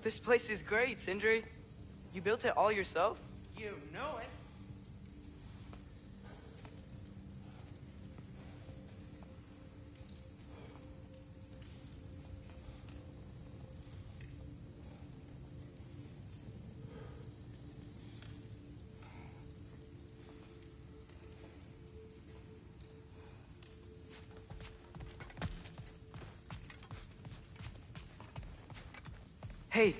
This place is great, Sindri. You built it all yourself? You know it. Hey,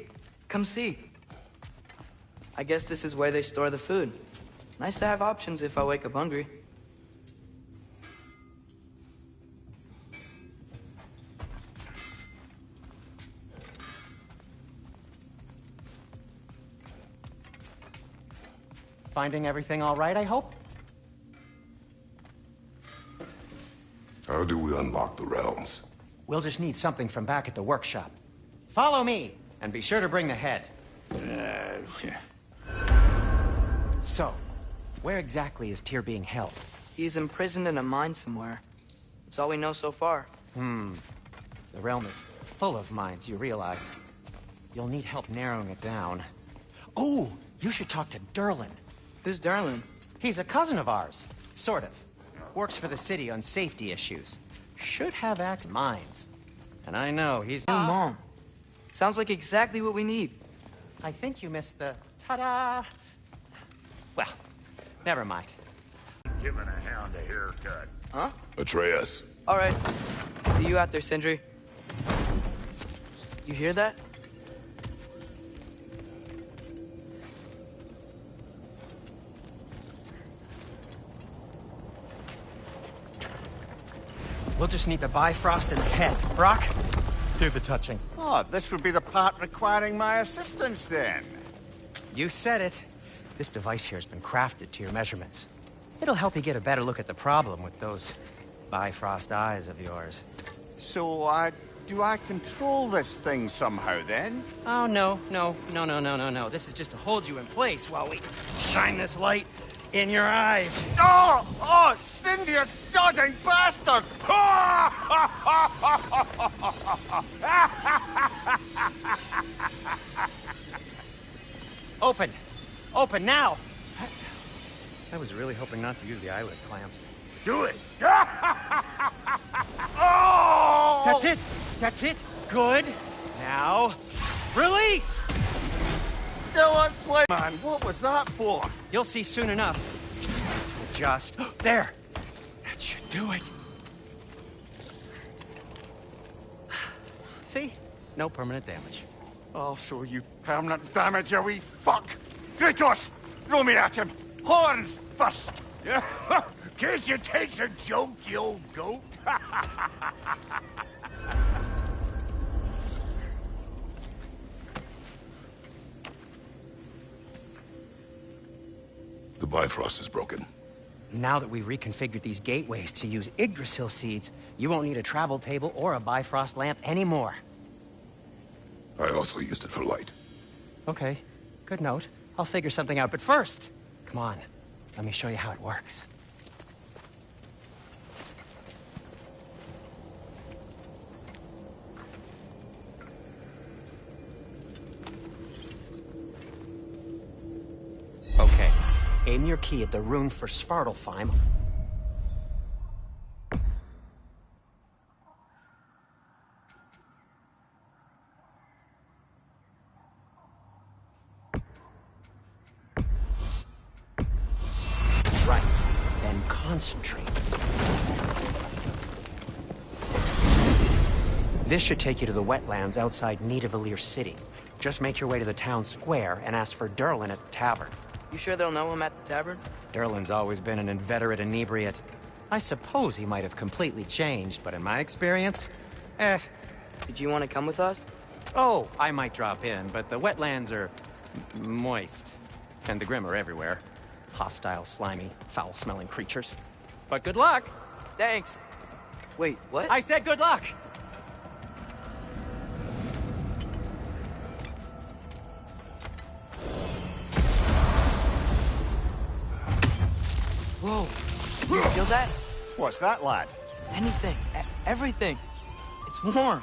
come see. I guess this is where they store the food. Nice to have options if I wake up hungry. Finding everything all right, I hope? How do we unlock the realms? We'll just need something from back at the workshop. Follow me, and be sure to bring the head. So, where exactly is Tyr being held? He's imprisoned in a mine somewhere. That's all we know so far. The realm is full of mines, you realize. You'll need help narrowing it down. Oh, you should talk to Durlin. Who's Darlin? He's a cousin of ours, sort of. Works for the city on safety issues. Should have access to mines. And I know he's... New mom. Sounds like exactly what we need. I think you missed the ta-da. Well, never mind. Giving a hound a haircut. Huh? Atreus. All right. See you out there, Sindri. You hear that? We'll just need the Bifrost and the head. Brock, do the touching. Oh, this would be the part requiring my assistance then. You said it. This device here has been crafted to your measurements. It'll help you get a better look at the problem with those Bifrost eyes of yours. So, do I control this thing somehow then? Oh, no. This is just to hold you in place while we shine this light in your eyes. Oh, Cindy, you sodding bastard! Open now! I was really hoping not to use the eyelid clamps. Do it! Oh! That's it! Good! Now, release! Still let's play, man. What was that for? You'll see soon enough. Just... There! That should do it. See? No permanent damage. I'll show you permanent damage, you wee fuck! Kratos! Throw me at him! Horns first! Case you takes a joke, you old goat! The Bifrost is broken. Now that we've reconfigured these gateways to use Yggdrasil seeds, you won't need a travel table or a Bifrost lamp anymore. I also used it for light. Okay, good note. I'll figure something out, but first, come on, let me show you how it works. Okay, aim your key at the rune for Svartalfheim. Right, then concentrate. This should take you to the wetlands outside Nidavellir City. Just make your way to the town square and ask for Durlin at the tavern. You sure they'll know him at the tavern? Durlin's always been an inveterate inebriate. I suppose he might have completely changed, but in my experience, Did you want to come with us? Oh, I might drop in, but the wetlands are moist. And the Grimm are everywhere. Hostile, slimy, foul-smelling creatures. But good luck! Thanks. Wait, what? I said good luck! Whoa. You feel that? What's that, lad? Anything. Everything. It's warm.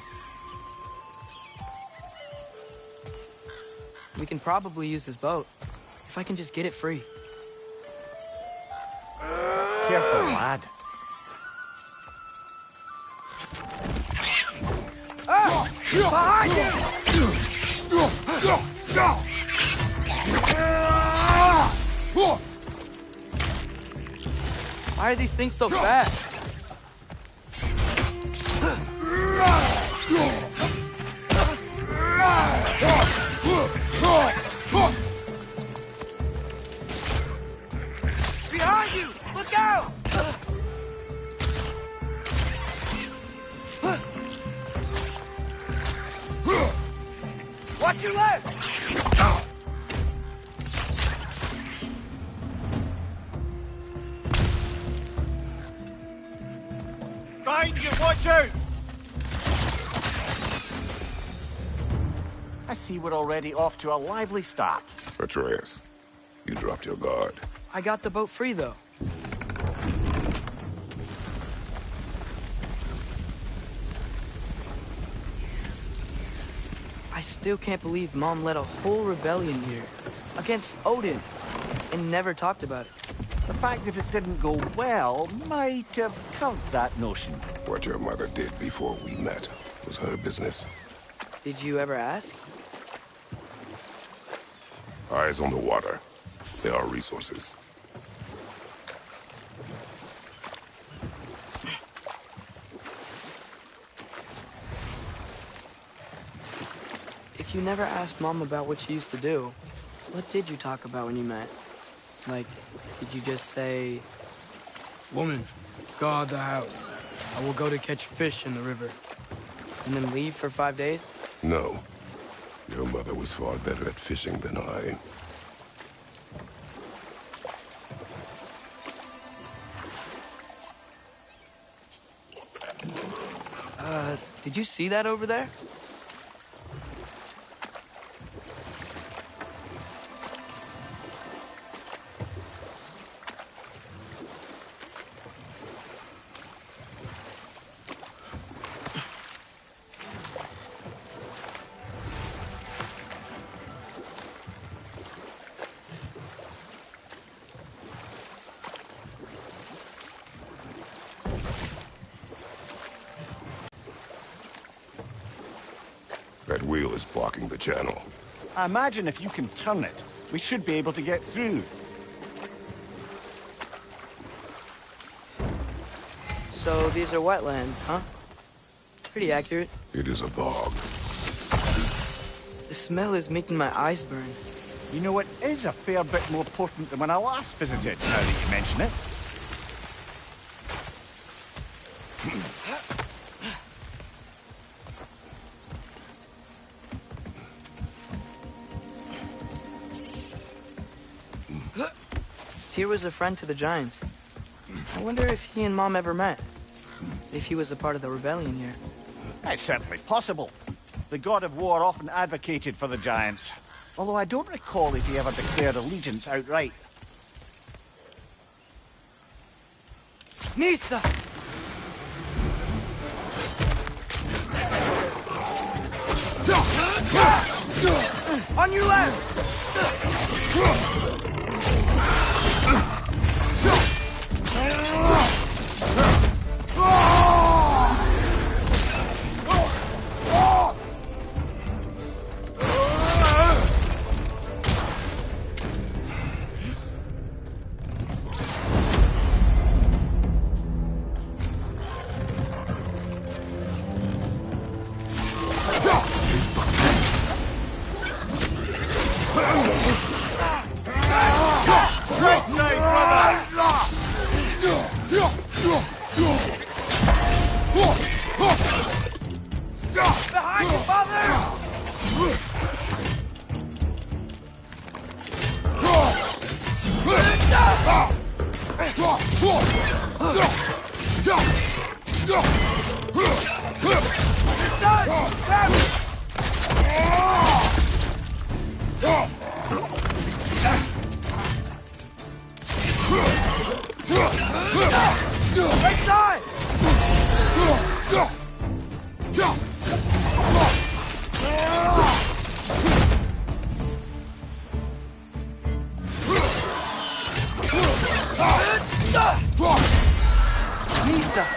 We can probably use his boat. If I can just get it free. Careful, lad. Behind you! Why are these things so fast? Behind you! Look out! Watch your left! Behind you, watch out! I see we're already off to a lively start. Atreus, you dropped your guard. I got the boat free, though. I still can't believe Mom led a whole rebellion here. Against Odin. And never talked about it. The fact that it didn't go well might have covered that notion. What your mother did before we met was her business. Did you ever ask? Eyes on the water. There are resources. If you never asked Mom about what she used to do, what did you talk about when you met? Like, did you just say... Woman, guard the house. I will go to catch fish in the river. And then leave for 5 days? No. Your mother was far better at fishing than I. Did you see that over there? That wheel is blocking the channel. I imagine if you can turn it, we should be able to get through. So these are wetlands, huh? Pretty accurate. It is a bog. The smell is making my eyes burn. You know, it is a fair bit more potent than when I last visited, now that you mention it. Tyr was a friend to the Giants. I wonder if he and Mom ever met. If he was a part of the rebellion here. It's certainly possible. The god of war often advocated for the Giants. Although I don't recall if he ever declared allegiance outright. Nista! On your left! Behind you, father! Right side! Lista!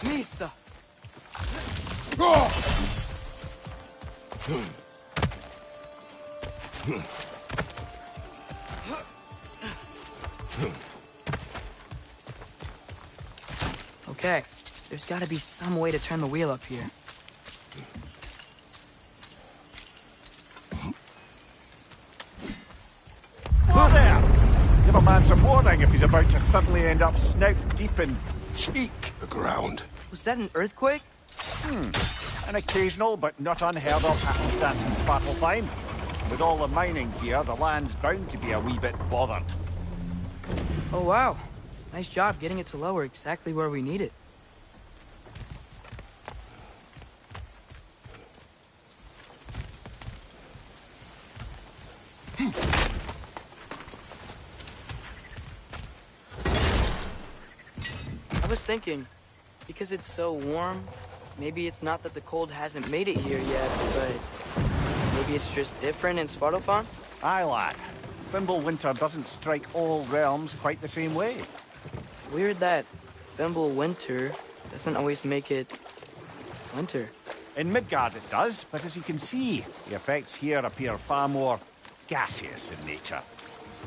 Lista! Okay, there's gotta be some way to turn the wheel up here. Who there? Give a man some warning if he's about to suddenly end up snout deep in cheek. The ground. Was that an earthquake? An occasional but not unheard of happenstance in Svartalfheim. With all the mining gear, the land's bound to be a wee bit bothered. Oh wow, nice job getting it to lower exactly where we need it. I was thinking, because it's so warm, maybe it's not that the cold hasn't made it here yet, but maybe it's just different in Svartalfheim? Aye, lad. Fimbulwinter doesn't strike all realms quite the same way. Weird that Fimbulwinter doesn't always make it winter. In Midgard it does, but as you can see, the effects here appear far more gaseous in nature.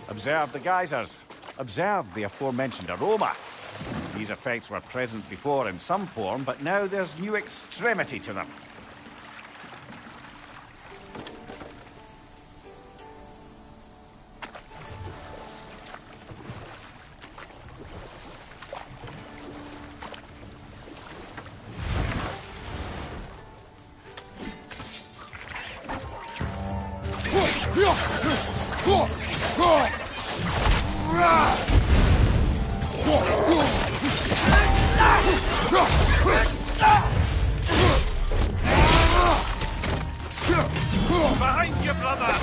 Observe the geysers. Observe the aforementioned aroma. These effects were present before in some form, but now there's new extremity to them. Behind you, brother!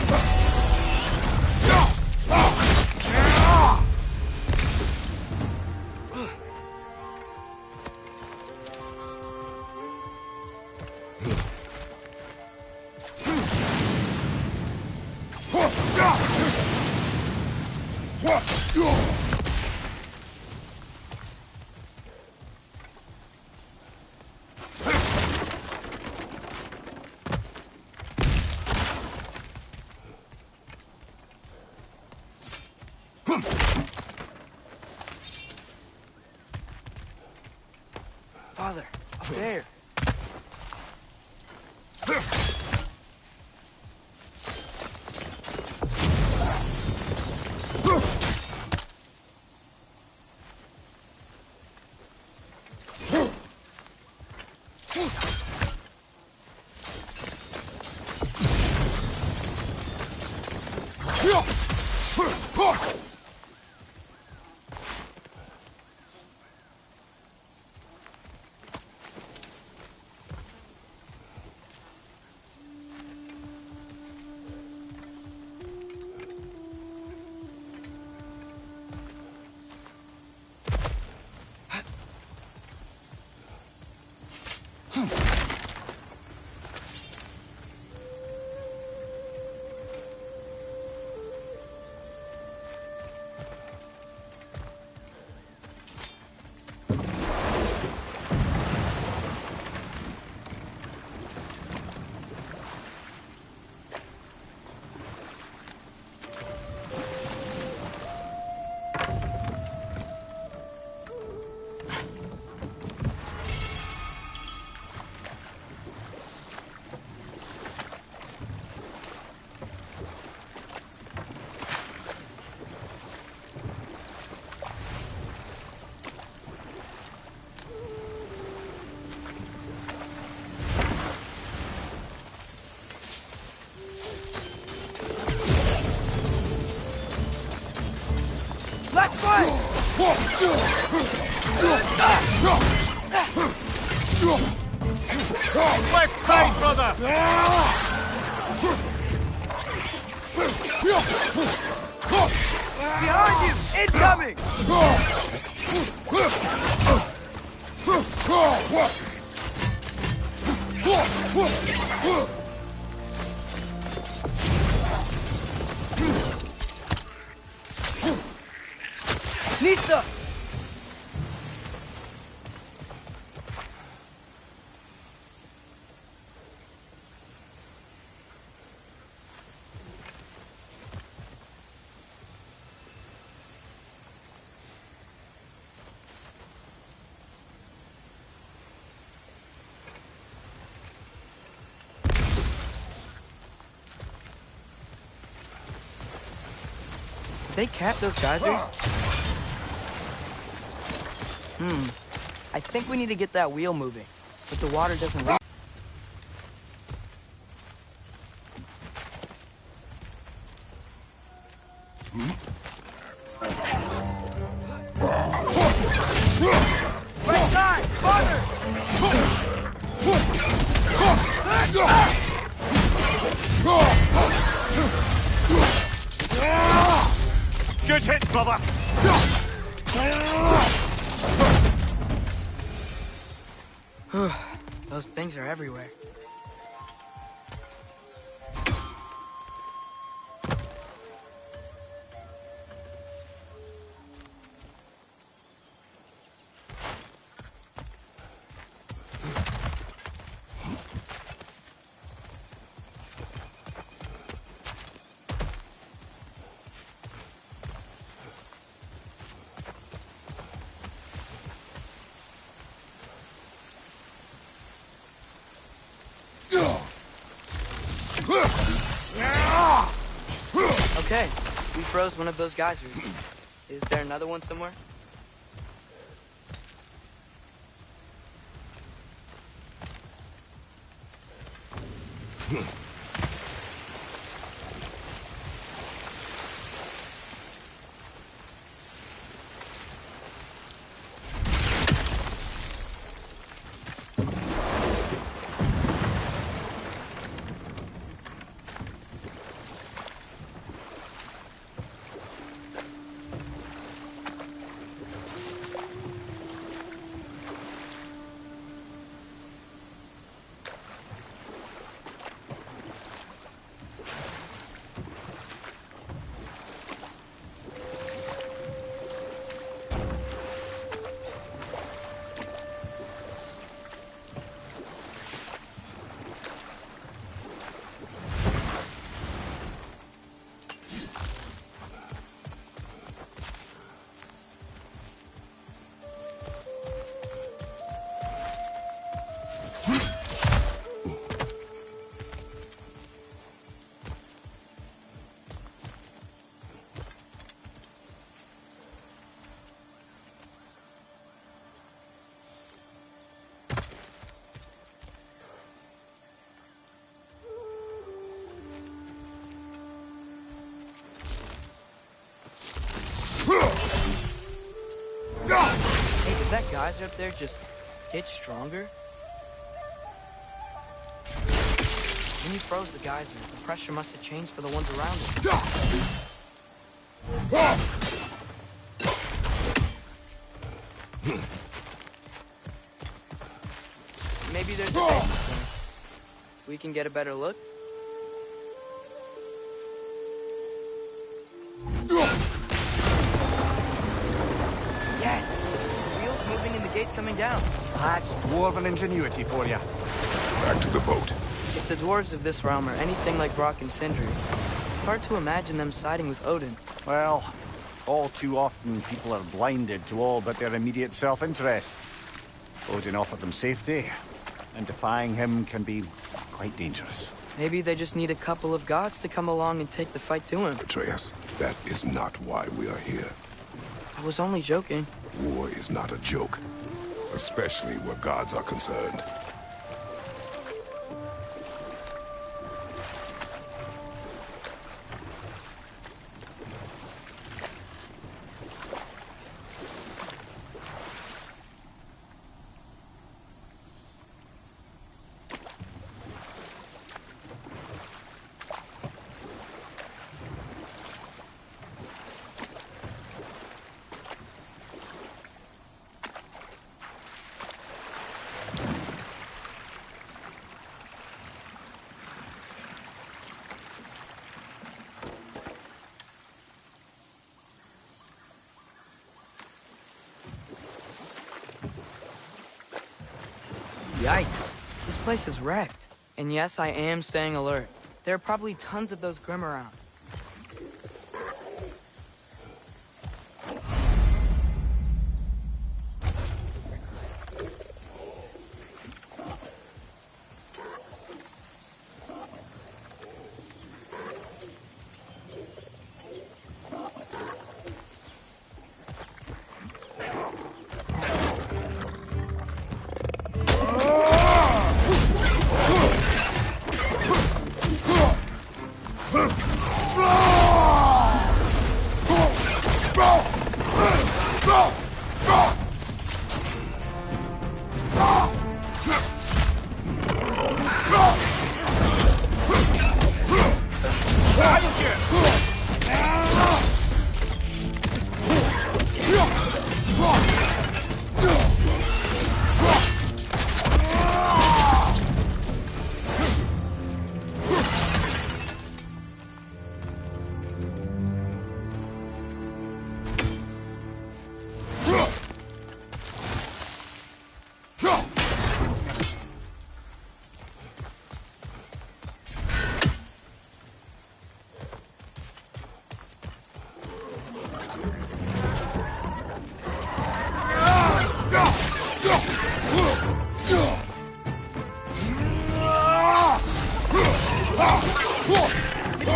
Father, up there. Left side, brother! Behind you! Incoming! they cap those geysers? I think we need to get that wheel moving, but the water doesn't leak. Right side! Farther! Good hit, brother! Those things are everywhere. Okay, we froze one of those geysers. Is there another one somewhere? Hey, did that geyser up there just get stronger? When you froze the geyser, the pressure must have changed for the ones around it. Maybe there's a basis point. We can get a better look? Yes! The wheel's moving and the gate's coming down. That's dwarven ingenuity for you. Back to the boat. If the dwarves of this realm are anything like Brock and Sindri, it's hard to imagine them siding with Odin. Well, all too often people are blinded to all but their immediate self-interest. Odin offered them safety, and defying him can be quite dangerous. Maybe they just need a couple of gods to come along and take the fight to him. Atreus, that is not why we are here. I was only joking. War is not a joke, especially where gods are concerned. Yikes. This place is wrecked. And yes, I am staying alert. There are probably tons of those Grim around. It's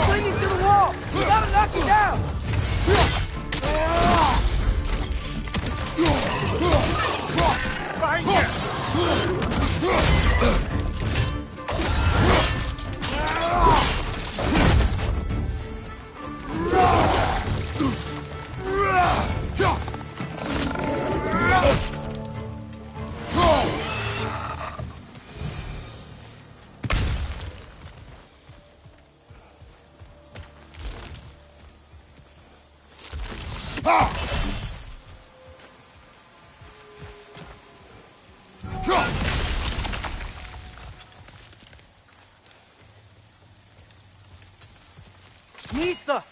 clinging to the wall! We gotta knock it down! Behind you! Mista!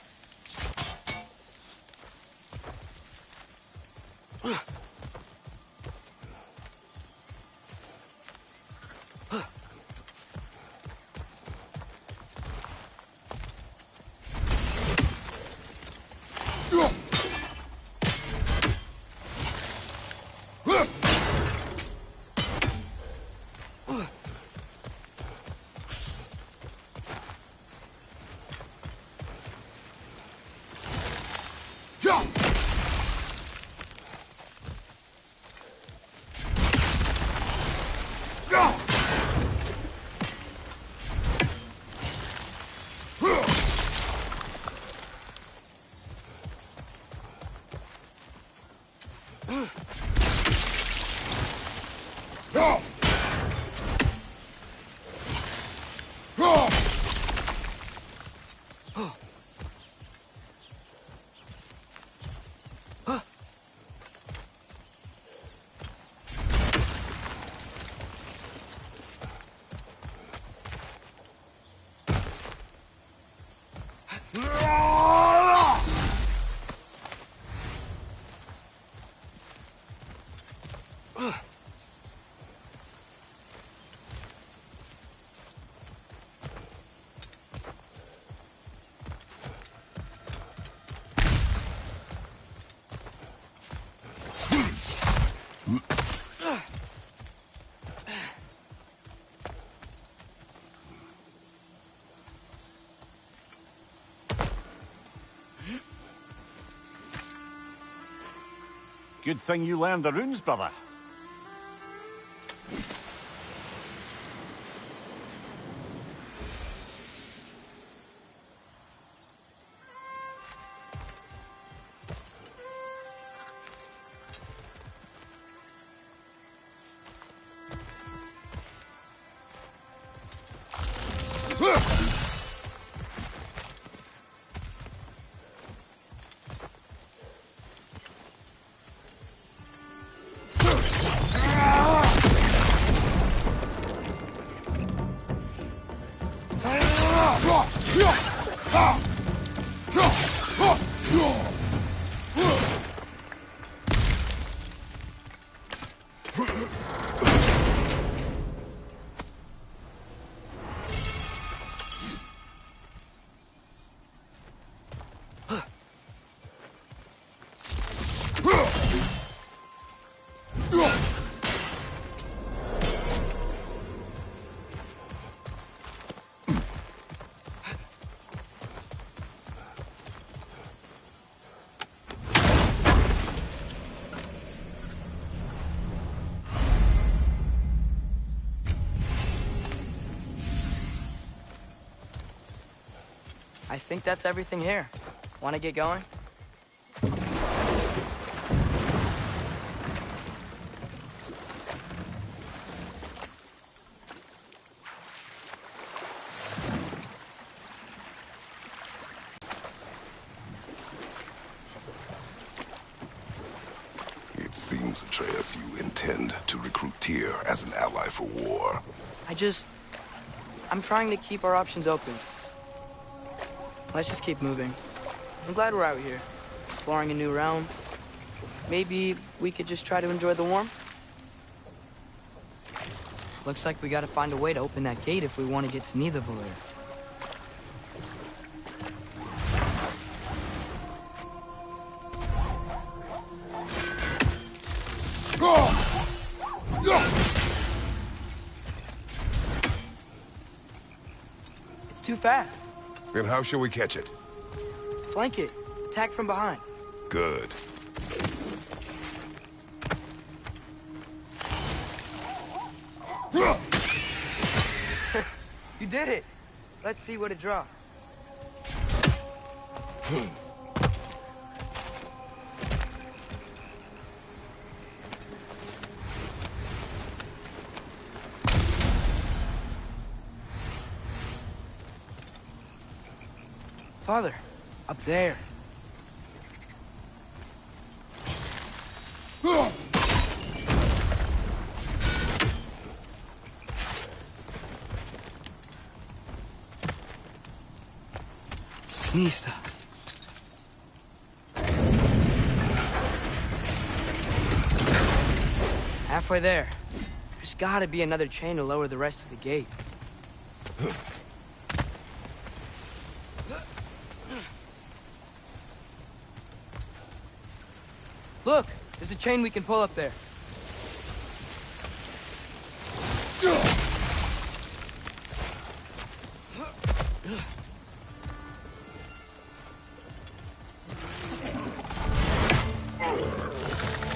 Good thing you learned the runes, brother. I think that's everything here. Want to get going? It seems, Atreus, you intend to recruit Tyr as an ally for war. I'm trying to keep our options open. Let's just keep moving. I'm glad we're out here, exploring a new realm. Maybe we could just try to enjoy the warmth? Looks like we gotta find a way to open that gate if we want to get to Nidavellir. It's too fast. Then how shall we catch it? Flank it. Attack from behind. Good. You did it. Let's see what it drops. Father, up there. Nista. Halfway there. There's gotta be another chain to lower the rest of the gate. Look! There's a chain we can pull up there.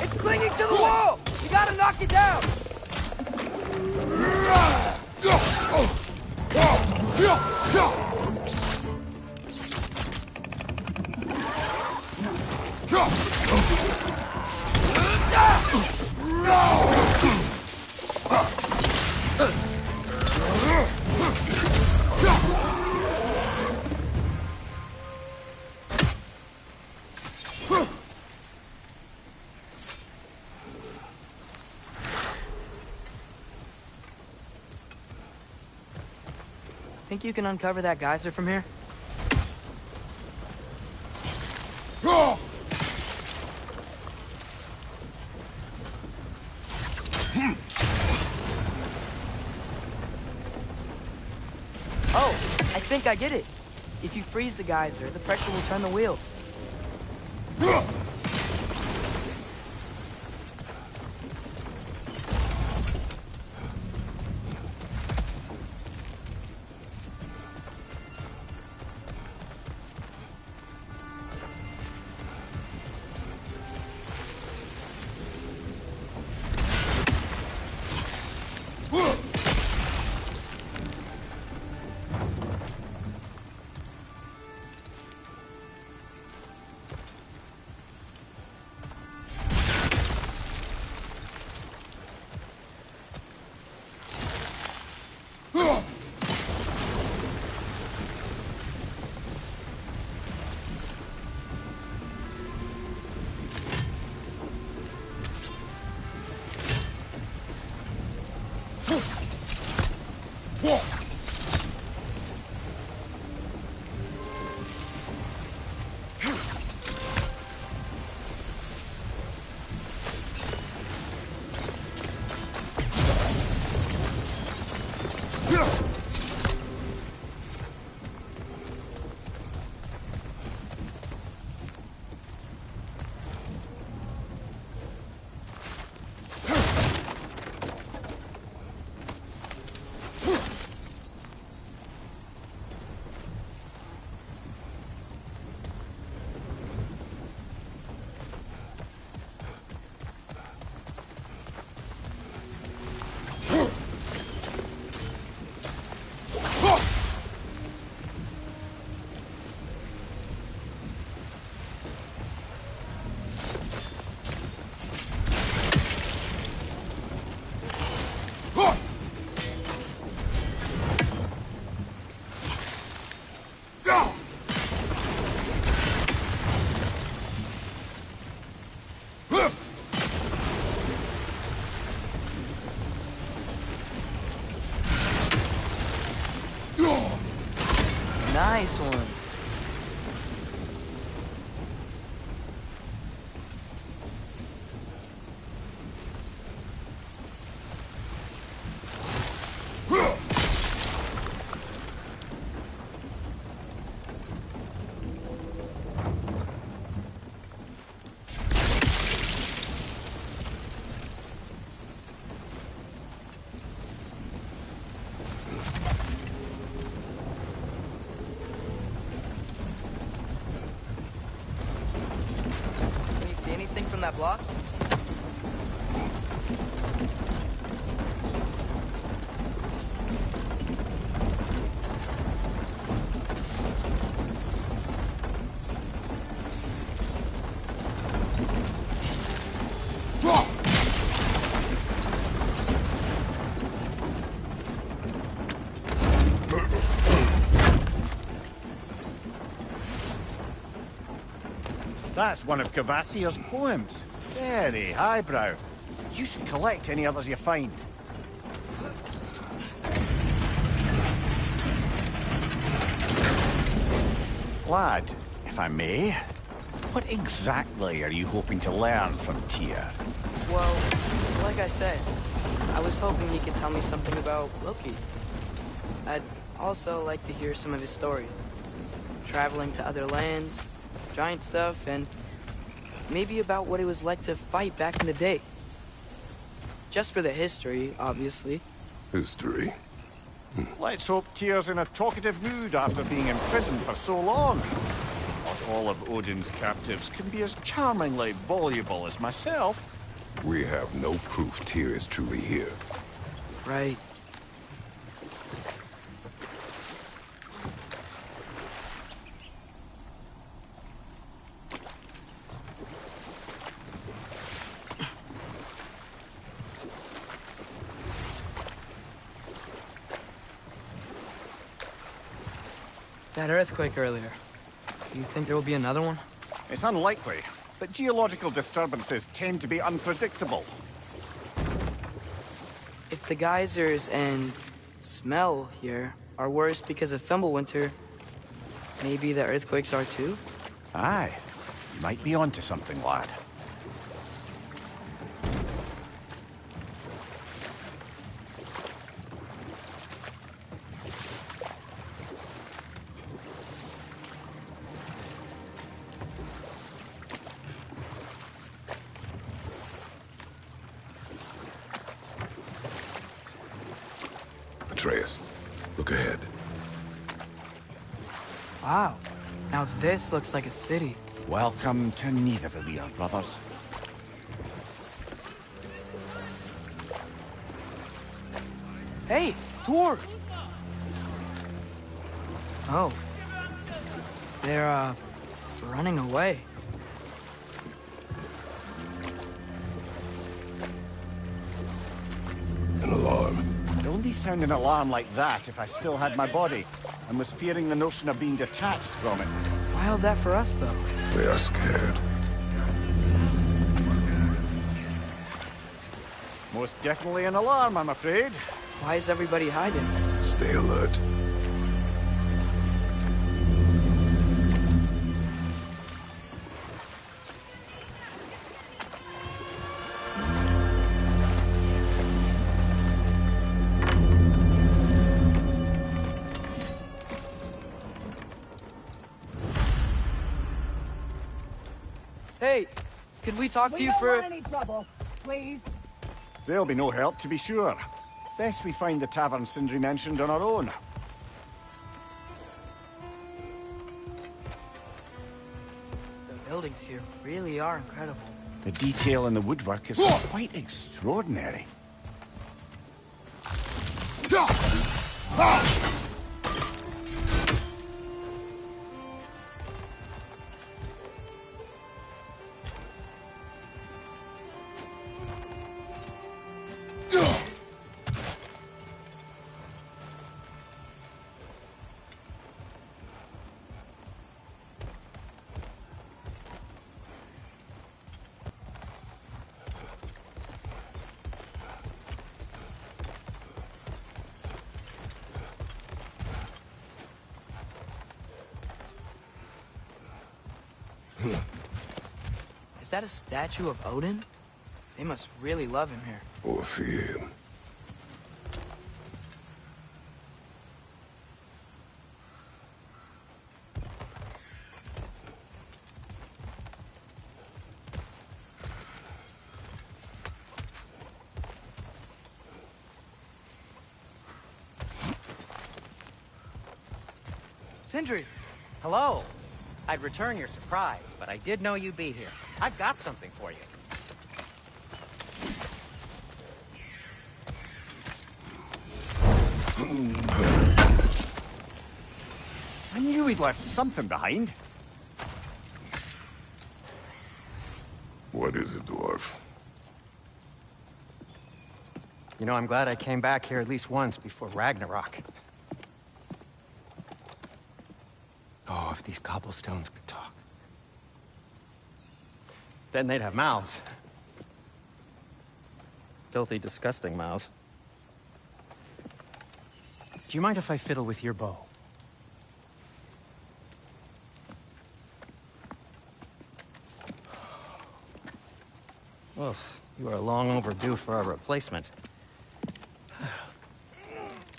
It's clinging to the wall! You gotta knock it down! Think you can uncover that geyser from here? Oh, I think I get it. If you freeze the geyser, the pressure will turn the wheel. Nice one. That's one of Kvasir's poems. Very highbrow. You should collect any others you find. Lad, if I may, what exactly are you hoping to learn from Tyr? Well, like I said, I was hoping he could tell me something about Loki. I'd also like to hear some of his stories. Traveling to other lands, giant stuff, and maybe about what it was like to fight back in the day. Just for the history, obviously. History. Let's hope Tyr's in a talkative mood after being imprisoned for so long. Not all of Odin's captives can be as charmingly voluble as myself. We have no proof Tyr is truly here. Right. That earthquake earlier. Do you think there will be another one? It's unlikely, but geological disturbances tend to be unpredictable. If the geysers and smell here are worse because of Fimbulwinter, maybe the earthquakes are too? Aye, you might be onto something, lad. Atreus, look ahead. Wow. Now this looks like a city. Welcome to Nidavellir, brothers. Hey, dwarves! Oh. They're, running away. An alarm. I'd only sound an alarm like that if I still had my body, and was fearing the notion of being detached from it. Wild that for us, though. They are scared. Most definitely an alarm, I'm afraid. Why is everybody hiding? Stay alert. Hey, could we talk to you for... don't want any trouble, please. There'll be no help, to be sure. Best we find the tavern Sindri mentioned on our own. The buildings here really are incredible. The detail in the woodwork is quite extraordinary. Is that a statue of Odin? They must really love him here. Or fear him. Sindri! Hello. I'd return your surprise, but I did know you'd be here. I've got something for you. I knew he'd left something behind. What is it, dwarf? You know, I'm glad I came back here at least once before Ragnarok. Oh, if these cobblestones could talk. Then they'd have mouths. Filthy, disgusting mouths. Do you mind if I fiddle with your bow? Well, you are long overdue for a replacement.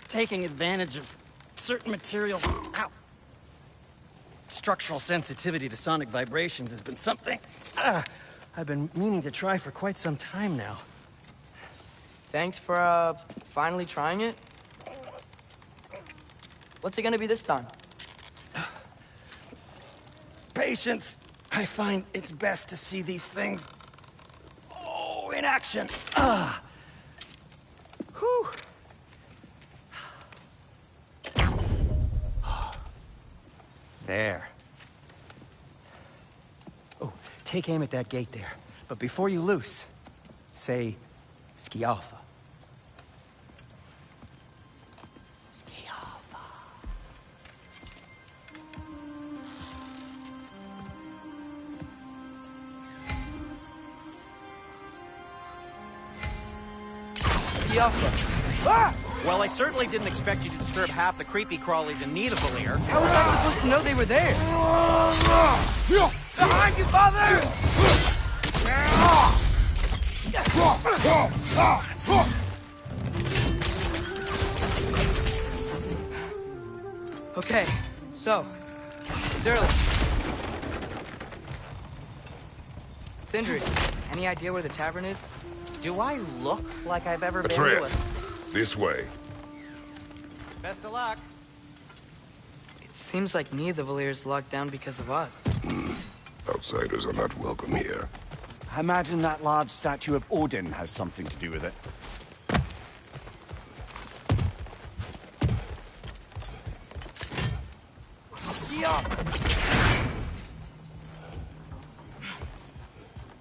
Taking advantage of certain materials. Ow! Structural sensitivity to sonic vibrations has been something I've been meaning to try for quite some time now. Thanks for, finally trying it. What's it gonna be this time? Patience. I find it's best to see these things, in action. Whew. There. Oh, take aim at that gate there. But before you loose, say, Skialfa. Skialfa. Skialfa. Ah! Well, I certainly didn't expect you to disturb half the creepy crawlies in Nidavellir. How was I supposed to know they were there? Behind you, father! Okay, so, it's early. Sindri, any idea where the tavern is? Do I look like I've ever been to a... Atreus, this way. Best of luck. It seems like Nidavellir locked down because of us. Outsiders are not welcome here. I imagine that large statue of Odin has something to do with it.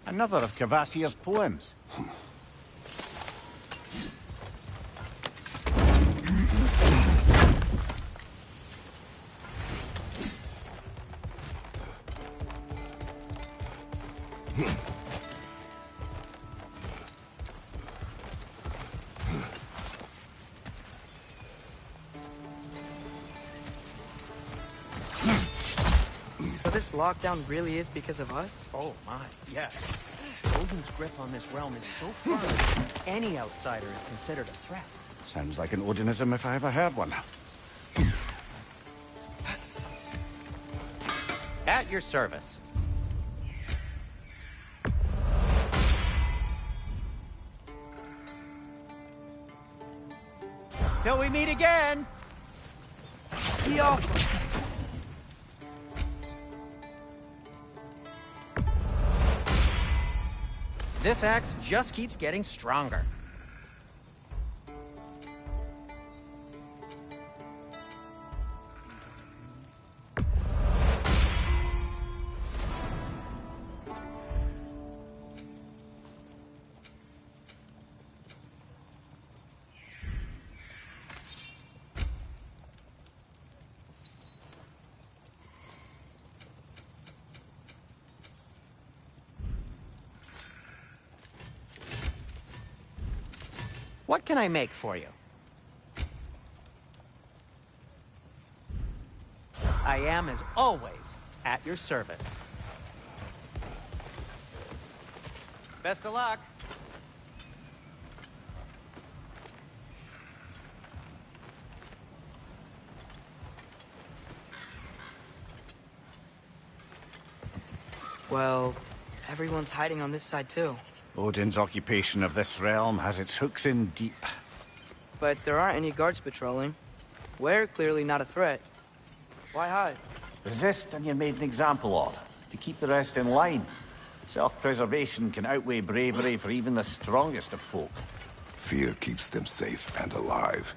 Another of Kvasir's poems. So this lockdown really is because of us? Oh my, yes. Odin's grip on this realm is so firm, any outsider is considered a threat. Sounds like an Odinism if I ever heard one. At your service. Till we meet again! This axe just keeps getting stronger. What can I make for you? I am, as always, at your service. Best of luck. Well, everyone's hiding on this side too. Odin's occupation of this realm has its hooks in deep. But there aren't any guards patrolling. We're clearly not a threat. Why hide? Resist and you're made an example of, to keep the rest in line. Self-preservation can outweigh bravery for even the strongest of folk. Fear keeps them safe and alive.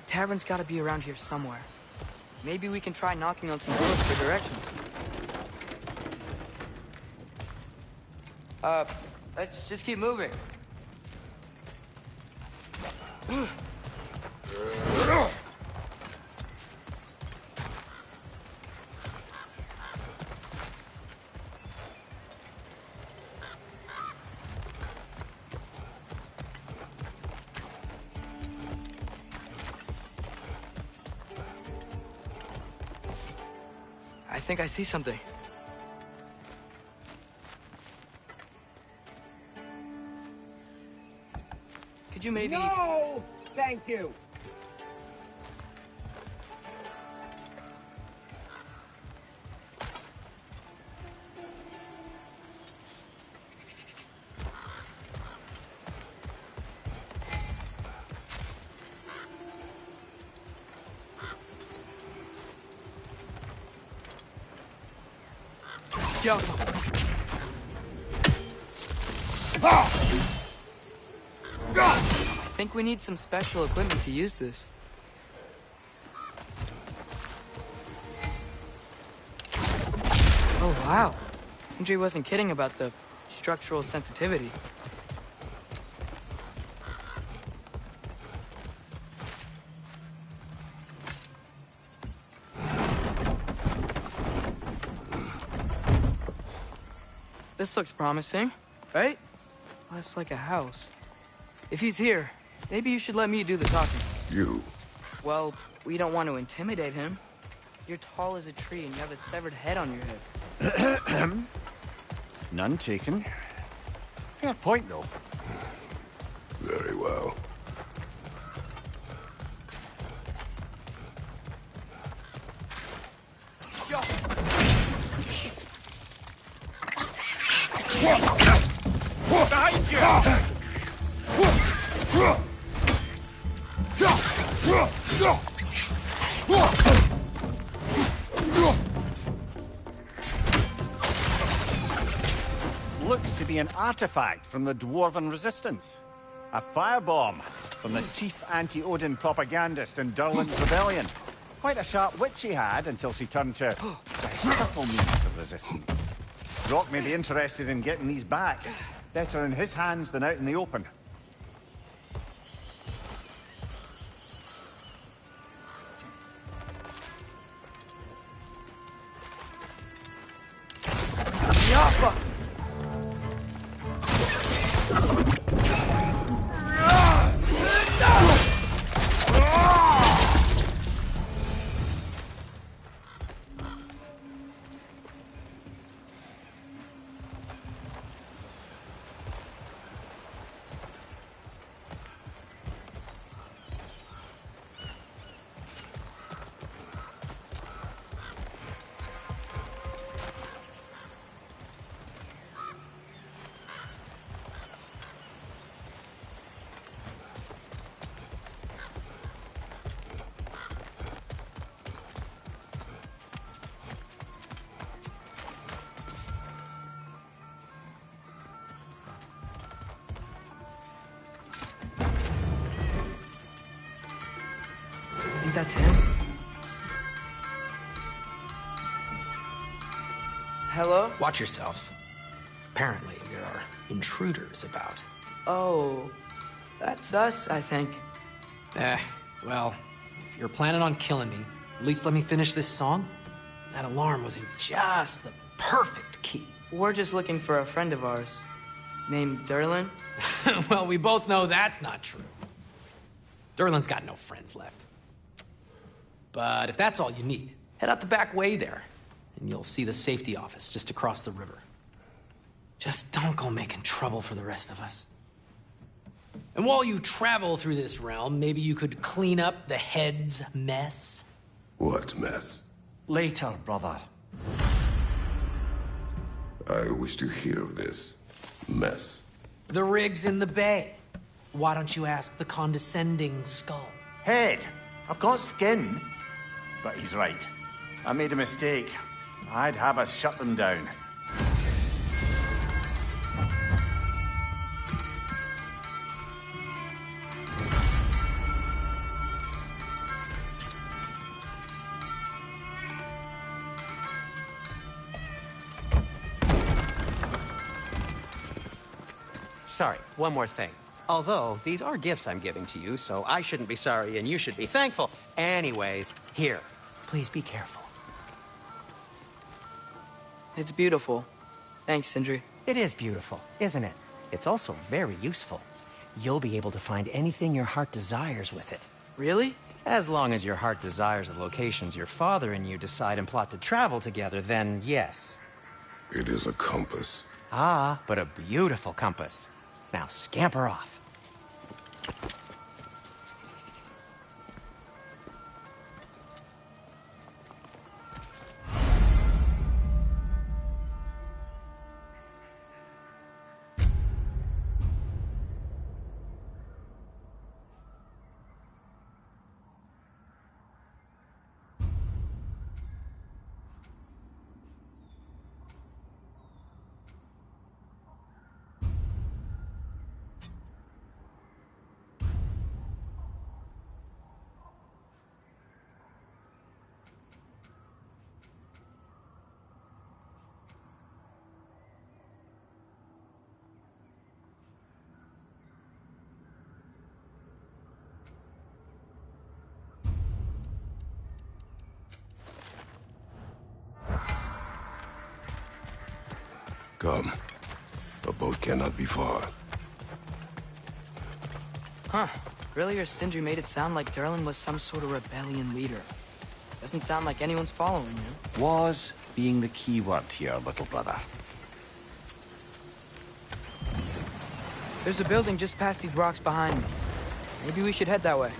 Tavern's gotta be around here somewhere. Maybe we can try knocking on some doors for directions. Let's just keep moving. think I see something. Could you maybe... No! Thank you. Yo. I think we need some special equipment to use this. Oh, wow. Sindri wasn't kidding about the structural sensitivity. This looks promising, right? Less like a house. If he's here, maybe you should let me do the talking. You. Well, we don't want to intimidate him. You're tall as a tree and you have a severed head on your head. None taken. Fair point, though. Very well. Behind you! Looks to be an artifact from the Dwarven Resistance. A firebomb from the chief anti-Odin propagandist in Durlin's rebellion. Quite a sharp wit she had until she turned to very subtle means of resistance. Rock may be interested in getting these back. Better in his hands than out in the open. Yappa! Think that's him? Hello? Watch yourselves. Apparently, there are intruders about. Oh, that's us, I think. Well, if you're planning on killing me, at least let me finish this song. That alarm was in just the perfect key. We're just looking for a friend of ours named Durlin. Well, we both know that's not true. Durlin's got no friends left. But if that's all you need, head out the back way there, and you'll see the safety office just across the river. Just don't go making trouble for the rest of us. And while you travel through this realm, maybe you could clean up the head's mess? What mess? Later, brother. I wish to hear of this mess. The rig's in the bay. Why don't you ask the condescending skull? Head. I've got skin. But he's right. I made a mistake. I'd have us shut them down. Sorry, one more thing. Although, these are gifts I'm giving to you, so I shouldn't be sorry and you should be thankful. Anyways, here. Please be careful. It's beautiful. Thanks, Sindri. It is beautiful, isn't it? It's also very useful. You'll be able to find anything your heart desires with it. Really? As long as your heart desires the locations your father and you decide and plot to travel together, then yes. It is a compass. Ah, but a beautiful compass. Now scamper off. Come. A boat cannot be far. Huh. Earlier, Sindri made it sound like Durlin was some sort of rebellion leader. Doesn't sound like anyone's following you. Was being the key word here, little brother. There's a building just past these rocks behind me. Maybe we should head that way.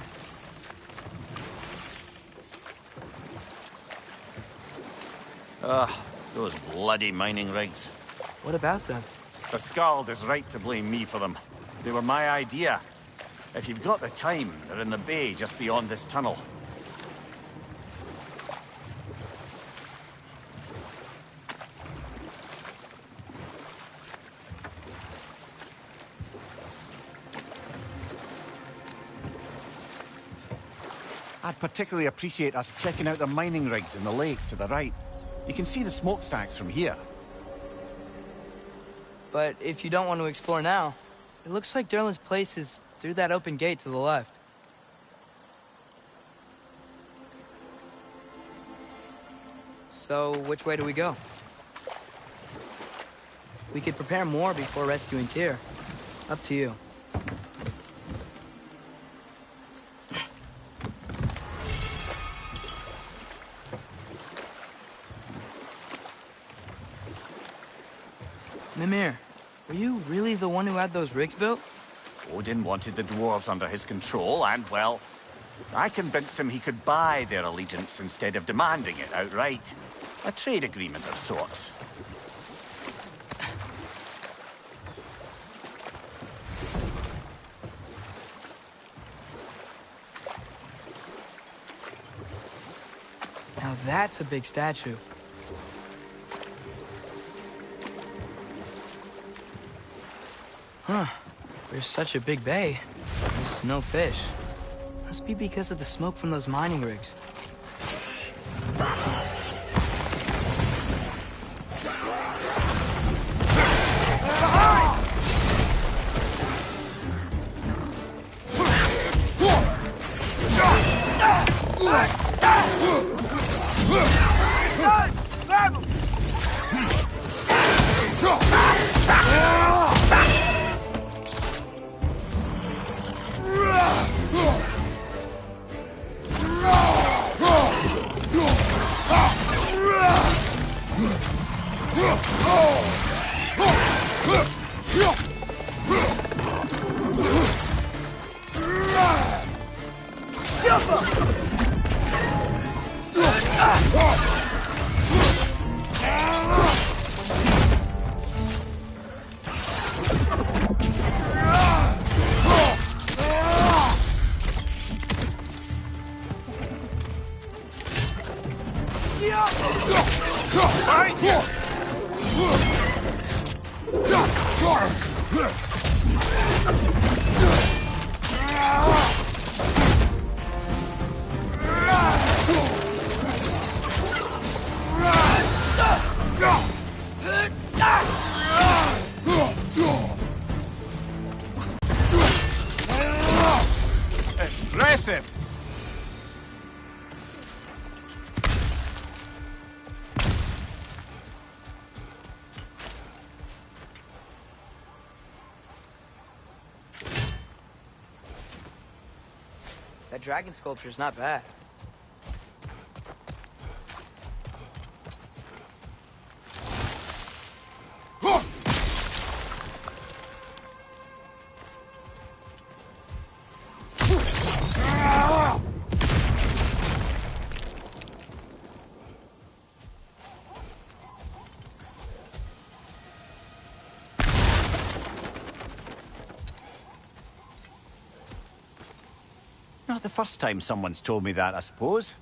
Ugh, those bloody mining rigs. What about them? The Skald is right to blame me for them. They were my idea. If you've got the time, they're in the bay just beyond this tunnel. I'd particularly appreciate us checking out the mining rigs in the lake to the right. You can see the smokestacks from here. But if you don't want to explore now, it looks like Durlin's place is through that open gate to the left. So, which way do we go? We could prepare more before rescuing Tyr. Up to you. Mimir, were you really the one who had those rigs built? Odin wanted the dwarves under his control, and, well, I convinced him he could buy their allegiance instead of demanding it outright. A trade agreement of sorts. Now that's a big statue. Huh. There's such a big bay. There's no fish. Must be because of the smoke from those mining rigs. Impressive! That dragon sculpture's not bad. Not the first time someone's told me that, I suppose.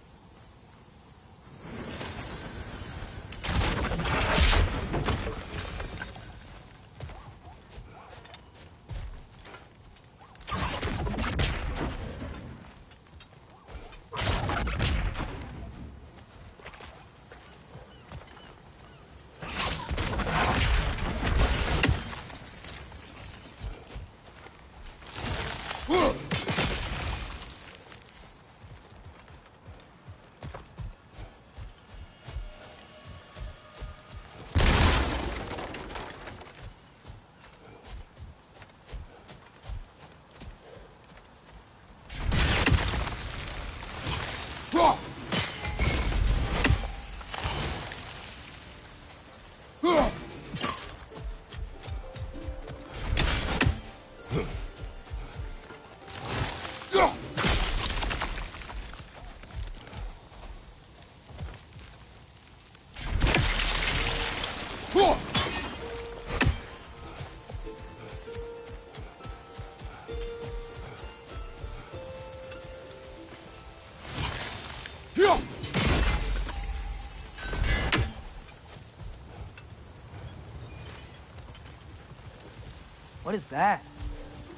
What is that?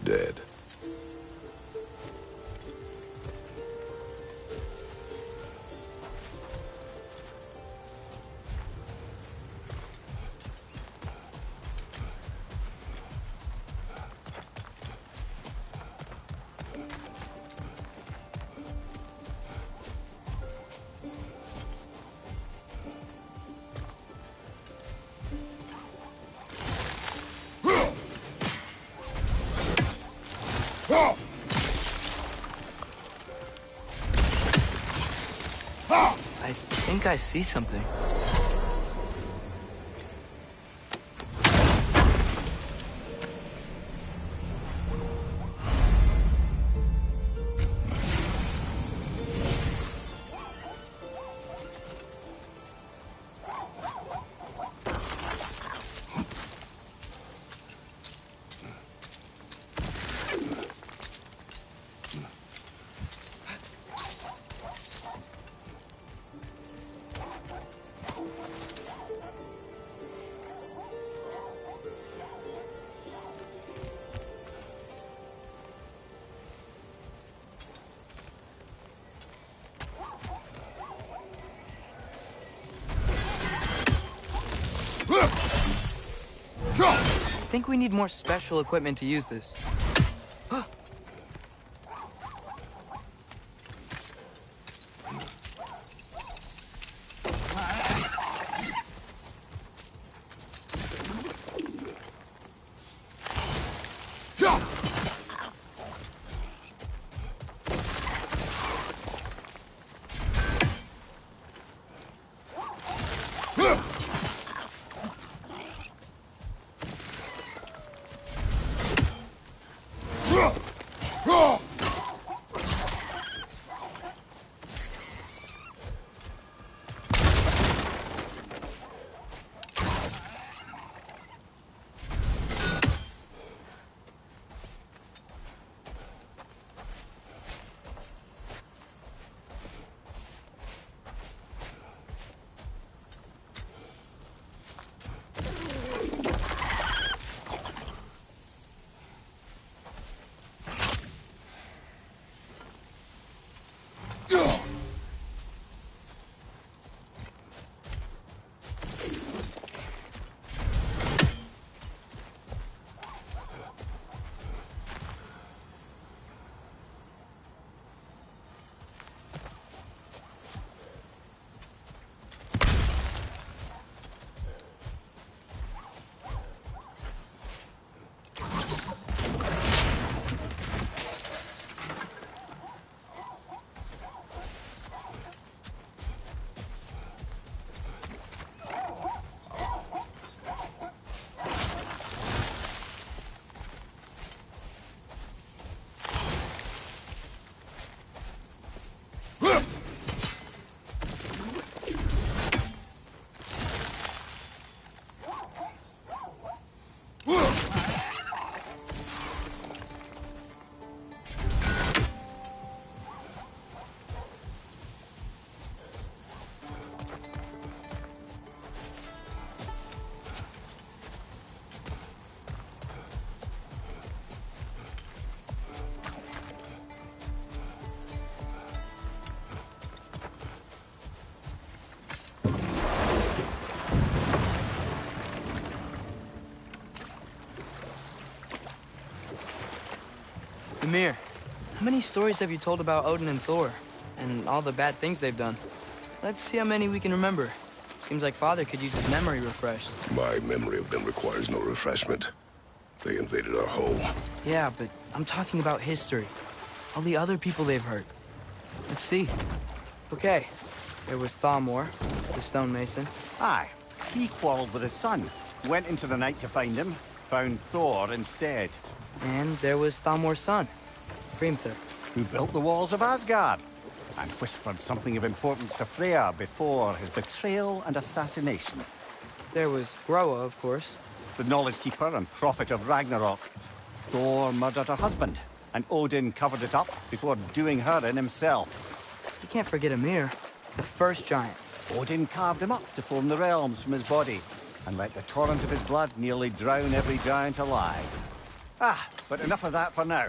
Dead. I think I see something. I think we need more special equipment to use this. Ymir, how many stories have you told about Odin and Thor? And all the bad things they've done? Let's see how many we can remember. Seems like Father could use his memory refreshed. My memory of them requires no refreshment. They invaded our home. Yeah, but I'm talking about history. All the other people they've hurt. Let's see. Okay, there was Thalmor, the stonemason. Aye, he quarreled with his son. Went into the night to find him. Found Thor instead. And there was Thalmor's son, Hrimthur. Who built the walls of Asgard. And whispered something of importance to Freya before his betrayal and assassination. There was Groa, of course. The knowledge keeper and prophet of Ragnarok. Thor murdered her husband, and Odin covered it up before doing her in himself. You can't forget Ymir, the first giant. Odin carved him up to form the realms from his body, and let the torrent of his blood nearly drown every giant alive. But enough of that for now.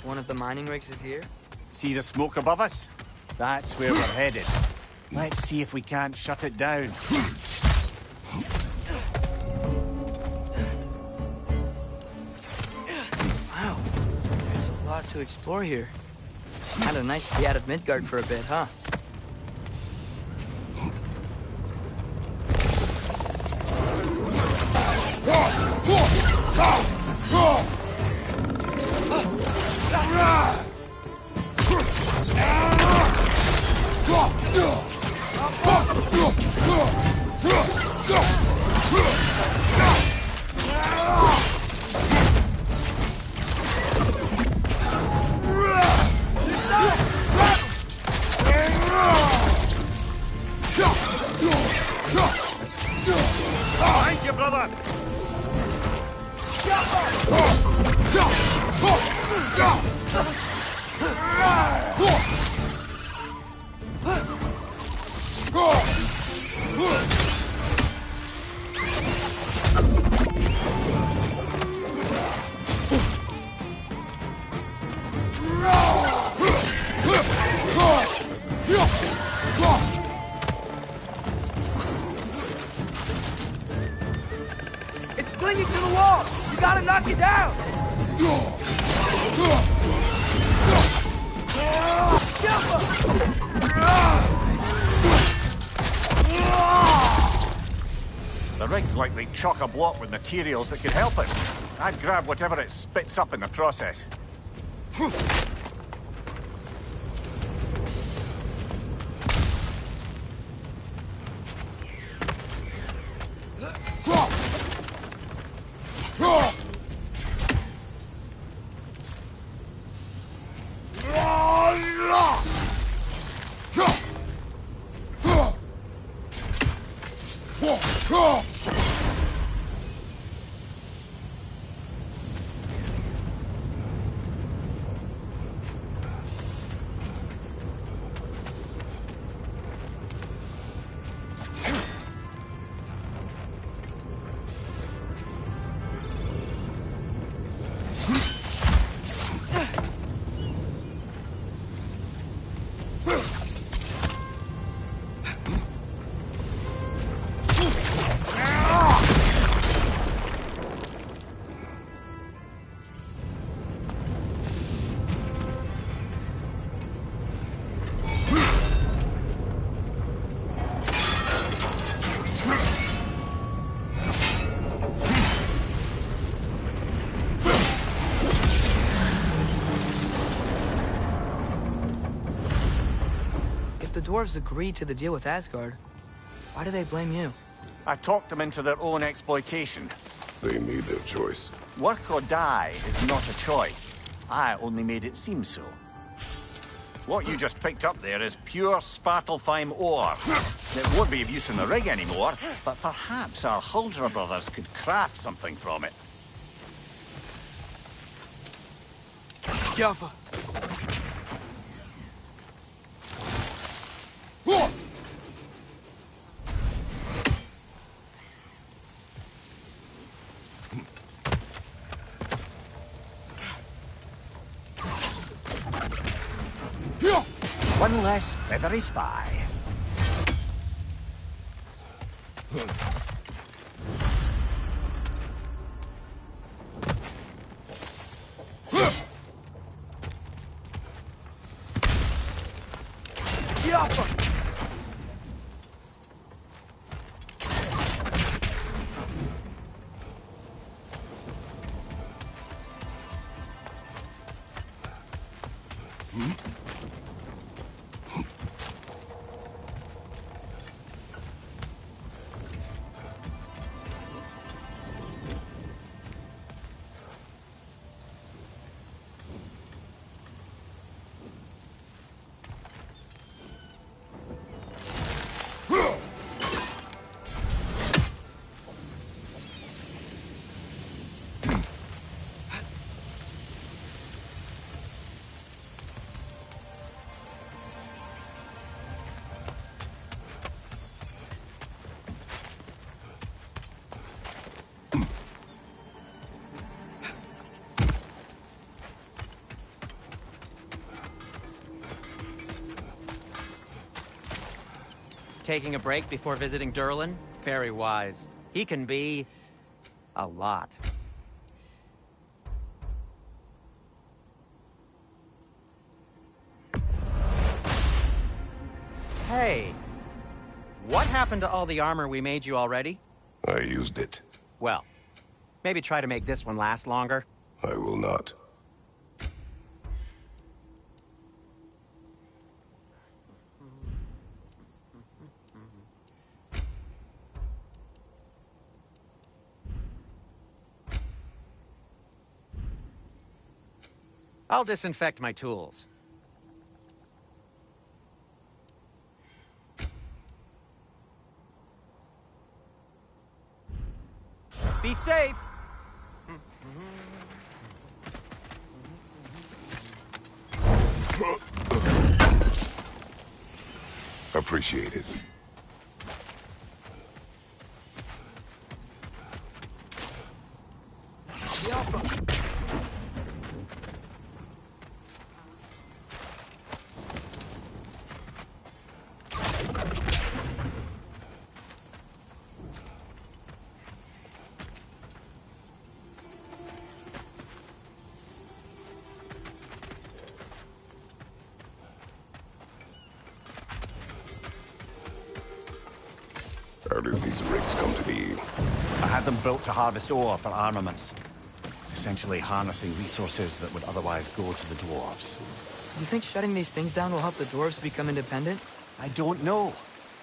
One of the mining rigs is here? See the smoke above us? That's where we're headed. Let's see if we can't shut it down. Wow, there's a lot to explore here. Kinda nice to be out of Midgard for a bit, huh? Thank you, brother! It's clinging to the wall! You gotta knock it down! The rig's likely chock-a-block with materials that could help us. I'd grab whatever it spits up in the process. dwarves agreed to the deal with Asgard, why do they blame you? I talked them into their own exploitation. They made their choice. Work or die is not a choice. I only made it seem so. What you just picked up there is pure Svartalfheim ore. It won't be of use in the rig anymore, but perhaps our Huldra brothers could craft something from it. Jaffa! One less feathery spy. Taking a break before visiting Durlin? Very wise. He can be... a lot. Hey! What happened to all the armor we made you already? I used it. Well, maybe try to make this one last longer. I will not. I'll disinfect my tools. Be safe! Appreciate it. How did these rigs come to be? I had them built to harvest ore for armaments. Essentially harnessing resources that would otherwise go to the dwarves. You think shutting these things down will help the dwarves become independent? I don't know,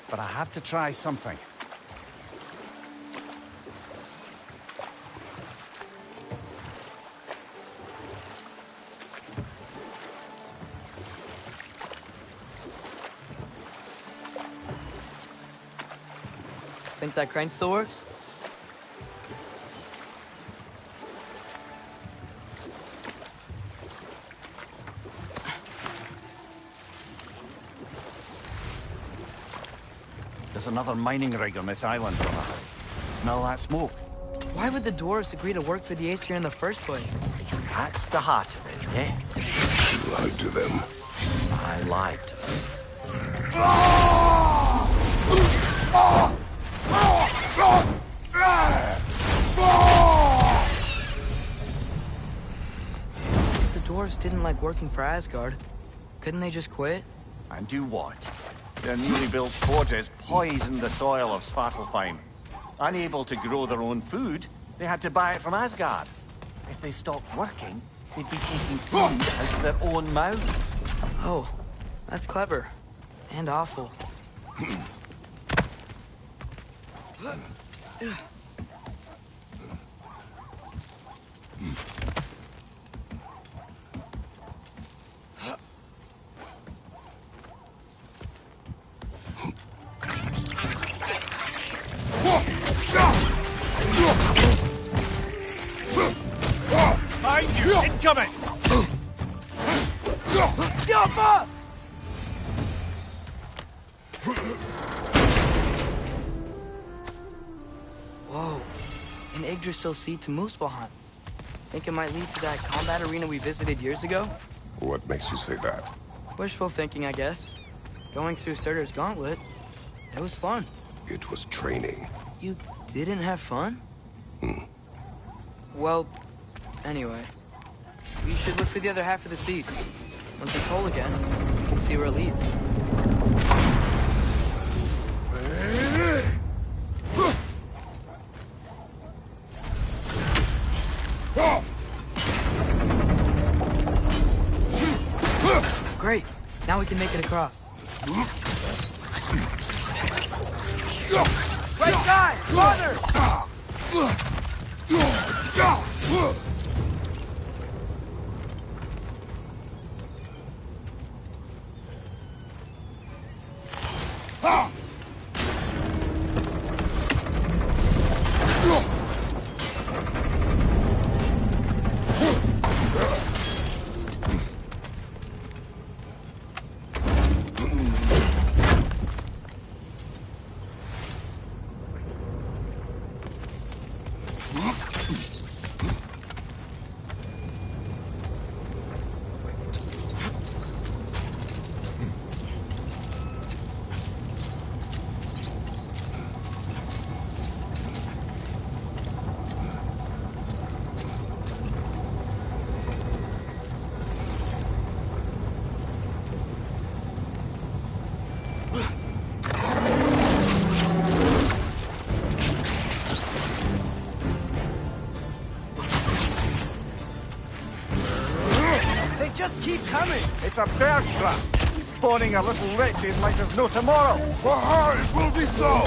but I have to try something. Think that crane still works? There's another mining rig on this island, brother. Smell that smoke? Why would the dwarves agree to work for the Aesir in the first place? That's the heart of it, eh? You lied to them. I lied to them. If the dwarves didn't like working for Asgard, couldn't they just quit? And do what? Their newly built forges poisoned the soil of Svartalfheim. Unable to grow their own food, they had to buy it from Asgard. If they stopped working, they'd be taking food out of their own mouths. Oh, that's clever. And awful. Behind you! Incoming! Whoa. An Yggdrasil seed to Muspelheim. Think it might lead to that combat arena we visited years ago? What makes you say that? Wishful thinking, I guess. Going through Surtur's gauntlet, it was fun. It was training. You didn't have fun? Well, anyway. We should look for the other half of the seed. Once it's whole again, we can see where it leads. Great. Now we can make it across. Right side! Father! Just keep coming! It's a bear trap! Spawning a little wretches like there's no tomorrow! For her, it will be so!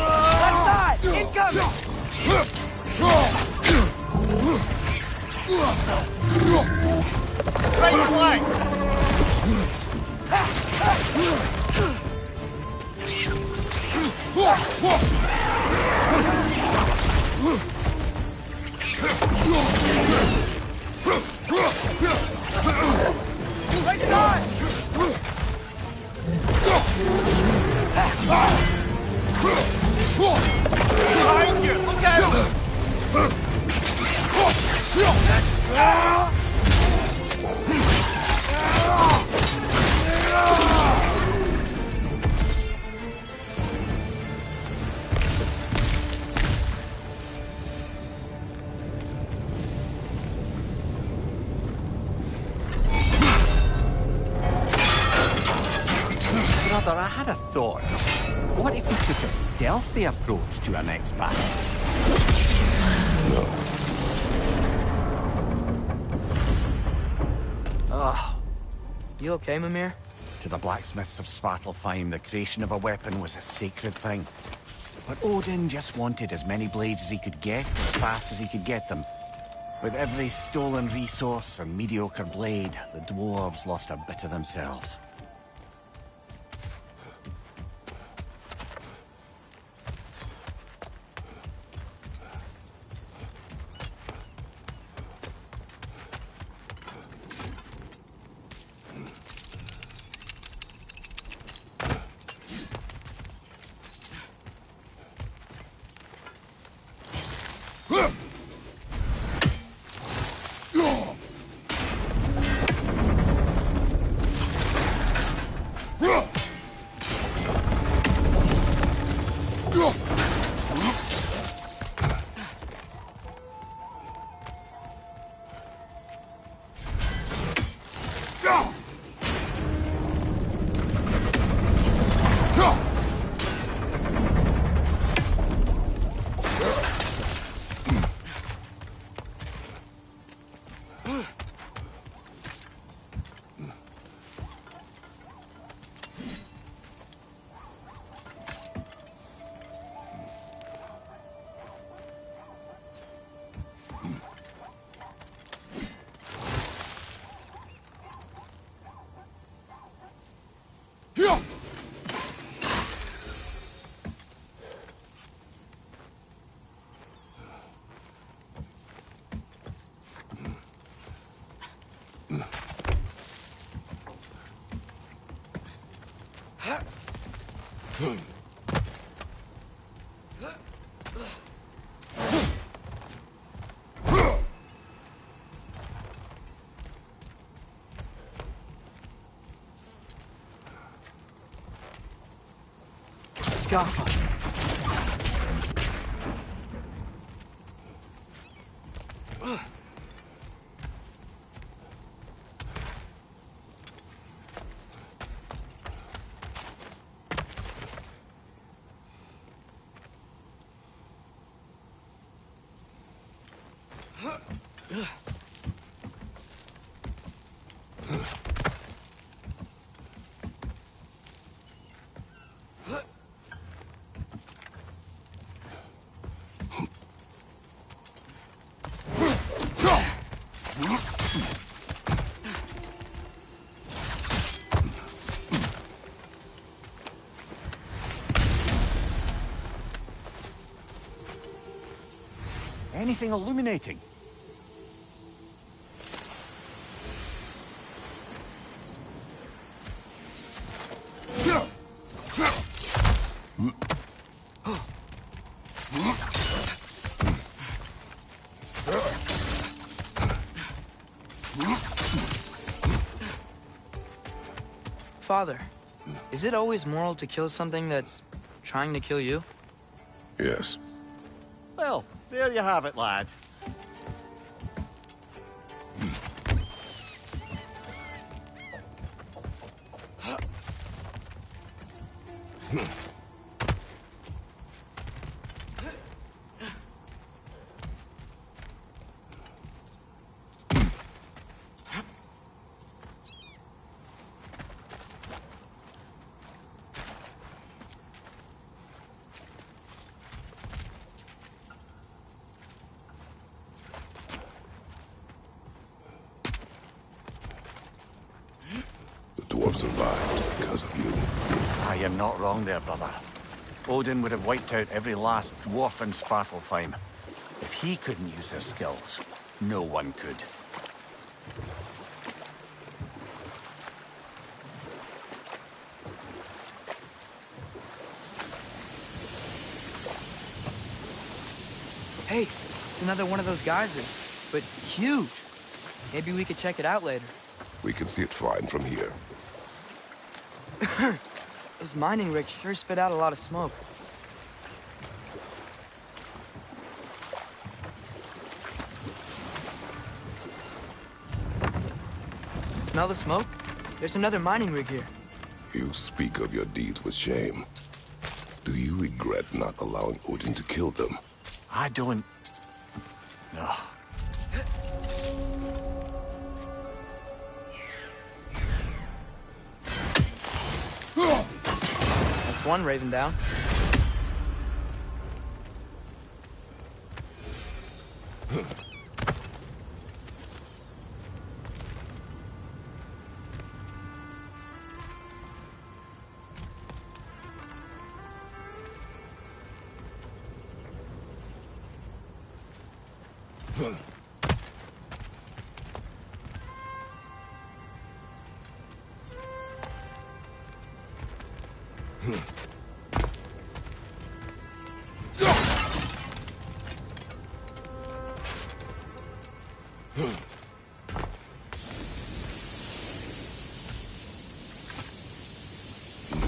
Left side! Incoming! Right flank! Right side! Behind you! Look out! Brother, I had a thought. What if we took a stealthy approach to our next battle? No. You okay, Mimir? To the blacksmiths of Svartalfheim, the creation of a weapon was a sacred thing. But Odin just wanted as many blades as he could get, as fast as he could get them. With every stolen resource and mediocre blade, the dwarves lost a bit of themselves. Scaffold. Anything illuminating? Father, is it always moral to kill something that's trying to kill you? Yes. Well, there you have it, lad. The dwarf survived because of you. I am not wrong there, brother. Odin would have wiped out every last dwarf in Svartalfheim. If he couldn't use their skills, no one could. Hey, it's another one of those geysers, but huge. Maybe we could check it out later. We can see it fine from here. Those mining rigs sure spit out a lot of smoke. Smell the smoke? There's another mining rig here. You speak of your deeds with shame. Do you regret not allowing Odin to kill them? I don't... No. That's one raven down.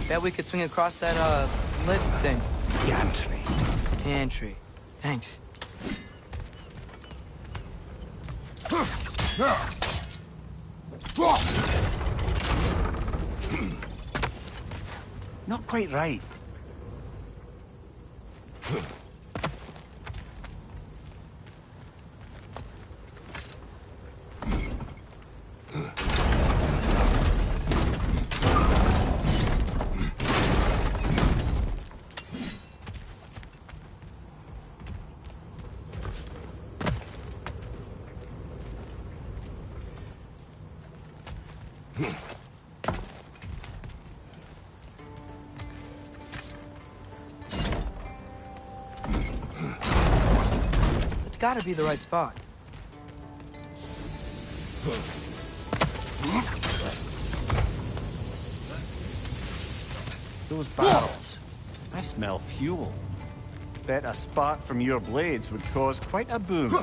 Bet we could swing across that, lift thing. Gantry. Gantry. Thanks. Not quite right. It's gotta be the right spot. Those barrels. I smell fuel. Bet a spark from your blades would cause quite a boom.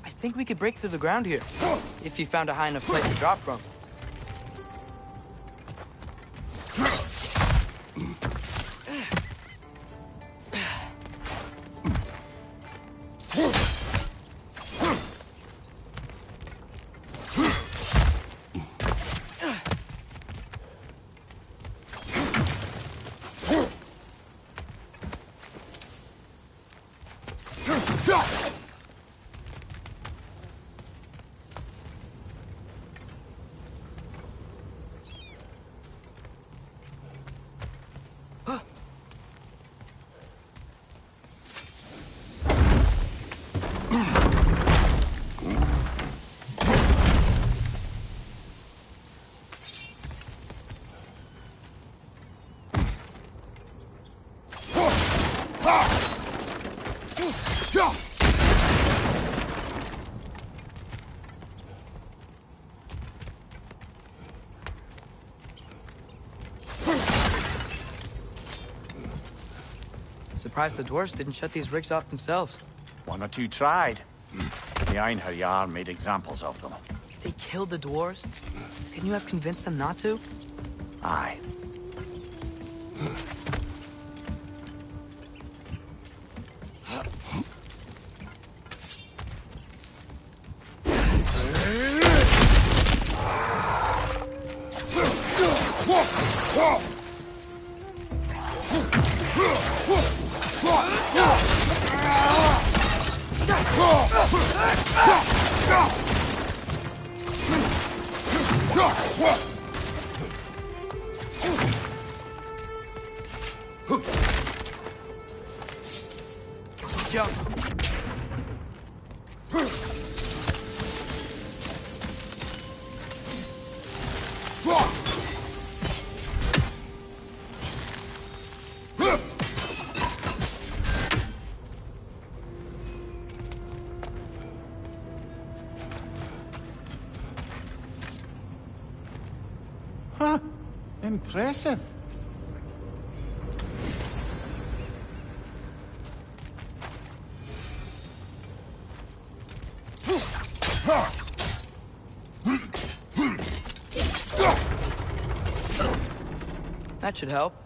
I think we could break through the ground here, if you found a high enough place to drop from. Surprised the dwarves didn't shut these rigs off themselves. One or two tried. The Einherjar made examples of them. They killed the dwarves? Couldn't you have convinced them not to? Aye. Jump. Huh. Impressive. That should help.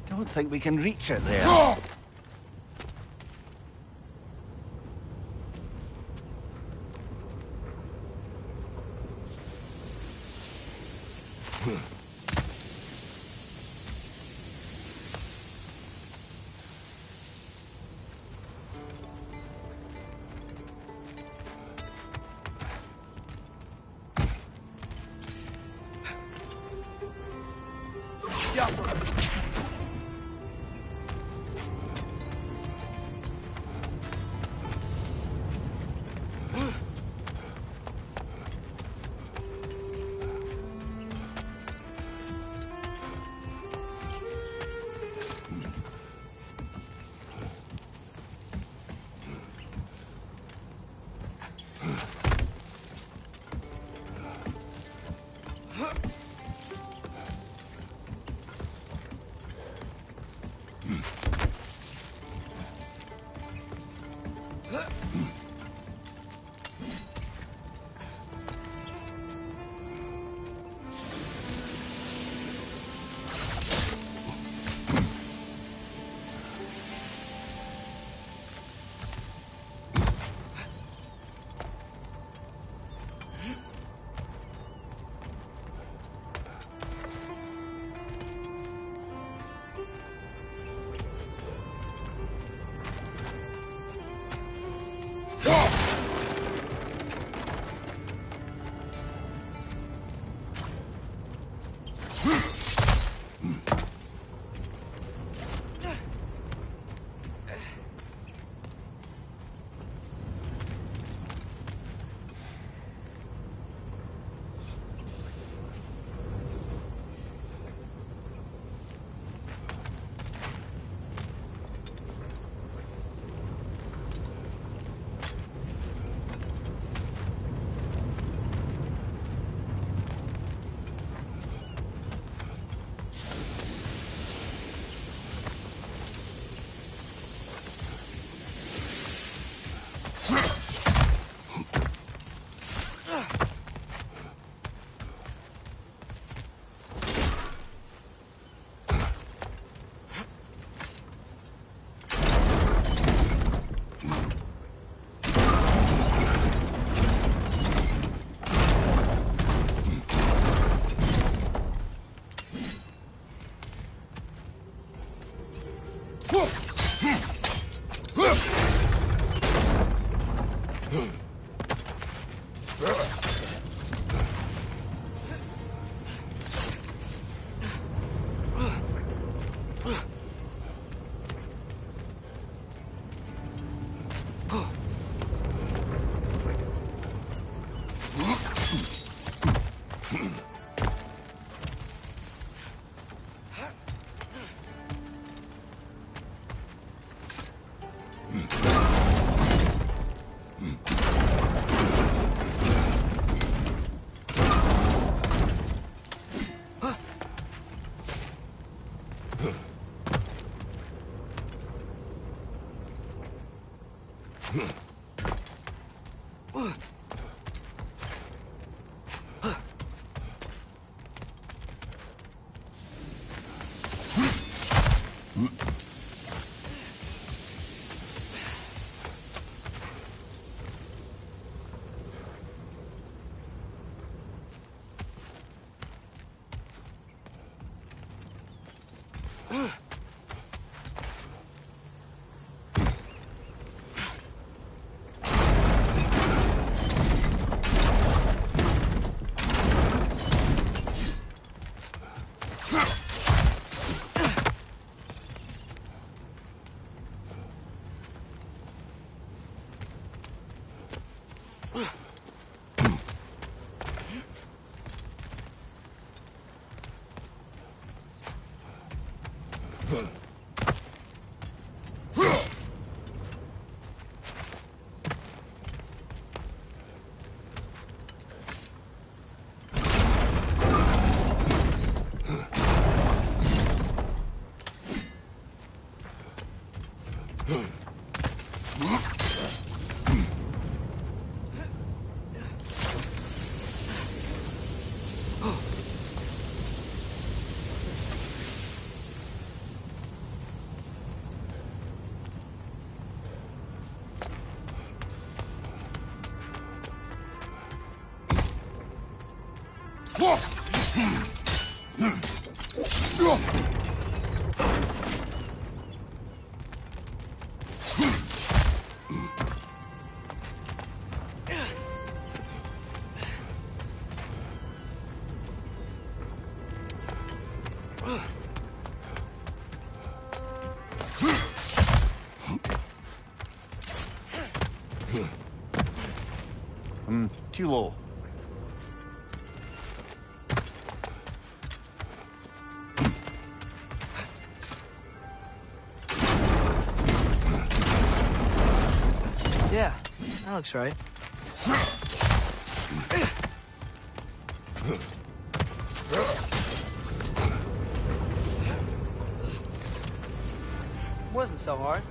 Don't think we can reach it there. Too low. Yeah, that looks right. Wasn't so hard.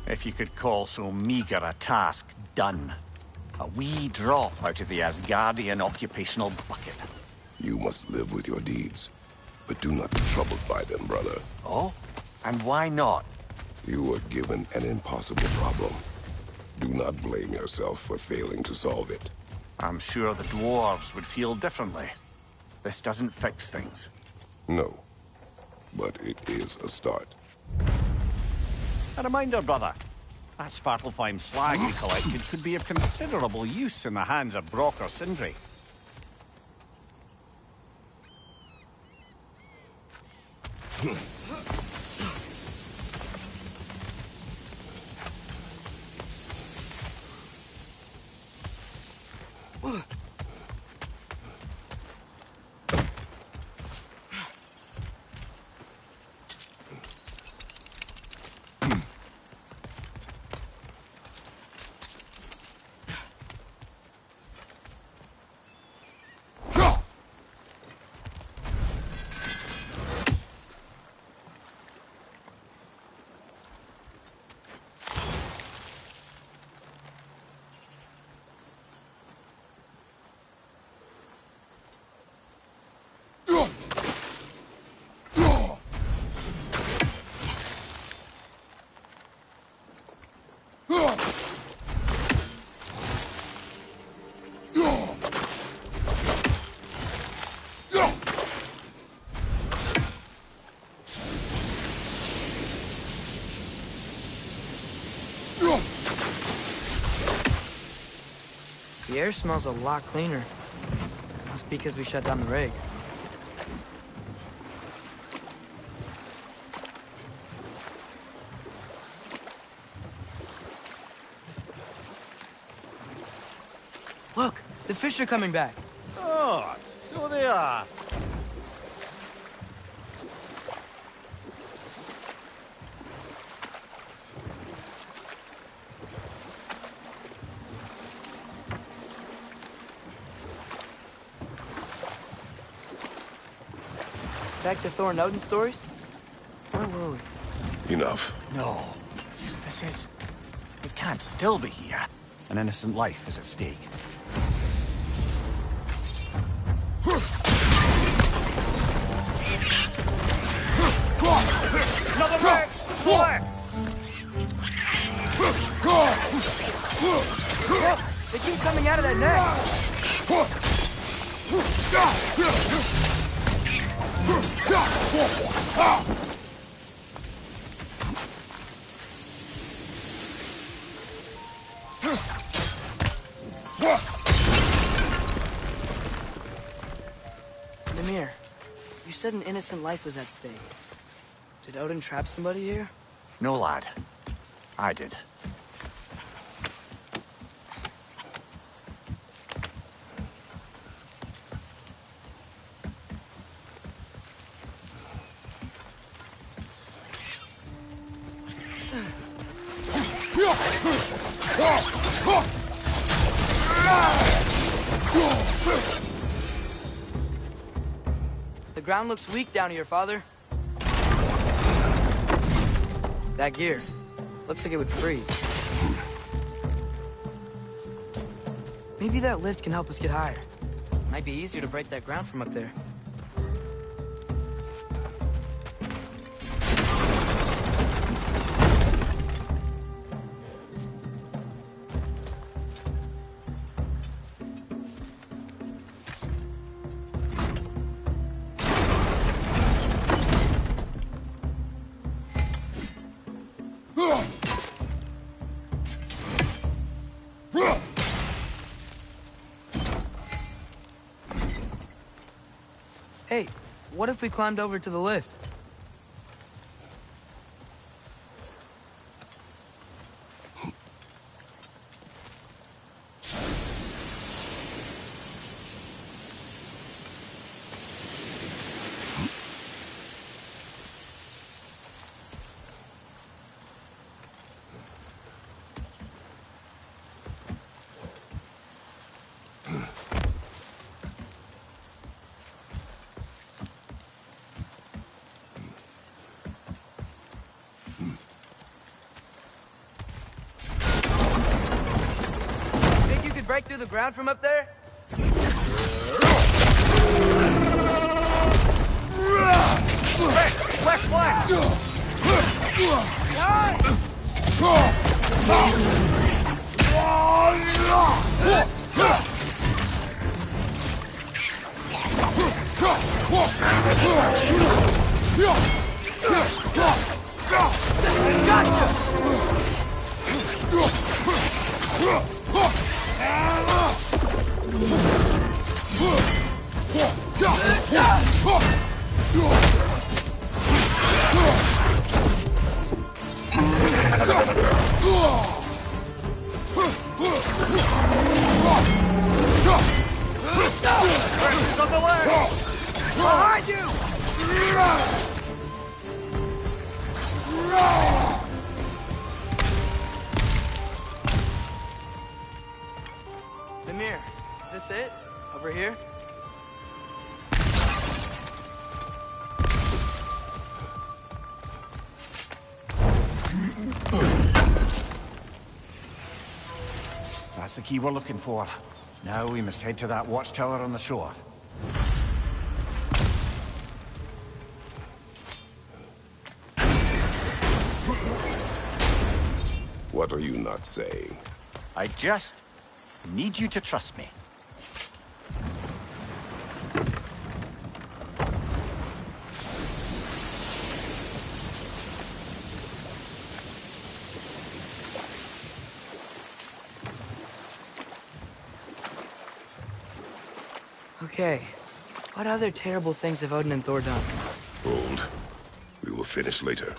If you could call so meager a task done. A wee drop out of the Asgardian occupational bucket. You must live with your deeds, but do not be troubled by them, brother. Oh? And why not? You were given an impossible problem. Do not blame yourself for failing to solve it. I'm sure the dwarves would feel differently. This doesn't fix things. No, but it is a start. A reminder, brother. That Svartalfheim slag we collected could be of considerable use in the hands of Brock or Sindri. The air smells a lot cleaner. Must be because we shut down the rigs. Look, the fish are coming back. Oh, so they are. Back to Thor and Odin stories? Where were we? Enough. No. It can't still be here. An innocent life is at stake. Another wreck! More! They keep coming out of that net! Mimir, you said an innocent life was at stake. Did Odin trap somebody here? No, lad. I did. The ground looks weak down here, Father. That gear. Looks like it would freeze. Maybe that lift can help us get higher. Might be easier to break that ground from up there. Hey, what if we climbed over to the lift? Break through the ground from up there? Left flank! Gotcha! behind you! Mimir, is this it? Over here? That's the key we're looking for. Now we must head to that watchtower on the shore. What are you not saying? I just need you to trust me. Okay. What other terrible things have Odin and Thor done? Hold. We will finish later.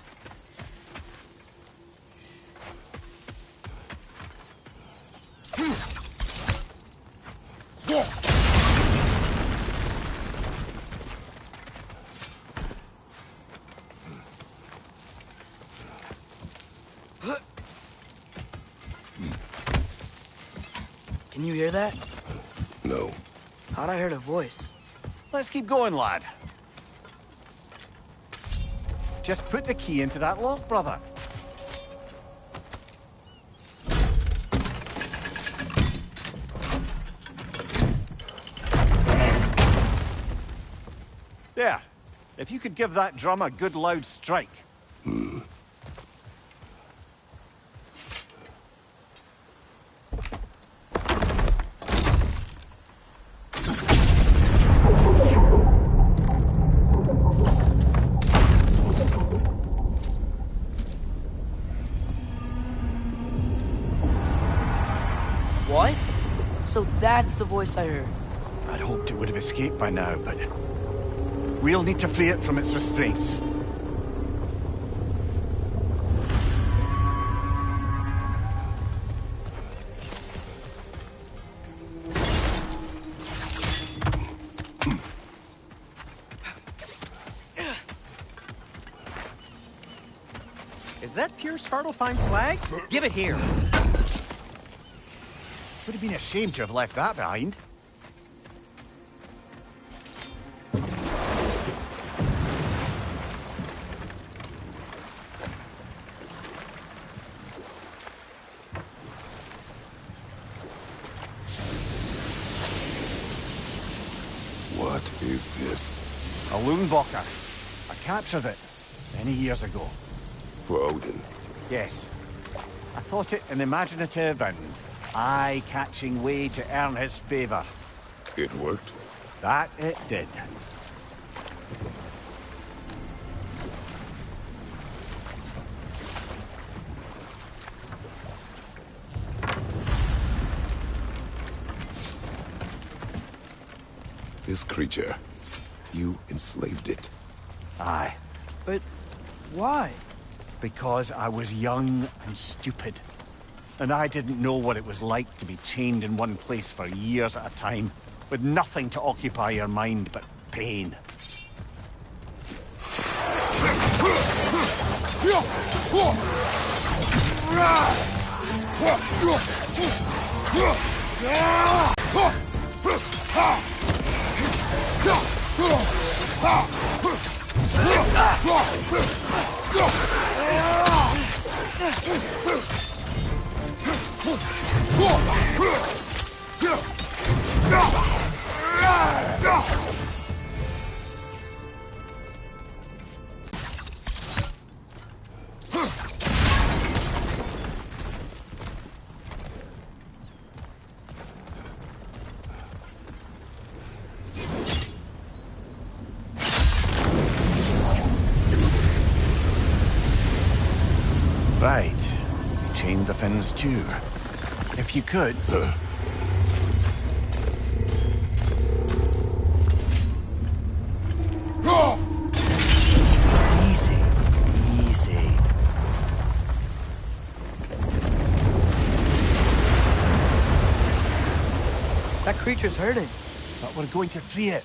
Can you hear that? No. Thought I heard a voice. Let's keep going, lad. Just put the key into that lock, brother. There. If you could give that drum a good loud strike. What? So that's the voice I heard. I'd hoped it would have escaped by now, but we'll need to free it from its restraints. Is that pure Svartalfheim slag? Give it here. Would have been a shame to have left that behind. What is this? A Loonbocker. I captured it many years ago. For Odin. Yes. I thought it an imaginative and eye-catching way to earn his favor. It worked? That it did. This creature, you enslaved it. Aye. But why? Because I was young and stupid. And I didn't know what it was like to be chained in one place for years at a time, with nothing to occupy your mind but pain. Right. Chain the fins too. If you could. Easy. Easy. That creature's hurting. But we're going to free it.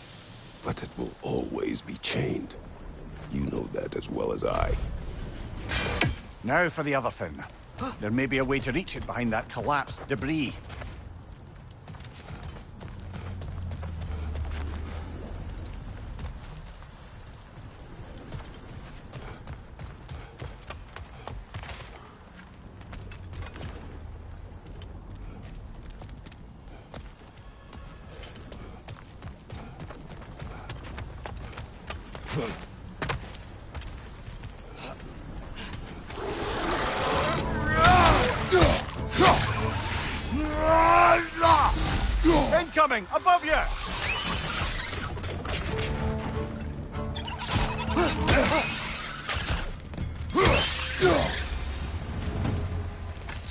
but it will always be chained. You know that as well as I. Now for the other fin. There may be a way to reach it behind that collapsed debris. Incoming! Above you!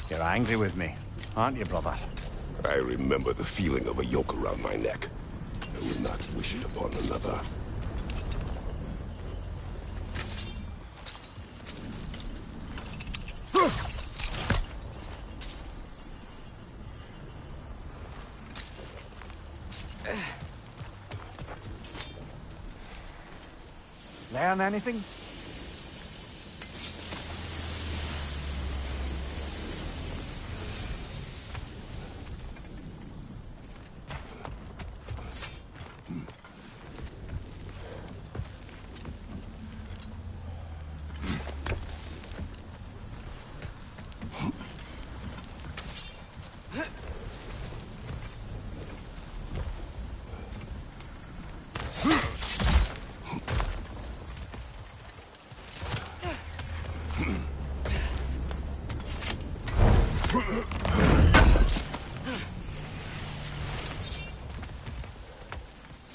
You're angry with me, aren't you, brother? I remember the feeling of a yoke around my neck. I will not wish it upon another. Learn anything?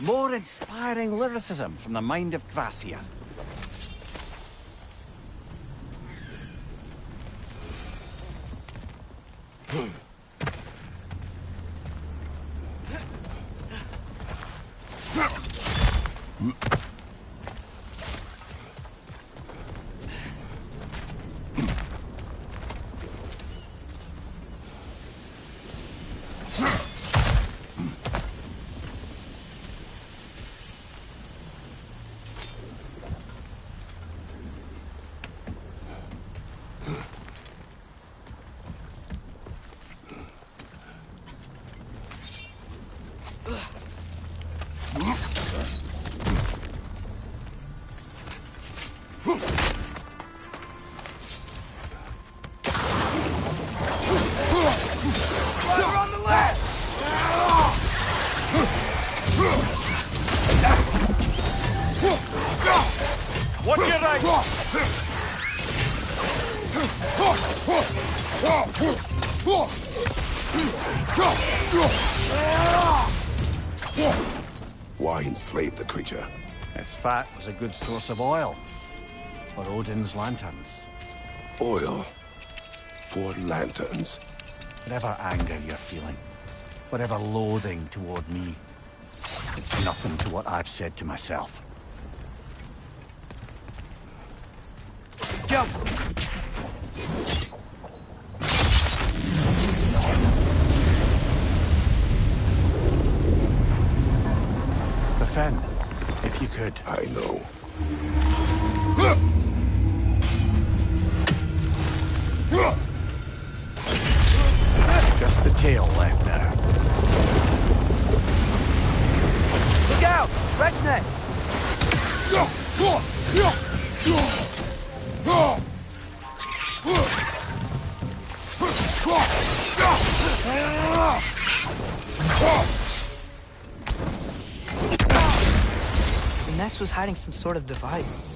More inspiring lyricism from the mind of Kvasir. Watch your right! Why enslave the creature? Its fat was a good source of oil for Odin's lanterns. Oil. For lanterns. Whatever anger you're feeling, whatever loathing toward me, it's nothing to what I've said to myself. Jump! Befin, if you could. I know. Just the tail left now. Look out! Rechnet! The nest was hiding some sort of device.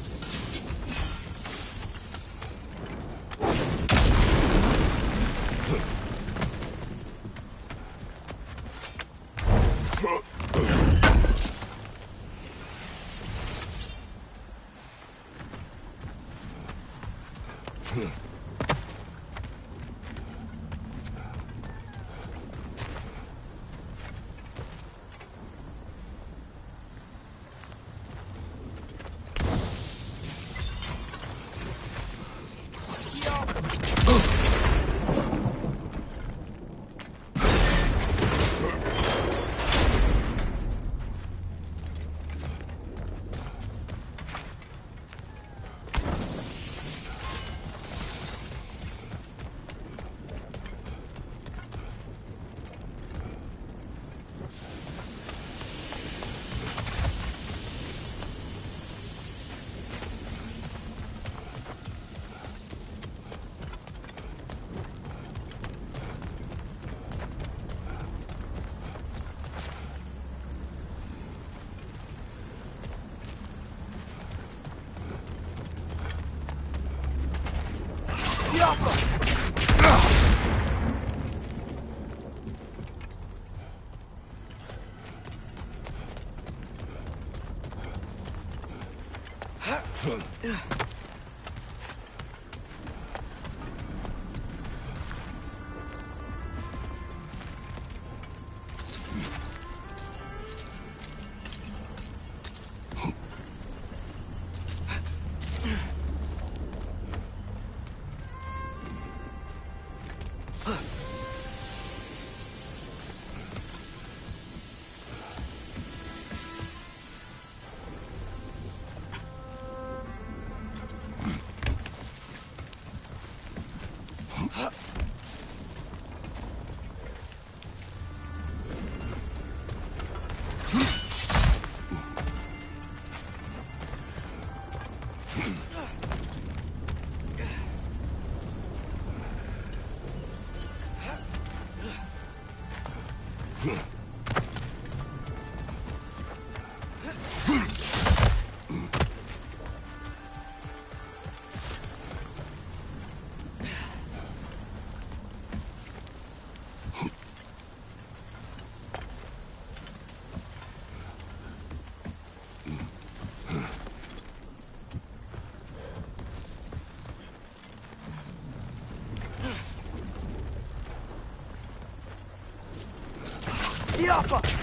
Yaffa!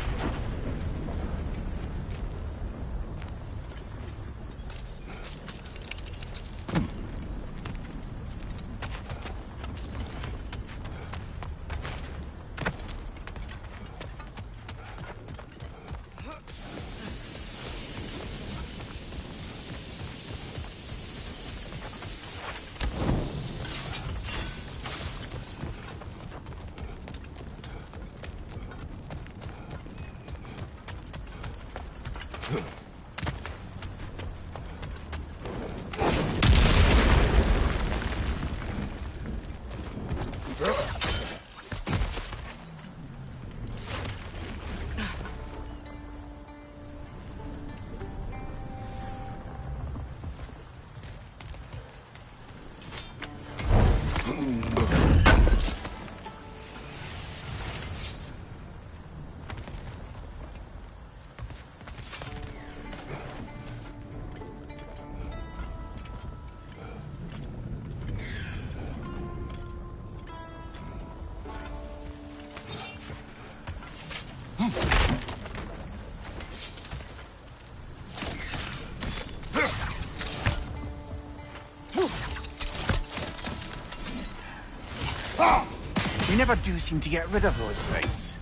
You never do seem to get rid of those things.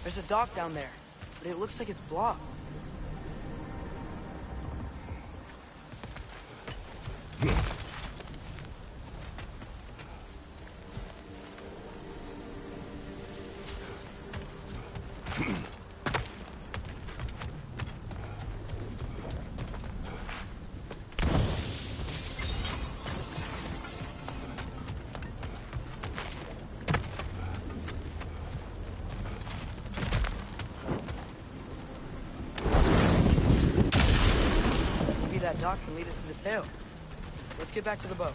There's a dock down there, but it looks like it's blocked. That dock can lead us to the tail. Let's get back to the boat.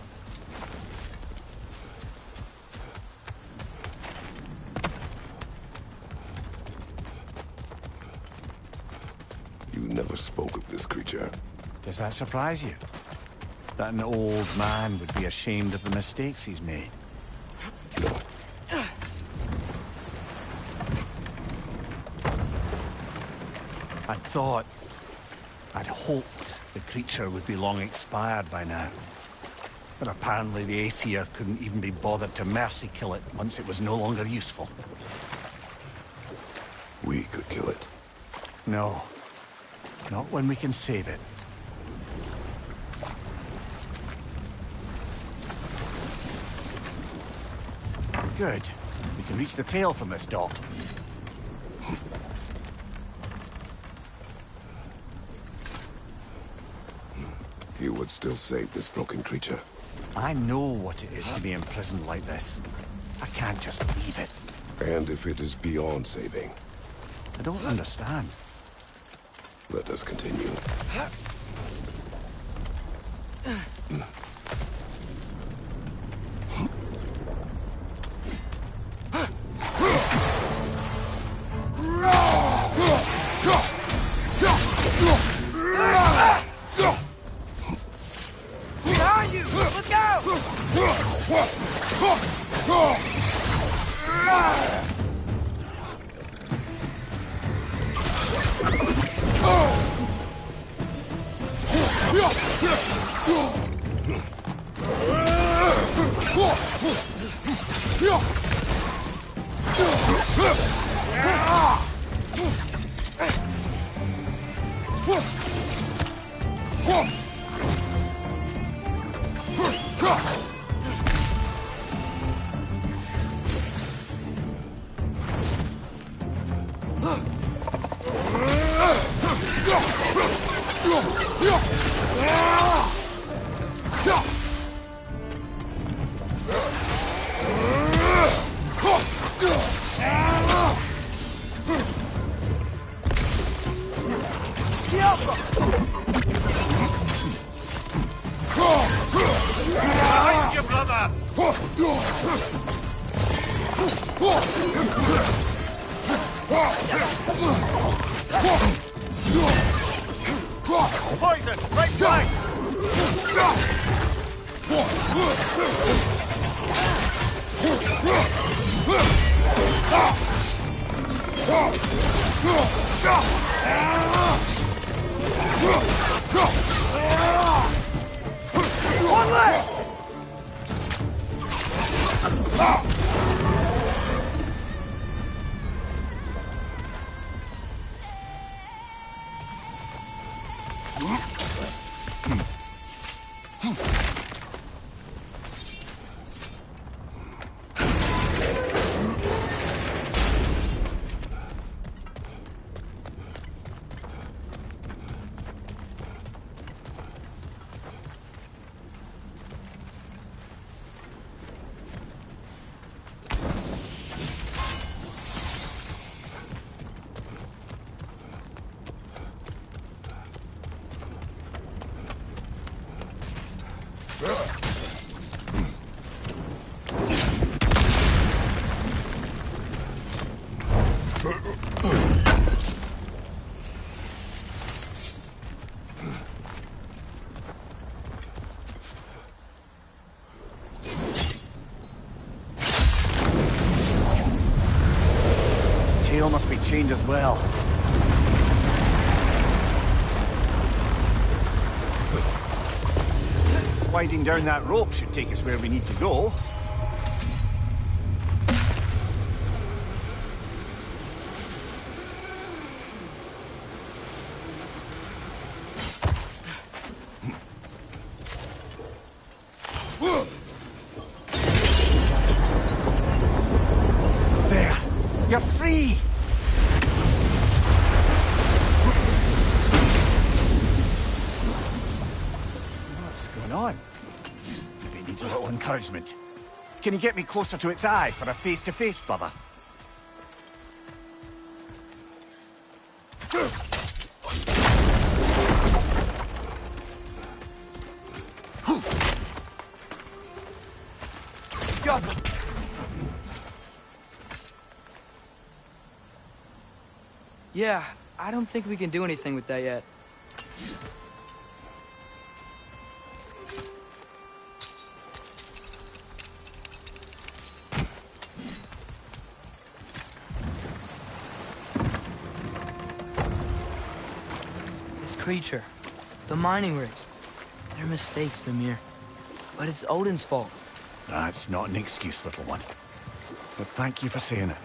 You never spoke of this creature. Does that surprise you? That an old man would be ashamed of the mistakes he's made? No. I'd hoped the creature would be long expired by now. But apparently the Aesir couldn't even be bothered to mercy kill it once it was no longer useful. We could kill it. No. Not when we can save it. Good. We can reach the tail from this dock. You would still save this broken creature. I know what it is to be imprisoned like this. I can't just leave it. And if it is beyond saving, I don't understand. let us continue. Behind you! Look out! Poison! Right flank! One left! Tail must be chained as well. Sliding down that rope should take us where we need to go. You're free! What's going on? Maybe it needs a little encouragement. Can you get me closer to its eye for a face-to-face, brother? Yeah, I don't think we can do anything with that yet. This creature, the mining rigs, they're mistakes, Mimir. But it's Odin's fault. That's not an excuse, little one. But thank you for saying it.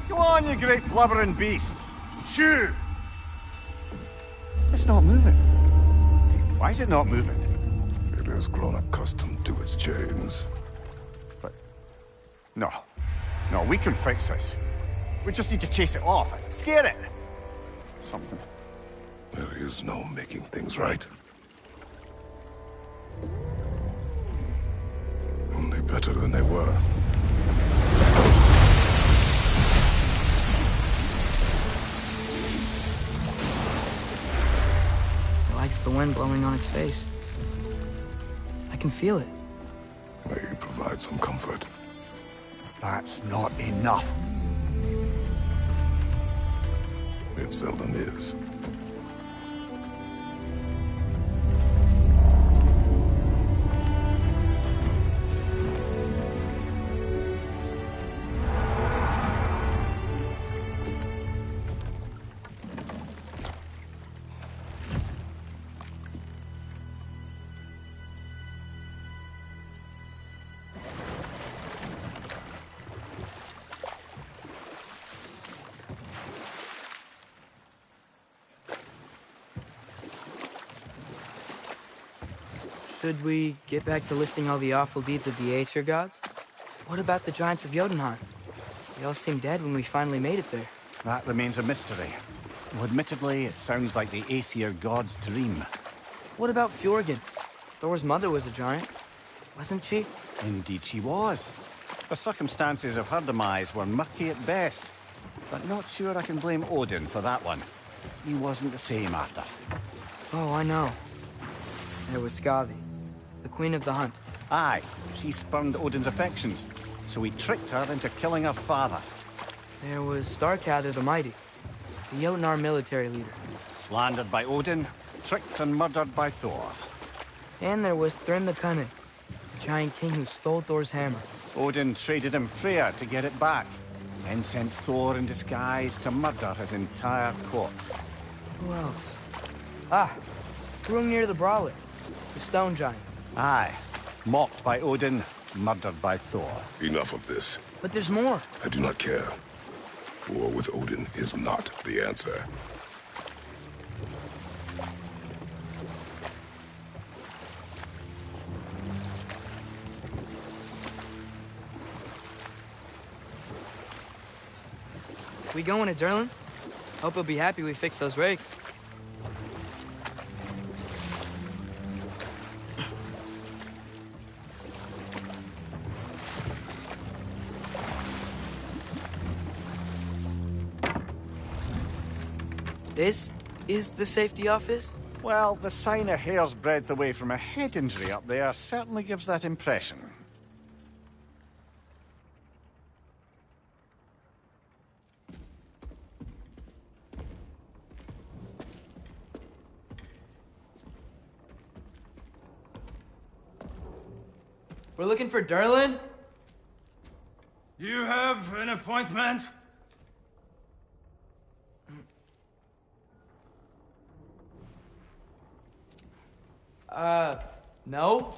Go on, you great blubbering beast. Shoo! It's not moving. Why is it not moving? It has grown accustomed to its chains. But... No. No, we can fix this. We just need to chase it off. Scare it. Something. There is no making things right. Only better than they were. It likes the wind blowing on its face. I can feel it. May you provide some comfort. That's not enough. It seldom is. Should we get back to listing all the awful deeds of the Aesir gods? What about the giants of Jotunheim? They all seemed dead when we finally made it there. That remains a mystery. Well, admittedly, it sounds like the Aesir god's dream. What about Fjorgyn? Thor's mother was a giant, wasn't she? Indeed she was. The circumstances of her demise were murky at best. But not sure I can blame Odin for that one. He wasn't the same after. Oh, I know. There was Skavi, the queen of the hunt. Aye, she spurned Odin's affections, so he tricked her into killing her father. There was Starkadr the Mighty, the Jotnar military leader. Slandered by Odin, tricked and murdered by Thor. And there was Thrym the Cunning, the giant king who stole Thor's hammer. Odin traded him Freya to get it back, then sent Thor in disguise to murder his entire court. Who else? Ah, Hrungnir the Brawler, the stone giant. Aye, mocked by Odin, murdered by Thor. Enough of this. But there's more. I do not care. War with Odin is not the answer. We going to Durlin's? Hope he'll be happy we fixed those rigs. This is the safety office? Well, the sign a hair's breadth away from a head injury up there certainly gives that impression. We're looking for Durlin? You have an appointment? No.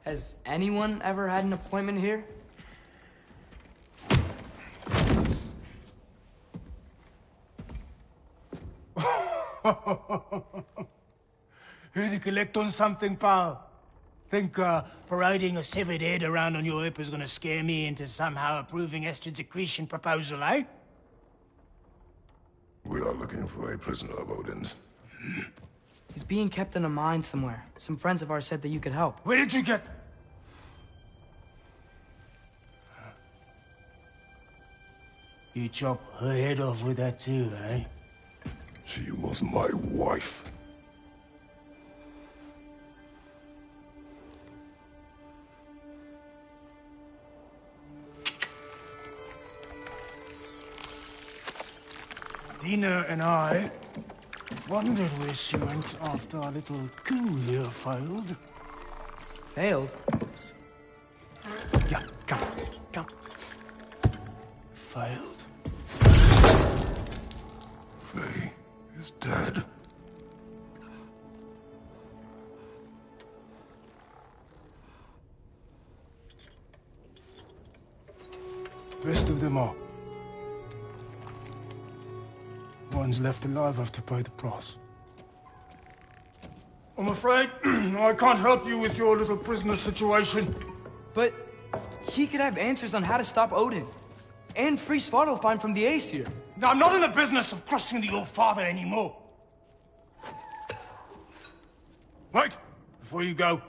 Has anyone ever had an appointment here? Here to collect on something, pal? Think parading a severed head around on your hip is gonna scare me into somehow approving Estrid's accretion proposal, eh? We are looking for a prisoner of Odin's. He's being kept in a mine somewhere. Some friends of ours said that you could help. Where did you get... You chop her head off with that too, eh? She was my wife. Dina and I wondered where she went after our little coup here failed. Failed? Yeah, come. Failed. Faye is dead. Rest of them are. One's left alive have to pay the price. I'm afraid I can't help you with your little prisoner situation. But he could have answers on how to stop Odin. And free Svartalfheim from the Aesir. Now, I'm not in the business of crossing the old father anymore. Wait, before you go.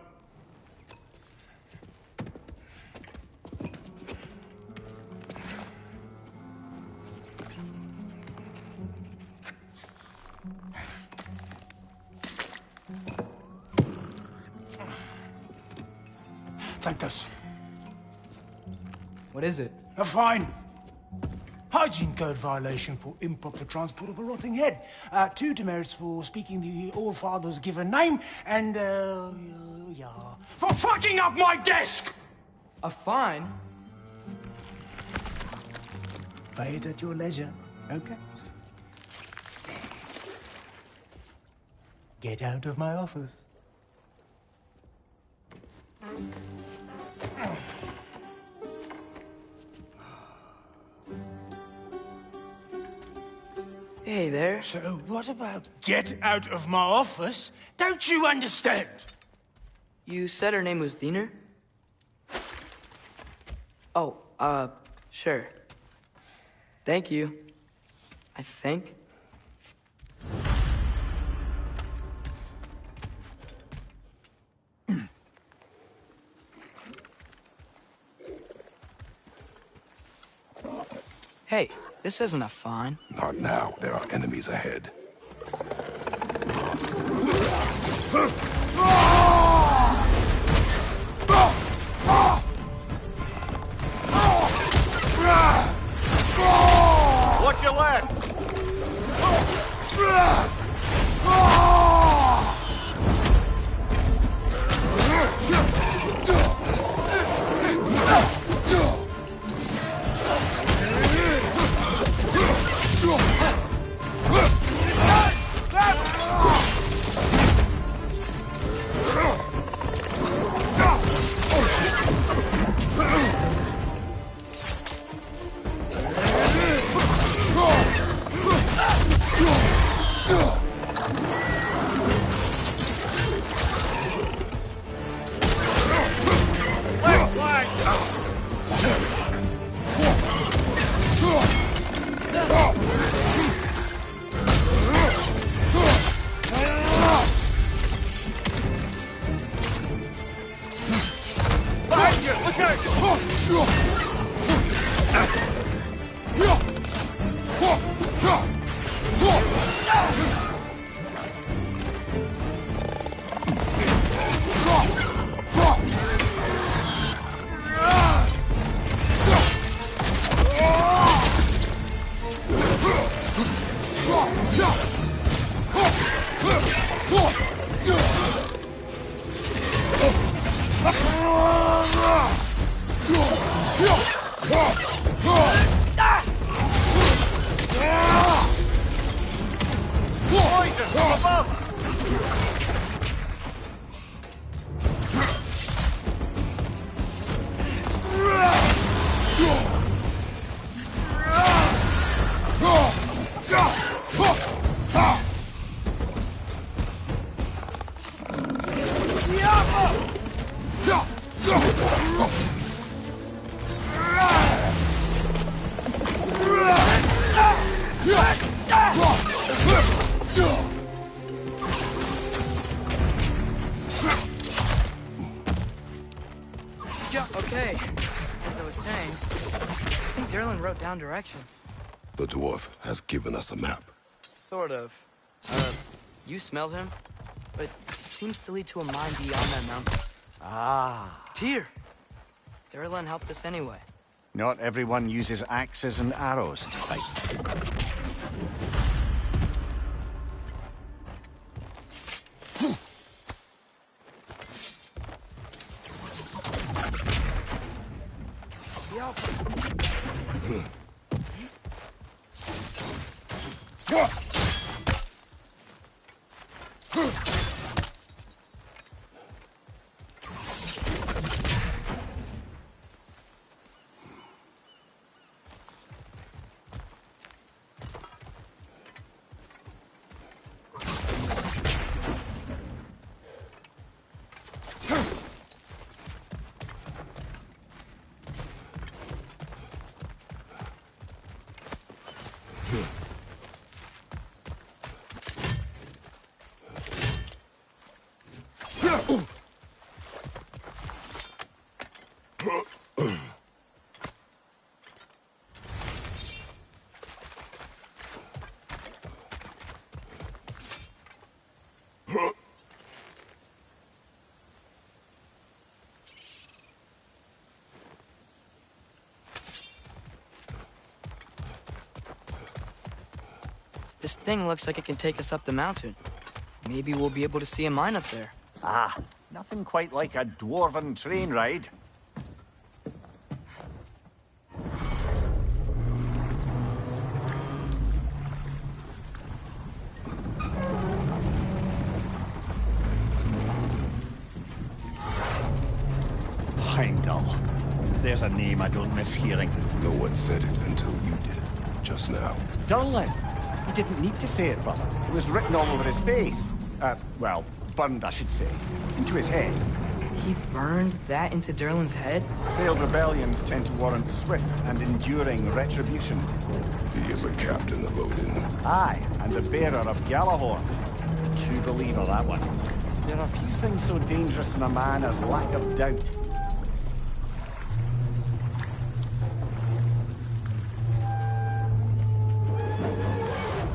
Take this. What is it? A fine. Hygiene code violation for improper transport of a rotting head. 2 demerits for speaking the All-Father's given name, and, yeah... For fucking up my desk! A fine? Pay it at your leisure, okay? Get out of my office. Hey there. So what about get out of my office? Don't you understand? You said her name was Diener? Oh, sure. Thank you. I think. Hey, this isn't a fine. Not now. There are enemies ahead. Watch your left! Ugh! down directions. The dwarf has given us a map. Sort of. You smelled him? But it seems to lead to a mine beyond that mountain. Ah. Tyr! Durlan helped us anyway. Not everyone uses axes and arrows to fight. This thing looks like it can take us up the mountain. Maybe we'll be able to see a mine up there. Ah, nothing quite like a dwarven train ride. Heimdall. There's a name I don't miss hearing. No one said it until you did, just now. Durlin. He didn't need to say it, brother. It was written all over his face. Well, burned, I should say. Into his head. He burned that into Durlan's head? Failed rebellions tend to warrant swift and enduring retribution. He is a captain of Odin. Aye, and the bearer of Gjallarhorn. True believer, that one. There are few things so dangerous in a man as lack of doubt.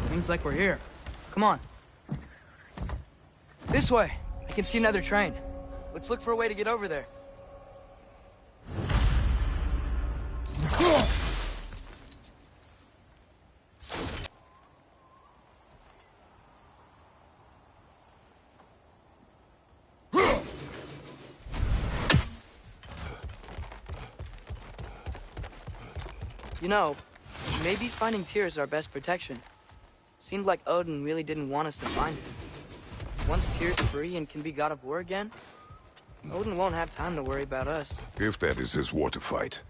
Seems like we're here. Come on. This way. I can see another train. Let's look for a way to get over there. You know, maybe finding Tyr is our best protection. Seemed like Odin really didn't want us to find him. Once Tyr's free and can be god of war again, Odin won't have time to worry about us. If that is his war to fight,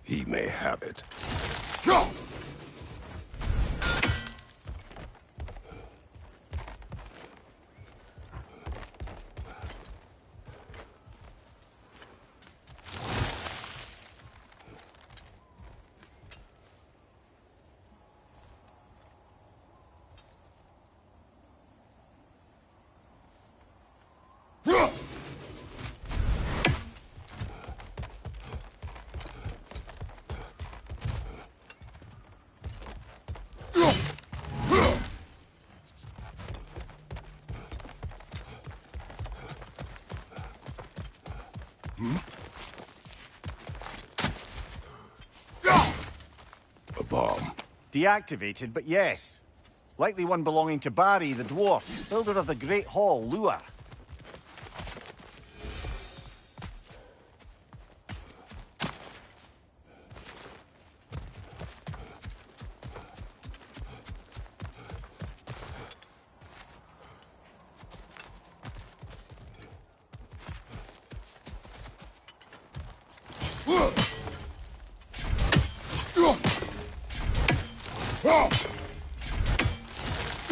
he may have it. A bomb. Deactivated, but yes. Likely one belonging to Barry, the dwarf, builder of the Great Hall, Lure.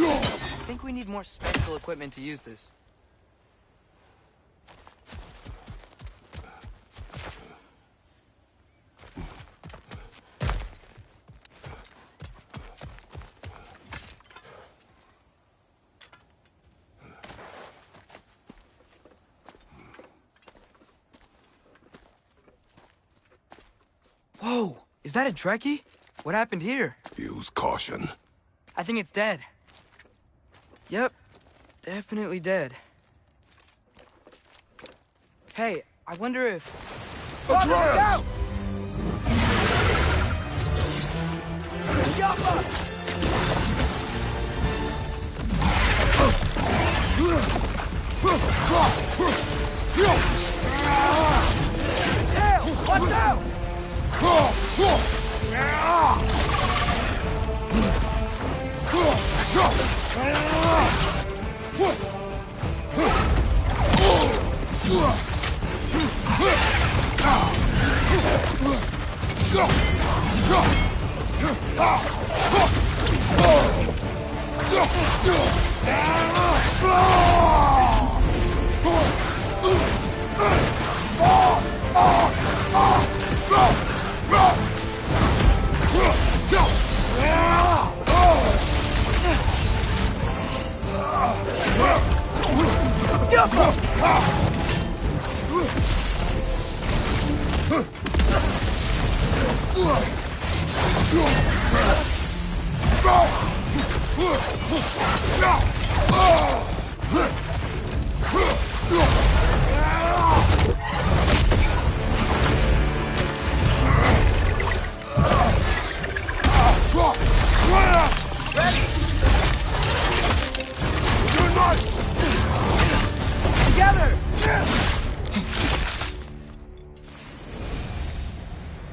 I think we need more special equipment to use this. Whoa! Is that a Trekkie? What happened here? Use caution. I think it's dead. Yep, definitely dead. Hey, I wonder if... Atreus! Watch out!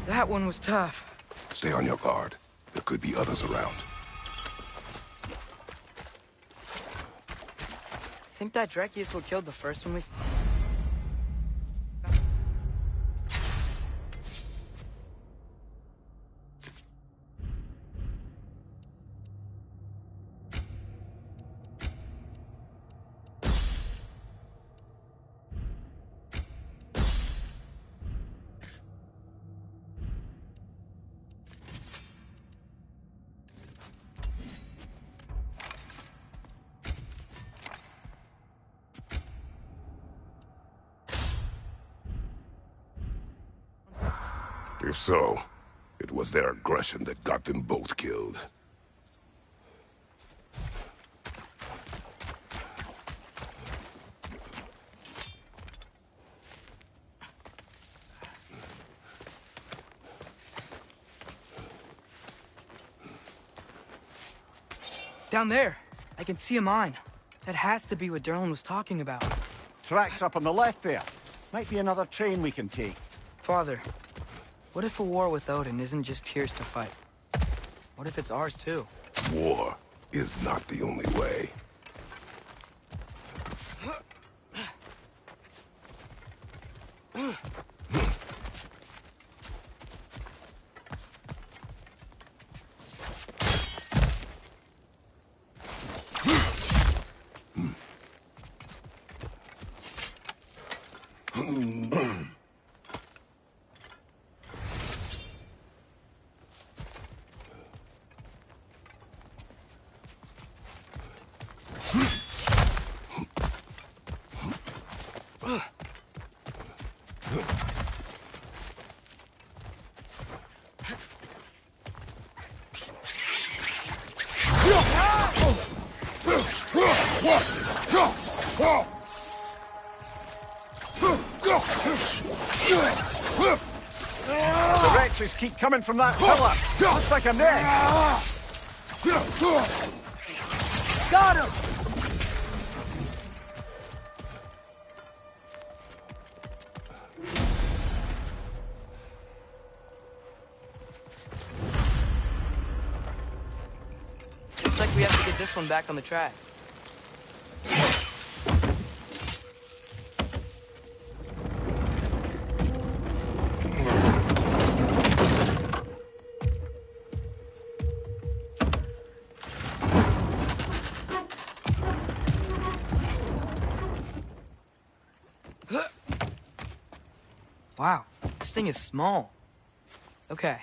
That one was tough. Stay on your guard. There could be others around. Think that Dreki is what killed the first one we... If so, it was their aggression that got them both killed. Down there, I can see a mine. That has to be what Durlin was talking about. Tracks up on the left there. Might be another train we can take. Father, what if a war with Odin isn't just Tyr's to fight? What if it's ours too? War is not the only way. The wretches keep coming from that pillar. Looks like a nest. Got him! Looks like we have to get this one back on the tracks. Wow, this thing is small. Okay,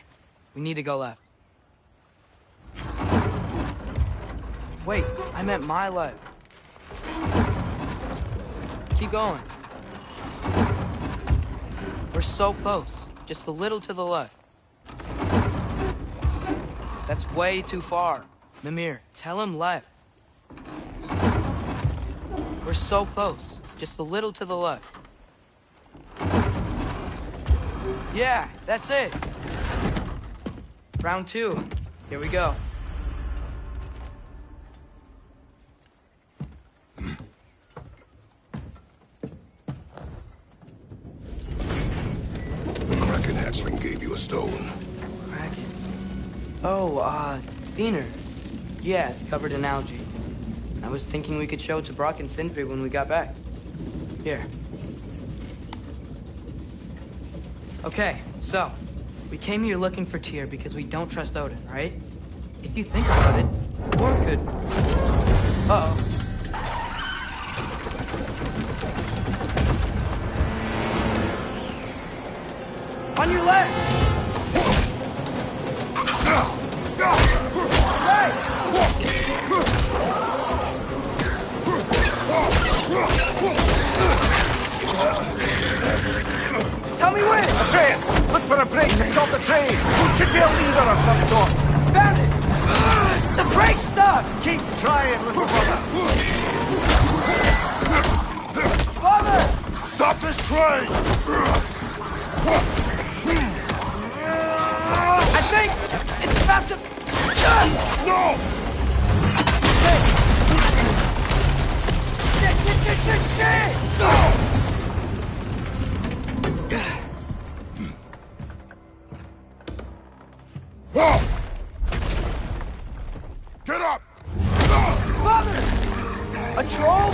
we need to go left. Wait, I meant my left. Keep going. We're so close. Just a little to the left. That's way too far. Mimir, tell him left. We're so close. Just a little to the left. Yeah, that's it. Round 2. Here we go. The Kraken hatchling gave you a stone. Kraken. Oh, Diener. Yeah, it's covered in algae. I was thinking we could show it to Brock and Sindri when we got back. Here. Okay, so, we came here looking for Tyr because we don't trust Odin, right? If you think about it, Thor could... Uh-oh. On your left! Tell me when! Atreus, look for a break to stop the train! Should be a lever of some sort! Found it! The brake's stuck! Keep trying, little brother! Father! Stop this train! I think it's about to... No! Shit! Get up! Father! A troll?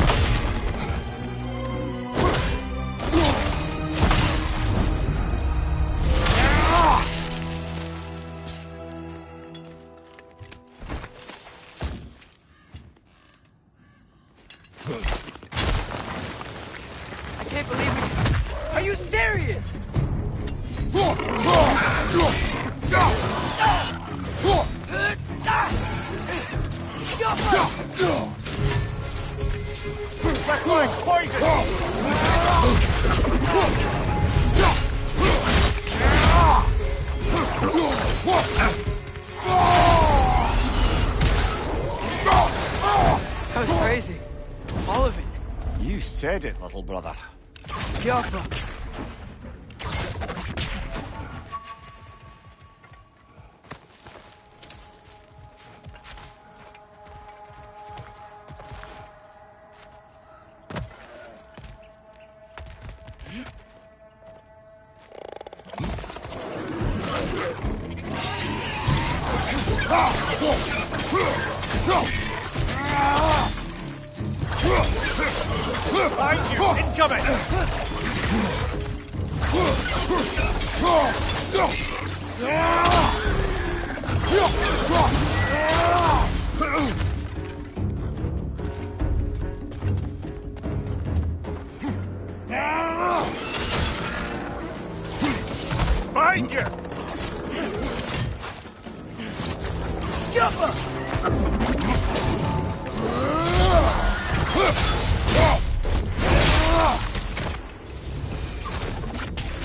I can't believe it. Are you serious? We're going poison! That was crazy. All of it. You said it, little brother. Jaffa. Behind you! Incoming! Behind you!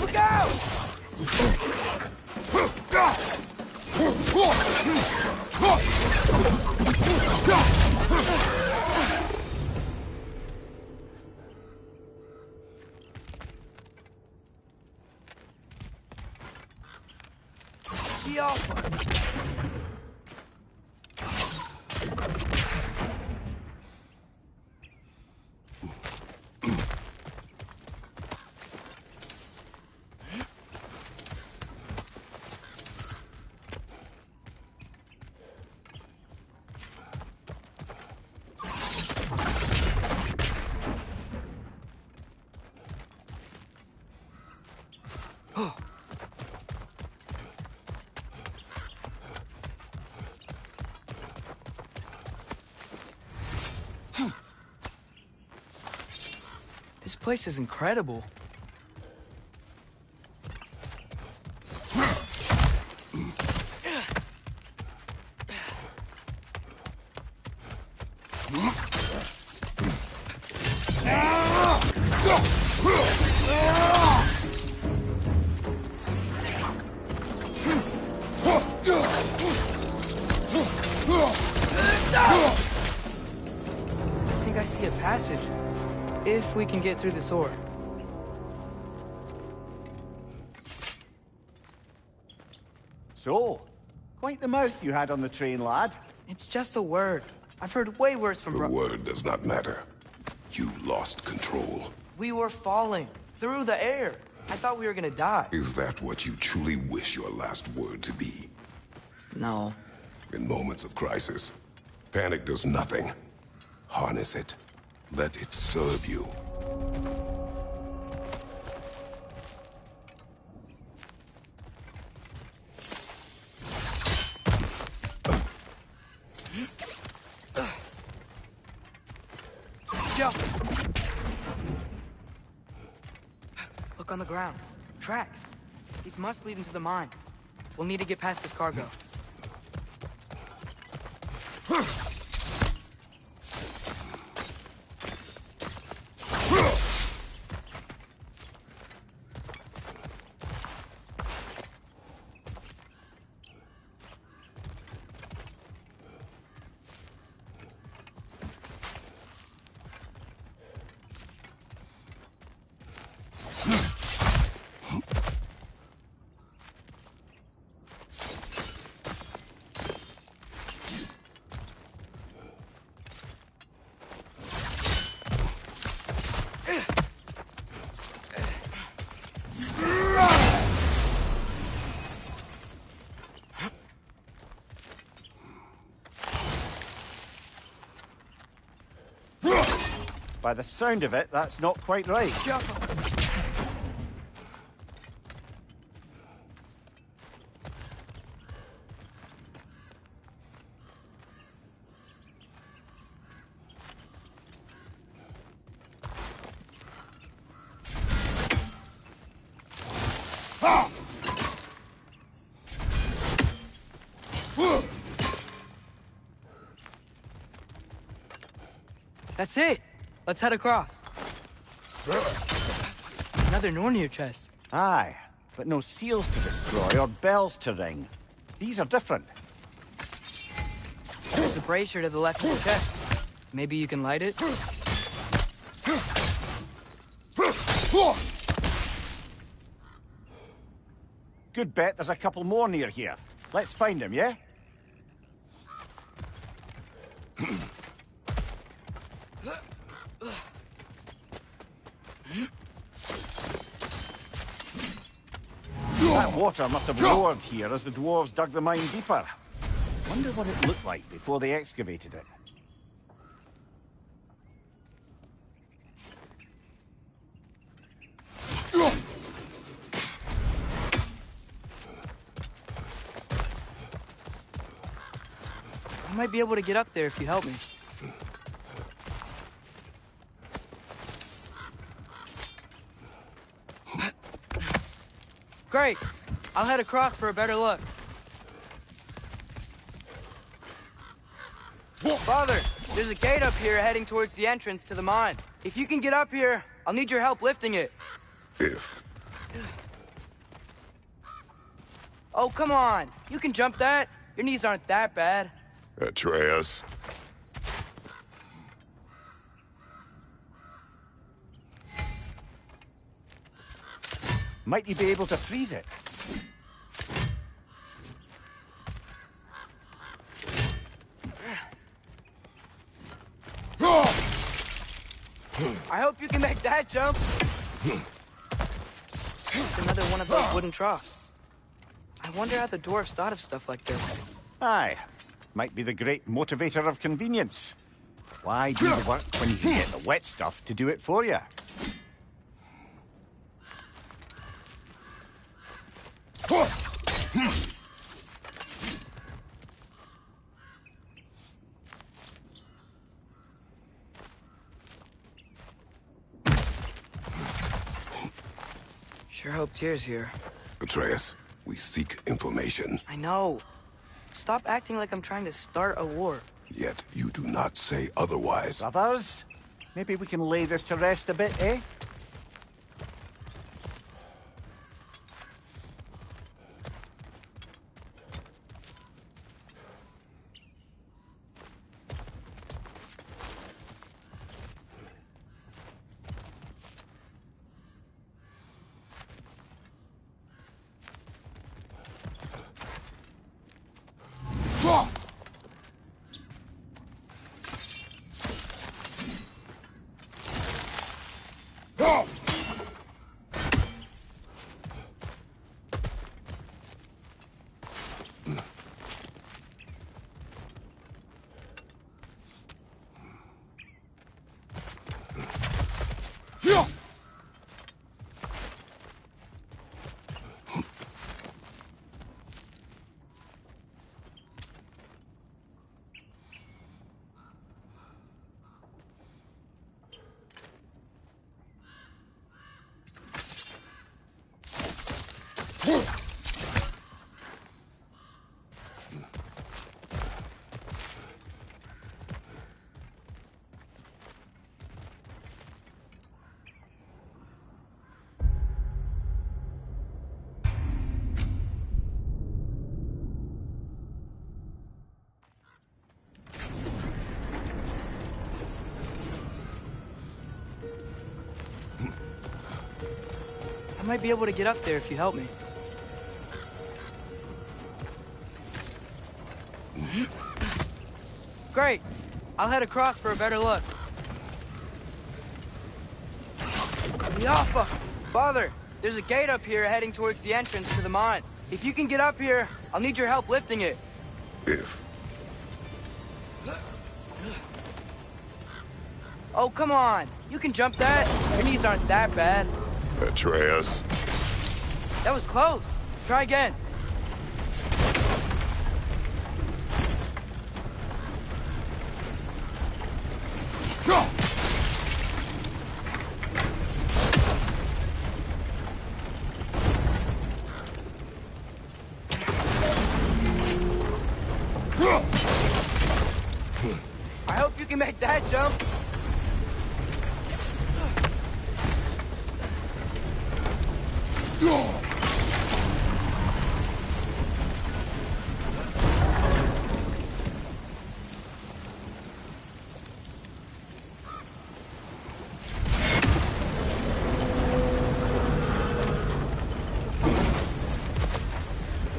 Look out! Jaffa. This place is incredible. I think I see a passage. If we can get through this ore. So, quite the mouth you had on the train, lad. It's just a word. I've heard way worse from The word does not matter. You lost control. We were falling through the air. I thought we were gonna die. Is that what you truly wish your last word to be? No. In moments of crisis, panic does nothing. Harness it. Let it serve you. Yo! Look on the ground. Tracks. These must lead into the mine. We'll need to get past this cargo. By the sound of it, that's not quite right. That's it! Let's head across. Another Nornir chest. Aye, but no seals to destroy or bells to ring. These are different. There's a brazier to the left of the chest. Maybe you can light it? Good bet there's a couple more near here. Let's find them, yeah? That water must have roared here as the dwarves dug the mine deeper. Wonder what it looked like before they excavated it. I might be able to get up there if you help me. Great! I'll head across for a better look. Father, there's a gate up here heading towards the entrance to the mine. If you can get up here, I'll need your help lifting it. If. Oh, come on. You can jump that. Your knees aren't that bad. Atreus. Might you be able to freeze it? I hope you can make that jump. It's another one of those wooden troughs. I wonder how the dwarves thought of stuff like this. Aye. Might be the great motivator of convenience. Why do the work when you can get the wet stuff to do it for you? Sure hope Tyr's here. Atreus, we seek information. I know. Stop acting like I'm trying to start a war. Yet you do not say otherwise. Brothers, maybe we can lay this to rest a bit, eh? I might be able to get up there if you help me. Great. I'll head across for a better look. Yaffa! Father, there's a gate up here heading towards the entrance to the mine. If you can get up here, I'll need your help lifting it. If. Oh, come on. You can jump that. Your knees aren't that bad. Atreus. That was close. Try again. I hope you can make that jump.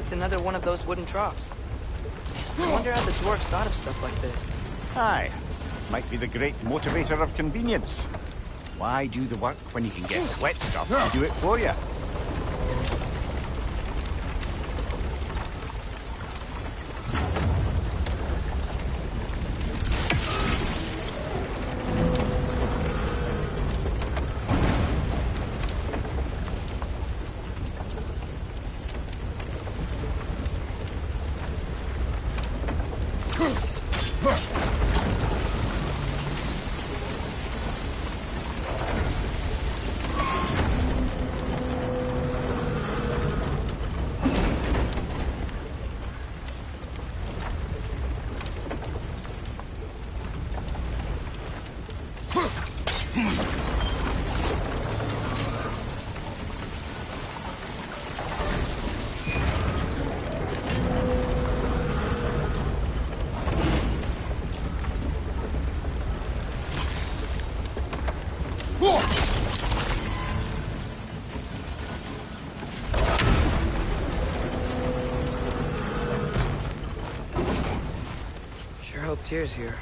It's another one of those wooden troughs. I wonder how the dwarves thought of stuff like this. Aye. Might be the great motivator of convenience. Why do the work when you can get the wet stuff to do it for you? Sure hope Tyr's here.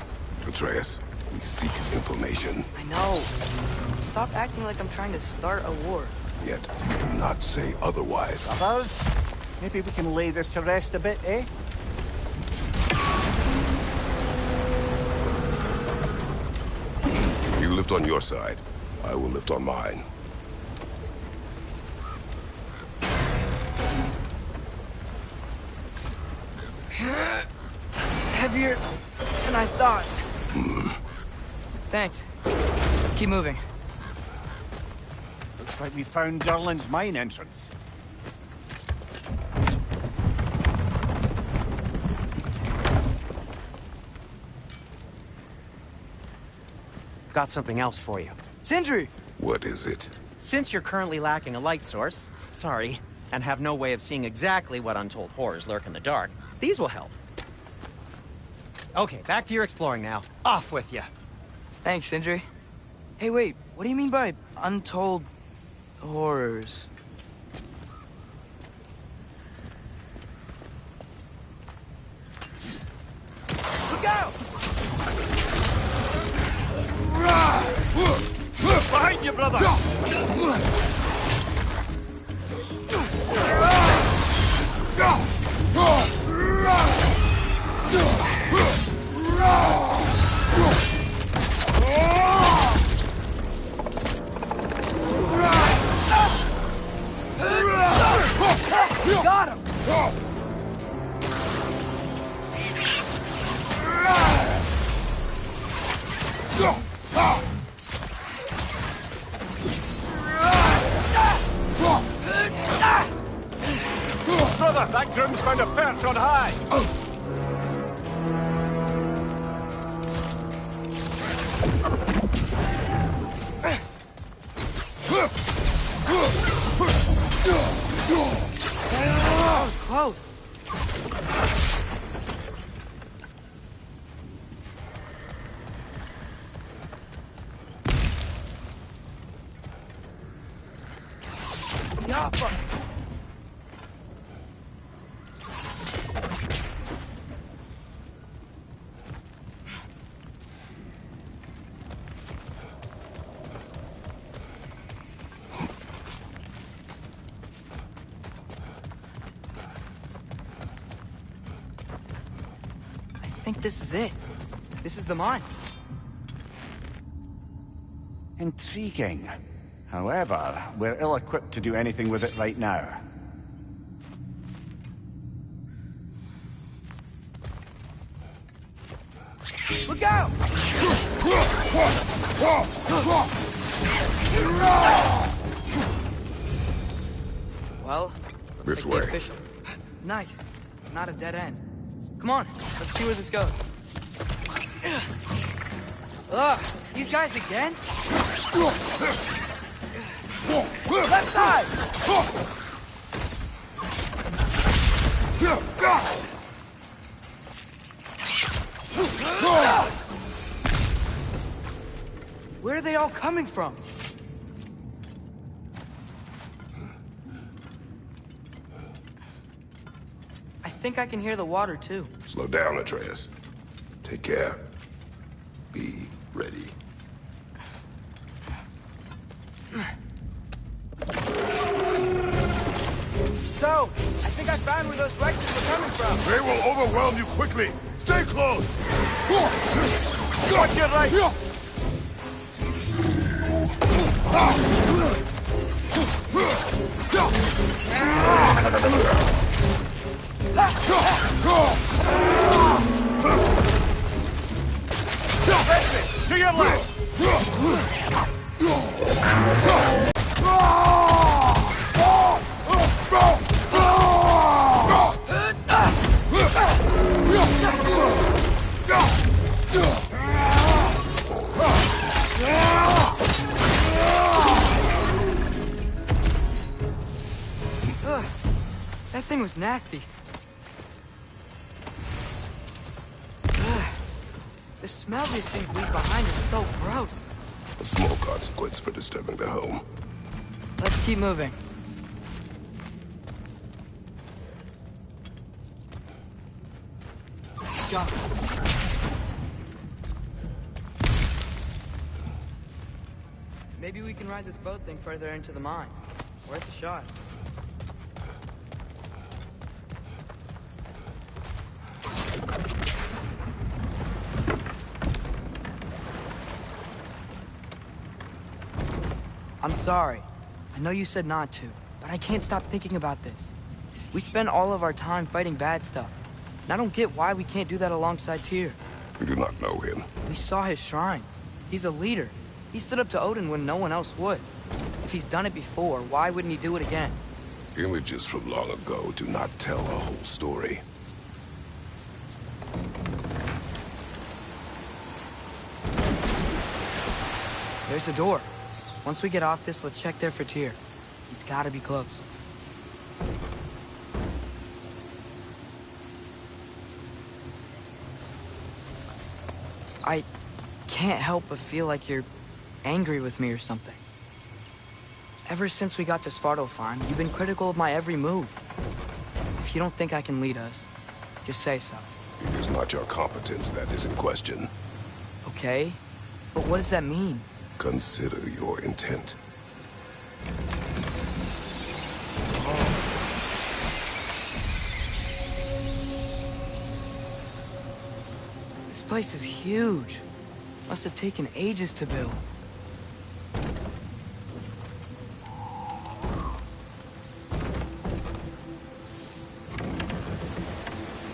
Atreus, we seek information. I know. Stop acting like I'm trying to start a war. Yet you do not say otherwise. Others? Maybe we can lay this to rest a bit, eh? You lift on your side. I will lift on mine. Heavier than I thought. Thanks. Let's keep moving. Looks like we found Durlin's mine entrance. Got something else for you. Sindri! What is it? Since you're currently lacking a light source, sorry, and have no way of seeing exactly what untold horrors lurk in the dark, these will help. Okay, back to your exploring now. Off with you. Thanks, Sindri. Hey, wait. What do you mean by untold horrors? Look out! Behind Behind you, brother! Got him! Brother, that groom's found a perch on high! Close. Yappa. I think this is it. This is the mine. Intriguing. However, we're ill-equipped to do anything with it right now. Look out! Well, looks This like the way. official. Nice. Not a dead end. Come on, let's see where this goes. Ugh, these guys again? Left side! Where are they all coming from? I think I can hear the water too. Slow down, Atreus. Take care. Be ready. So, I think I found where those Rexes were coming from. They will overwhelm you quickly. Stay close. Watch your right! To your left! Ugh, that thing was nasty. Ugh, the smell these things leave behind is so gross. A small consequence for disturbing their home. Let's keep moving. Go. Maybe we can ride this boat thing further into the mine. Worth a shot. I'm sorry. I know you said not to, but I can't stop thinking about this. We spend all of our time fighting bad stuff. And I don't get why we can't do that alongside Tyr. We do not know him. We saw his shrines. He's a leader. He stood up to Odin when no one else would. If he's done it before, why wouldn't he do it again? Images from long ago do not tell a whole story. There's a door. Once we get off this, let's check there for Tyr. He's gotta be close. I can't help but feel like you're angry with me or something. Ever since we got to Svartalfheim, you've been critical of my every move. If you don't think I can lead us, just say so. It is not your competence that is in question. Okay? But what does that mean? Consider your intent. This place is huge. Must have taken ages to build.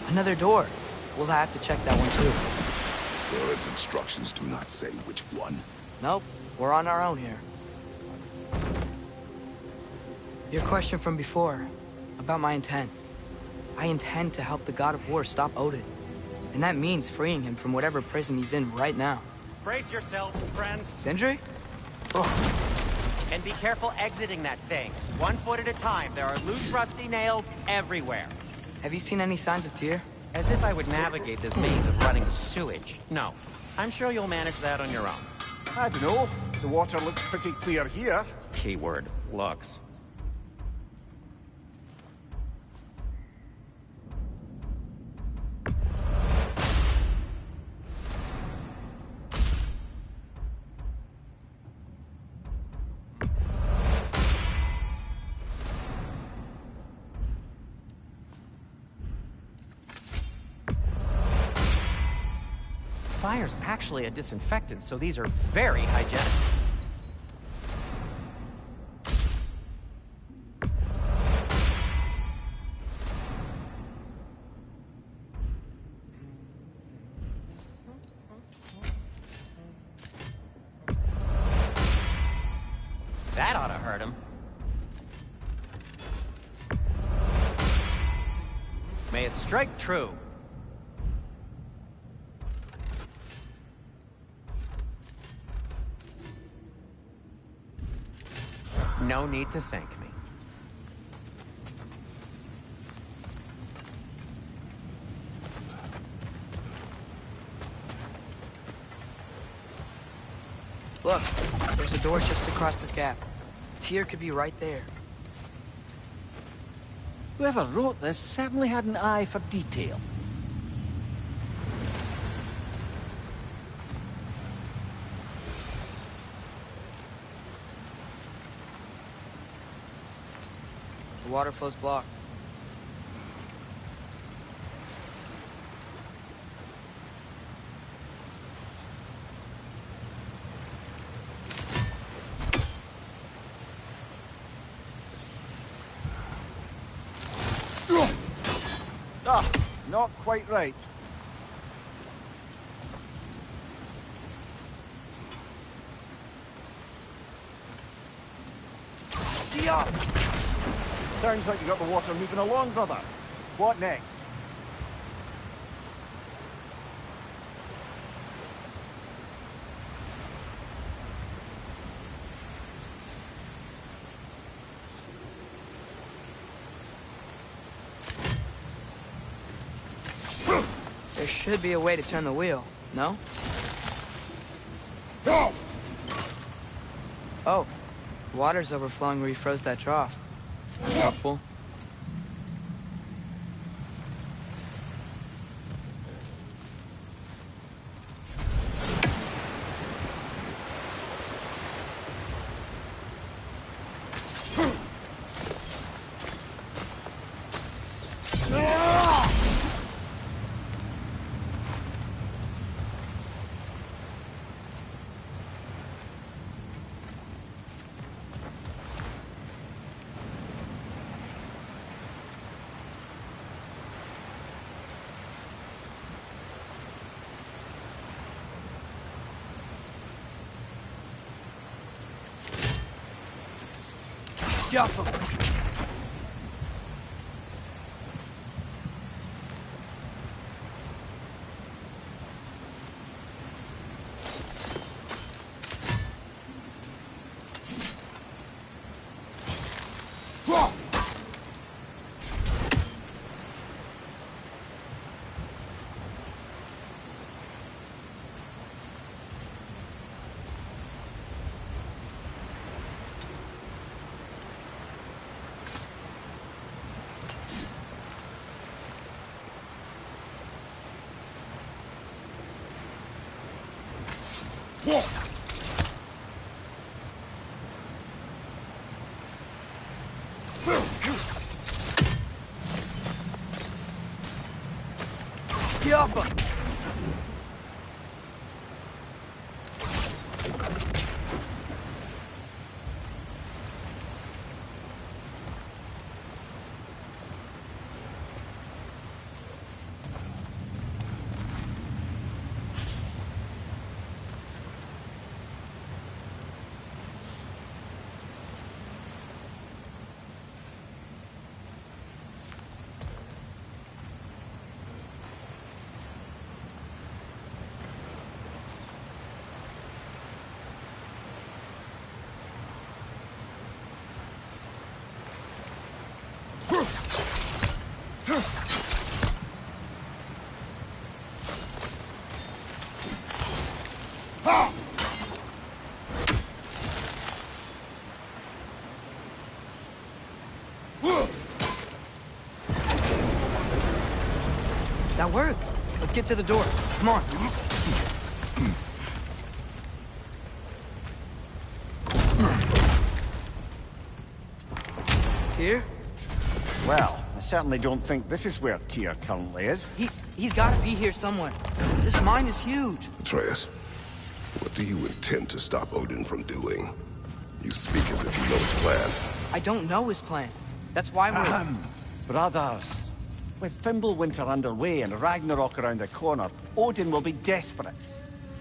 Another door. We'll have to check that one too. Barrett's instructions do not say which one. Nope, we're on our own here. Your question from before, about my intent. I intend to help the God of War stop Odin. And that means freeing him from whatever prison he's in right now. Brace yourselves, friends, Sindri? and be careful exiting that thing. 1 foot at a time. There are loose, rusty nails everywhere. Have you seen any signs of Tyr? As if I would navigate this maze of running sewage. No. I'm sure you'll manage that on your own. I don't know. The water looks pretty clear here. Keyword, looks. Fire's actually a disinfectant, so these are very hygienic. That ought to hurt him. May it strike true. No need to thank me. Look, there's a door just across this gap. Tyr could be right there. Whoever wrote this certainly had an eye for detail. The water flow's blocked. Ah, not quite right. Sounds like you got the water moving along, brother. What next? There should be a way to turn the wheel, no? Oh, water's overflowing where you froze that trough. Helpful. Jump 'em. That worked. Let's get to the door. Come on. Tyr? Well, I certainly don't think this is where Tyr currently is. He's gotta be here somewhere. This mine is huge. Atreus, what do you intend to stop Odin from doing? You speak as if you know his plan. I don't know his plan. That's why we're... Brothers, with Fimbulwinter underway and Ragnarok around the corner, Odin will be desperate.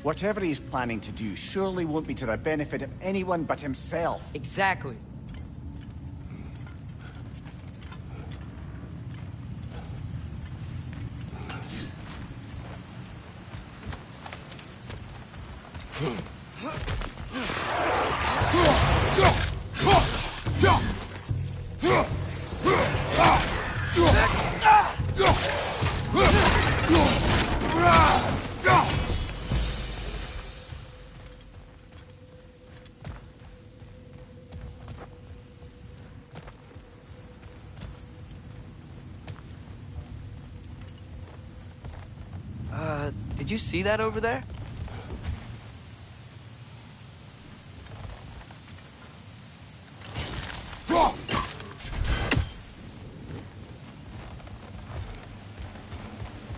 Whatever he's planning to do surely won't be to the benefit of anyone but himself. Exactly. Did you see that over there?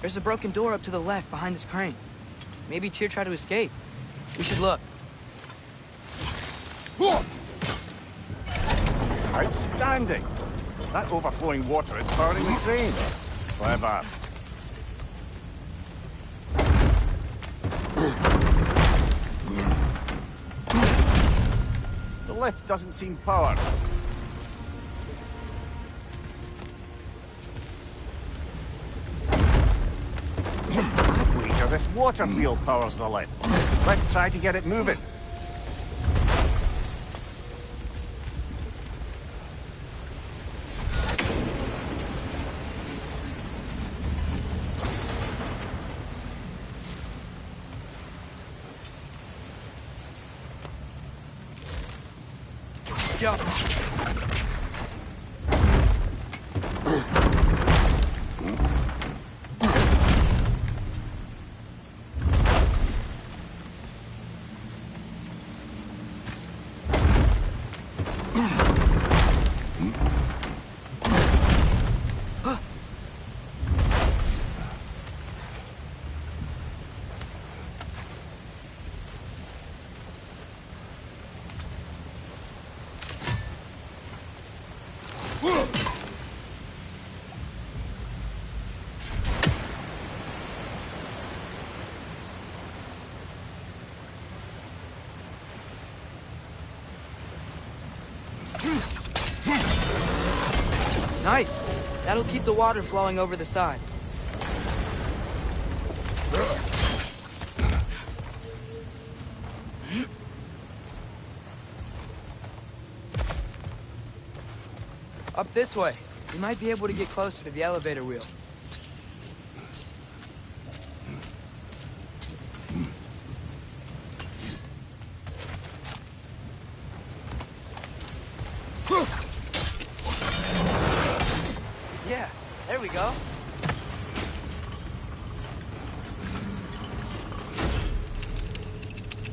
There's a broken door up to the left behind this crane. Maybe Tyr tried to escape. We should look. Outstanding! That overflowing water is powering the crane. Clever. The lift doesn't seem powered. Wait, this water wheel powers the lift. Let's try to get it moving. Yo. Nice. That'll keep the water flowing over the side. Up this way. We might be able to get closer to the elevator wheel. Yeah, there we go.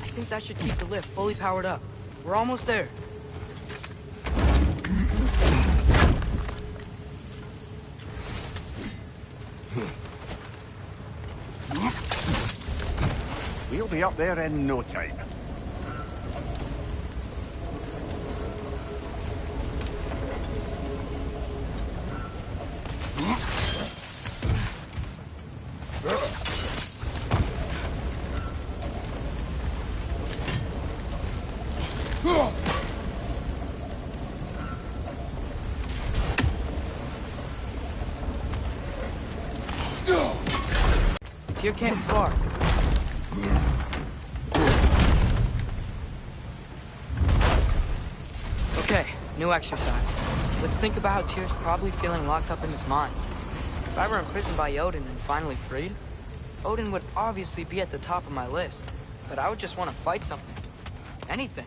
I think that should keep the lift fully powered up. We're almost there. We'll be up there in no time. Tyr can't be far. Okay, new exercise. Let's think about how Tyr's probably feeling locked up in this mine. If I were imprisoned by Odin and finally freed, Odin would obviously be at the top of my list. but I would just want to fight something. Anything.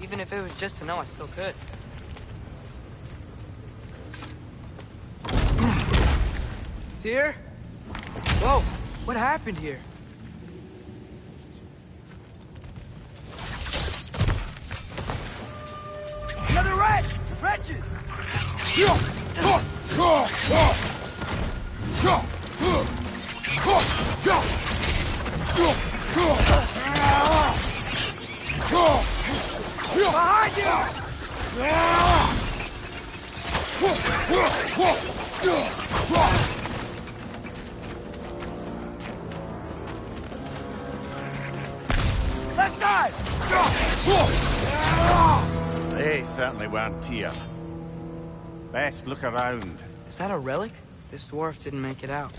Even if it was just to know I still could. Tyr? Whoa, what happened here? Another wretch! Wretches! Behind you! Left side! They certainly weren't Tyr. Best look around. Is that a relic? This dwarf didn't make it out.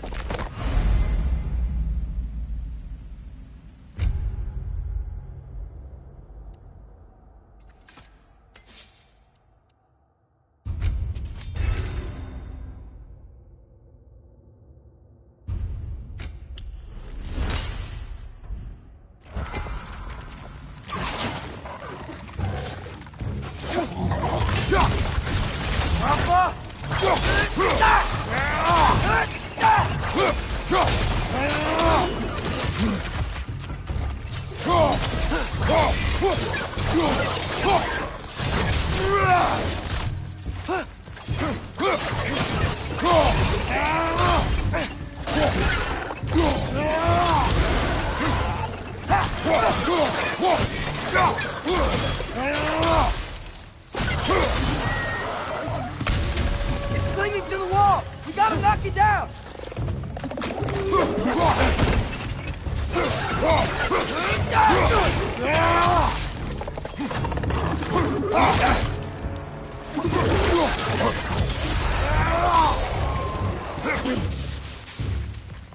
It's clinging to the wall! We gotta knock it down!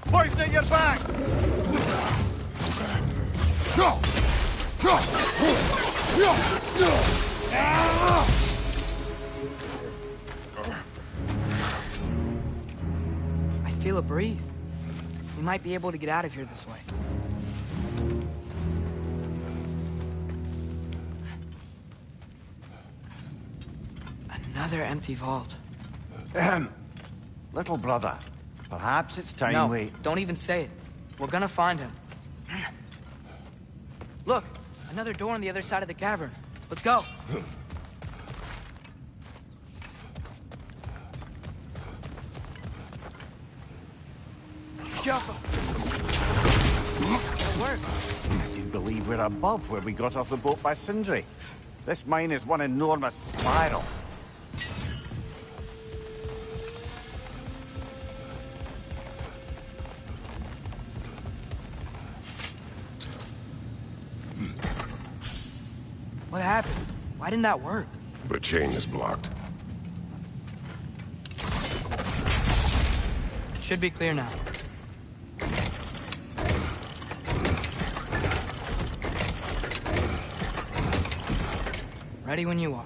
Poison your back! I feel a breeze. We might be able to get out of here this way. Another empty vault. Little brother, perhaps it's time No, we... don't even say it. We're gonna find him. Look, another door on the other side of the cavern. Let's go. Jump. Work. I do believe we're above where we got off the boat by Sindri. This mine is one enormous spiral. What happened? Why didn't that work? The chain is blocked. Should be clear now. Ready when you are.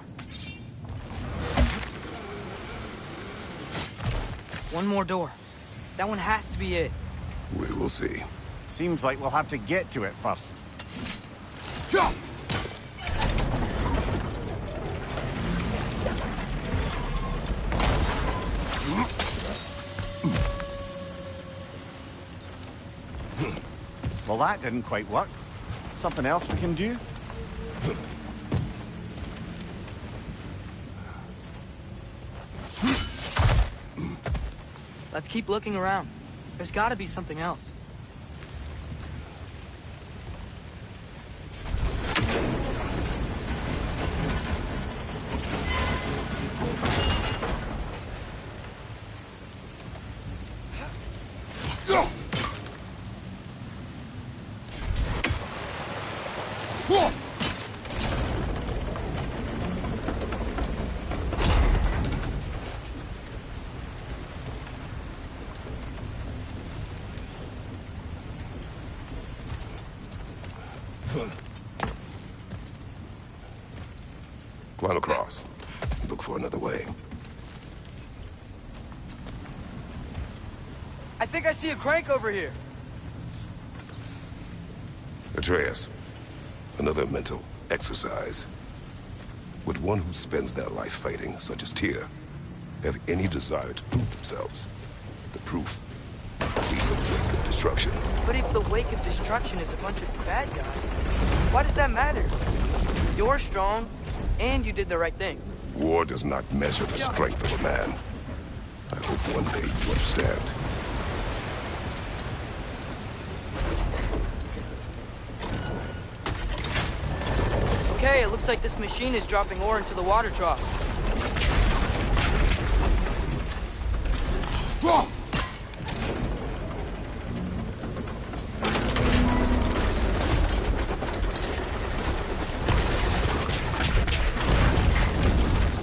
One more door. That one has to be it. We will see. Seems like we'll have to get to it first. Well, that didn't quite work. Something else we can do? Let's keep looking around. There's gotta be something else. Climb across. Look for another way. I think I see a crank over here. Atreus, another mental exercise. Would one who spends their life fighting, such as Tyr, have any desire to prove themselves? The proof leads a wake of destruction. But if the wake of destruction is a bunch of bad guys, why does that matter? You're strong, and you did the right thing. War does not measure the strength of a man. I hope one day you understand. Okay, it looks like this machine is dropping ore into the water trough.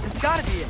It's gotta be it.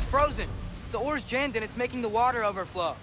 Frozen. The ore's jammed and it's making the water overflow.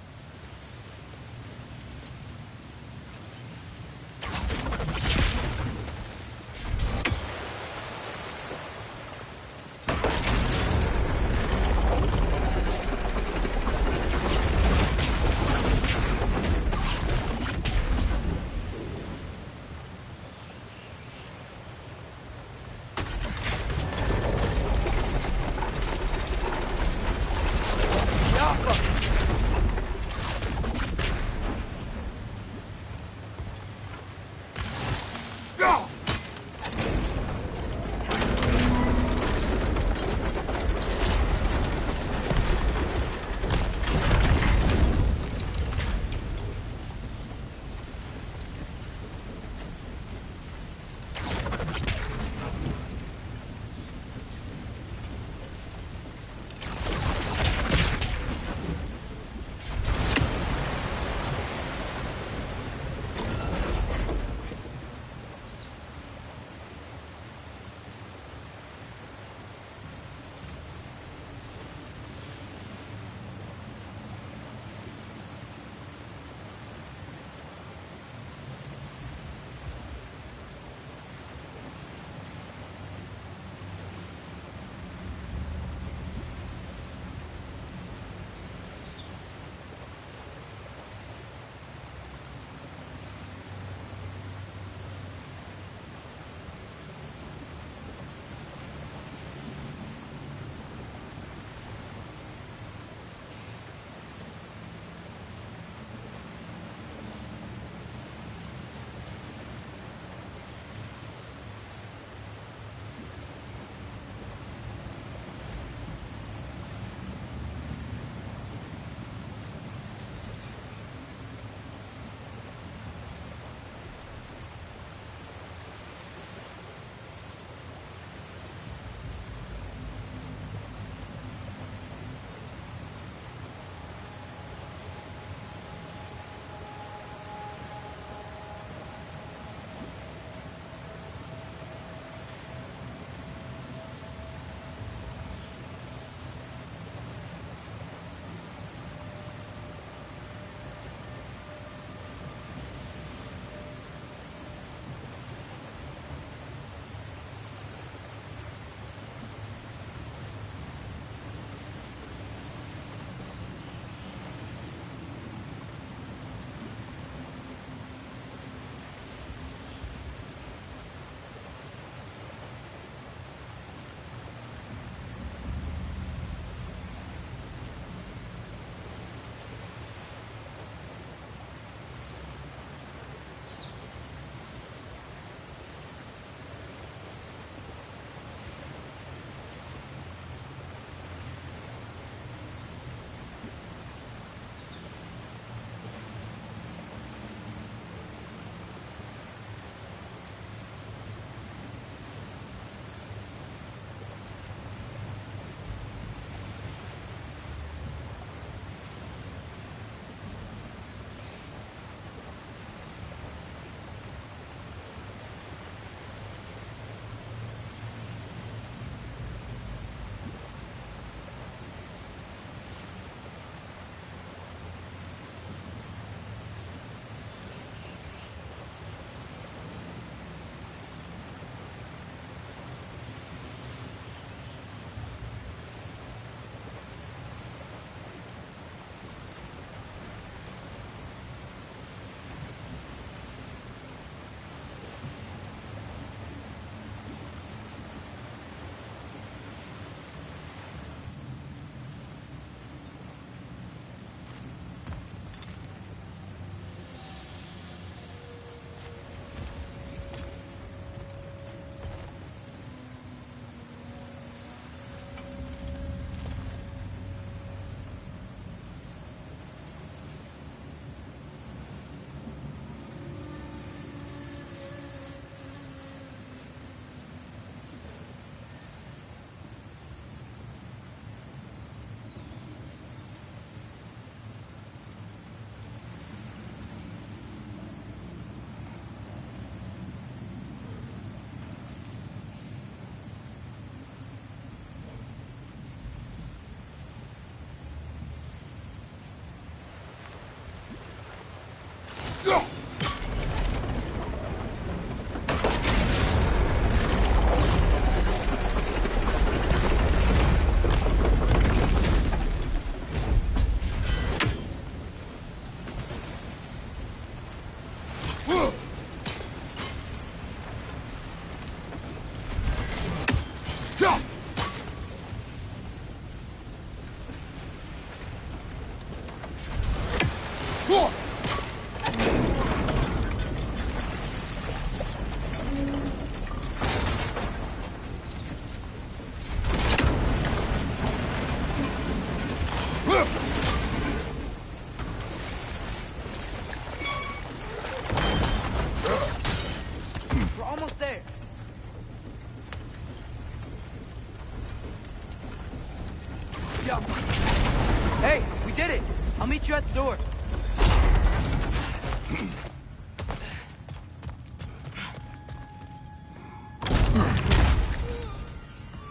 Hey, we did it! I'll meet you at the door.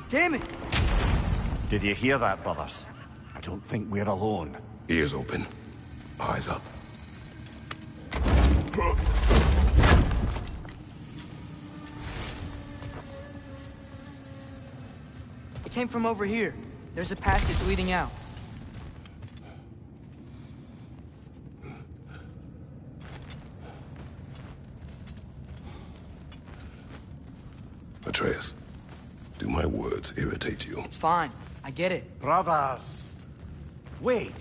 Damn it! Did you hear that, brothers? I don't think we're alone. Ears open. Eyes up. It came from over here. There's a passage leading out. Atreus, do my words irritate you? It's fine. I get it. Brothers! Wait,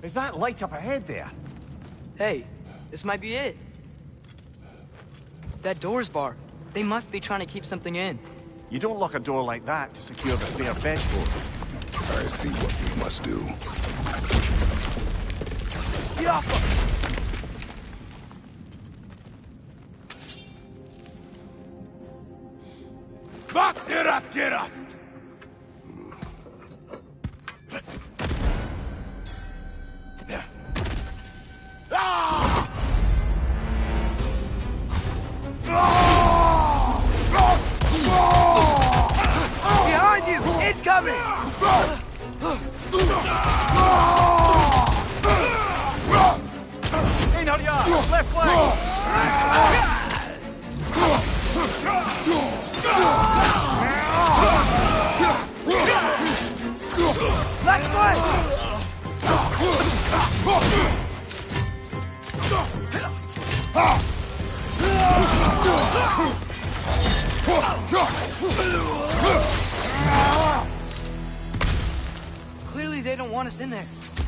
is that light up ahead there? Hey, this might be it. That door's barred. They must be trying to keep something in. You don't lock a door like that to secure the spare bedclothes. I see what we must do. Get off of... Gerast! Behind you! Incoming! Hey, Nadia! Left flank! Left flank! Clearly they don't want us in there.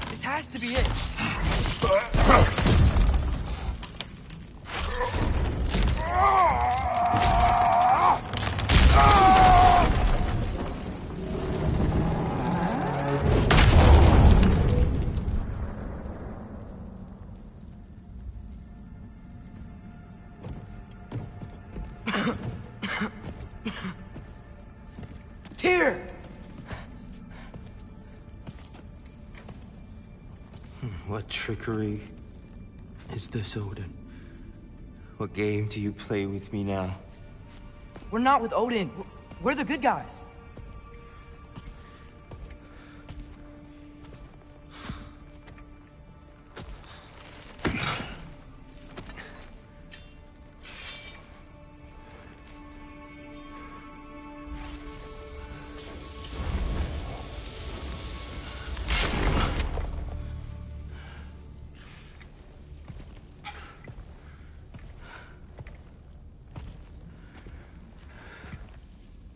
This has to be it. Tyr! What trickery is this, Odin? What game do you play with me now? We're not with Odin. We're the good guys.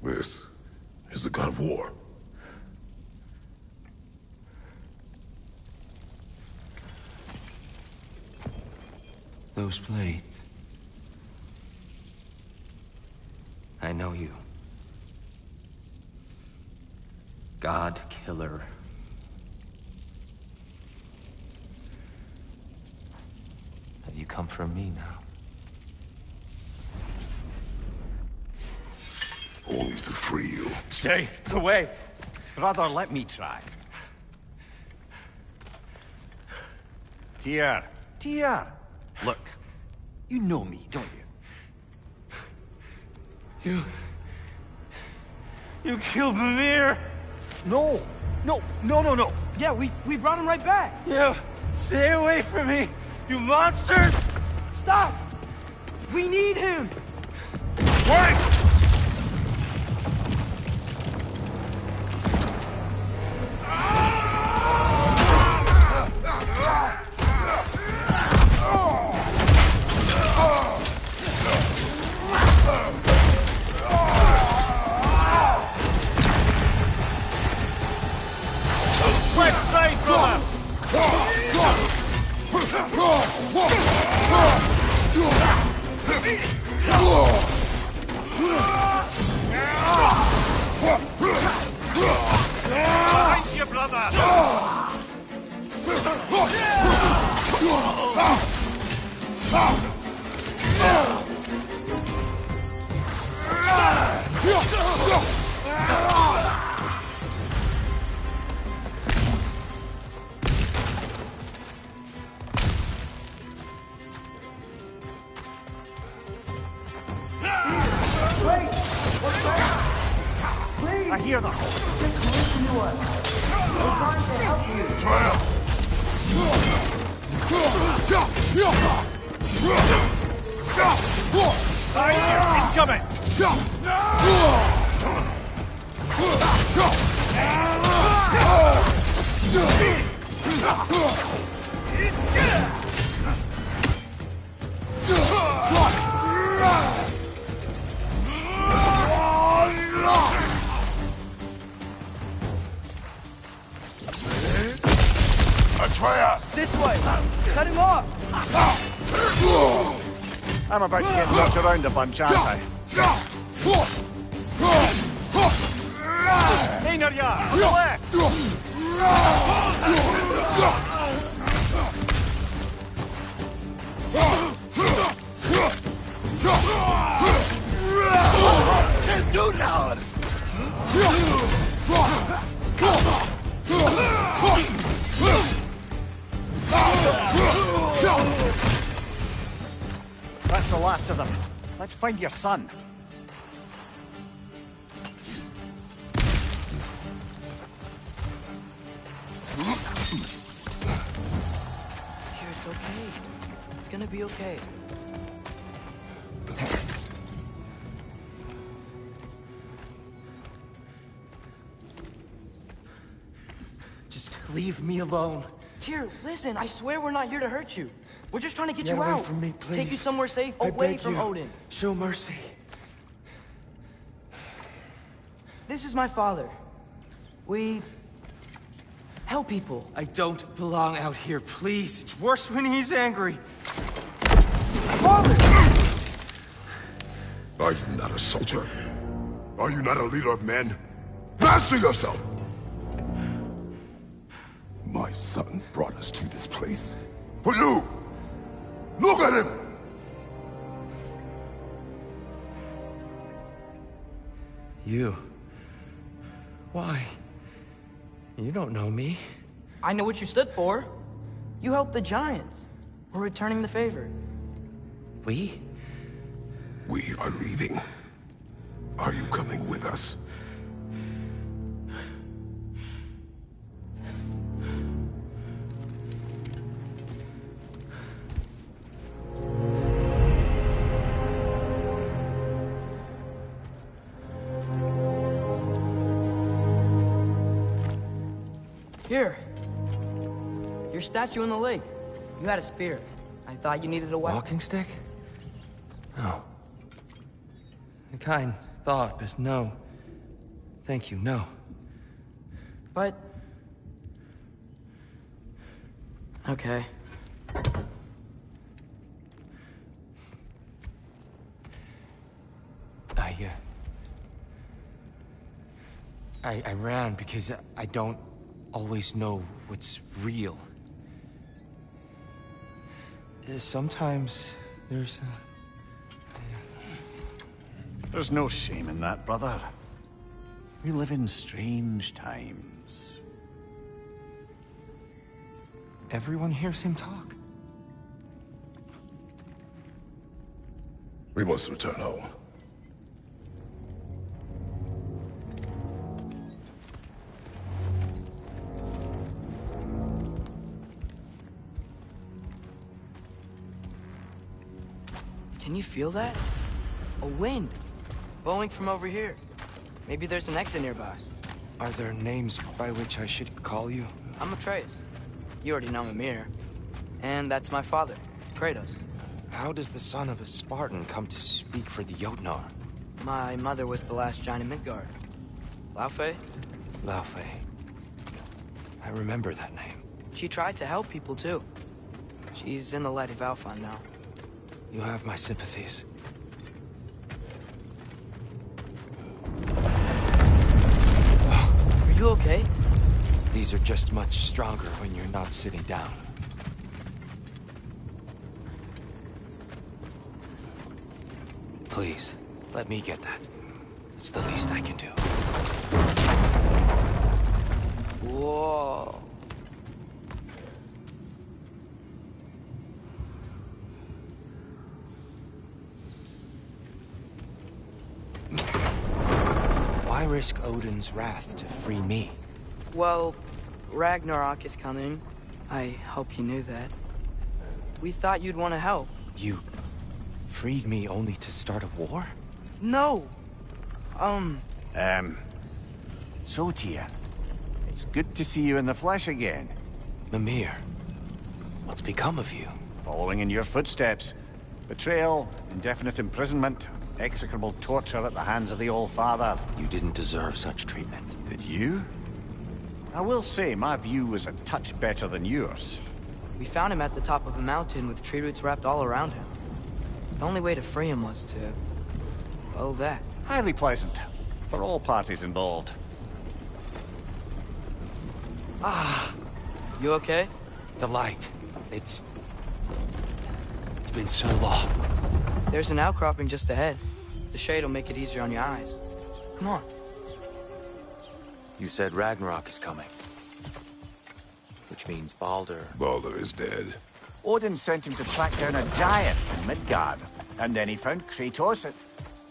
This is the god of war. Those blades. I know you. God Killer. Have you come for me now? Only to free you. Stay away! Brother, let me try. Tyr! Tyr! Look, you know me, don't you? You killed Mimir! No! No! No, no, no! Yeah, we brought him right back. You stay away from me, you monsters! Stop! We need him! Wait! Behind you, brother! I hear them. Incoming! Atreus! This way! Cut him off! I'm about to get knocked around a bunch, aren't I? Einarjar, on the left! Can't do that! That's the last of them. Let's find your son. Here, it's okay. It's gonna be okay. Just leave me alone. Tyr, listen, I swear we're not here to hurt you. We're just trying to get you away out. from me, please. Take you somewhere safe, I away beg from you. Odin. Show mercy. This is my father. We help people. I don't belong out here, please. It's worse when he's angry. Father! Are you not a soldier? Are you not a leader of men? Master yourself! My son brought us to this place. For you! Look at him! You. Why? You don't know me. I know what you stood for. You helped the Giants. We're returning the favor. We? We are leaving. Are you coming with us? Here. Your statue in the lake. You had a spear. I thought you needed a weapon. Walking stick? No. A kind thought, but no. Thank you, no. But... Okay. I ran because I don't always know what's real. Sometimes there's There's no shame in that, brother. We live in strange times. Everyone hears him talk. We must return home. Can you feel that? A wind. Blowing from over here. Maybe there's an exit nearby. Are there names by which I should call you? I'm Atreus. You already know Mimir. And that's my father, Kratos. How does the son of a Spartan come to speak for the Jotnar? My mother was the last giant in Midgard. Laufey? Laufey. I remember that name. She tried to help people too. She's in the light of Alfheim now. You have my sympathies. Are you okay? These are just much stronger when you're not sitting down. Please, let me get that. It's the least I can do. Whoa. Why risk Odin's wrath to free me? Well, Ragnarok is coming. I hope you knew that. We thought you'd want to help. You freed me only to start a war? No! So, Tyr, it's good to see you in the flesh again. Mimir, what's become of you? Following in your footsteps. Betrayal, indefinite imprisonment, execrable torture at the hands of the All-Father. You didn't deserve such treatment. Did you? I will say, my view was a touch better than yours. We found him at the top of a mountain with tree roots wrapped all around him. The only way to free him was to... well, that. Highly pleasant, for all parties involved. You okay? The light. It's been so long. There's an outcropping just ahead. The shade will make it easier on your eyes. Come on. You said Ragnarok is coming. Which means Baldur... Baldur is dead. Odin sent him to track down a giant in Midgard, and then he found Kratos.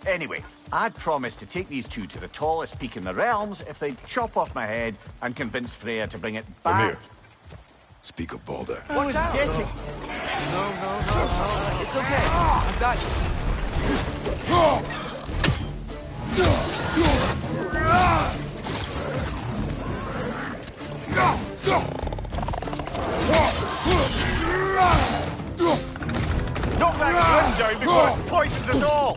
Anyway, I'd promised to take these two to the tallest peak in the realms if they'd chop off my head and convince Freya to bring it back. Mimir, speak of Baldur. Watch out! Getting... It's okay. I've got Knock that gun down before it poisons us all!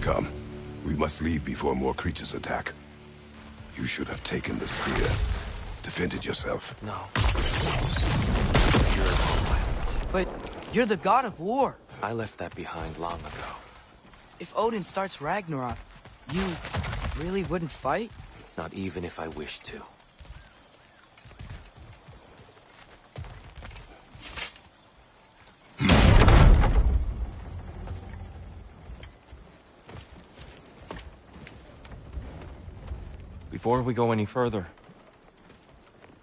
Come. We must leave before more creatures attack. You should have taken the spear. Defended yourself. No. You're violence. But you're the god of war. I left that behind long ago. If Odin starts Ragnarok, you really wouldn't fight? Not even if I wished to. Before we go any further,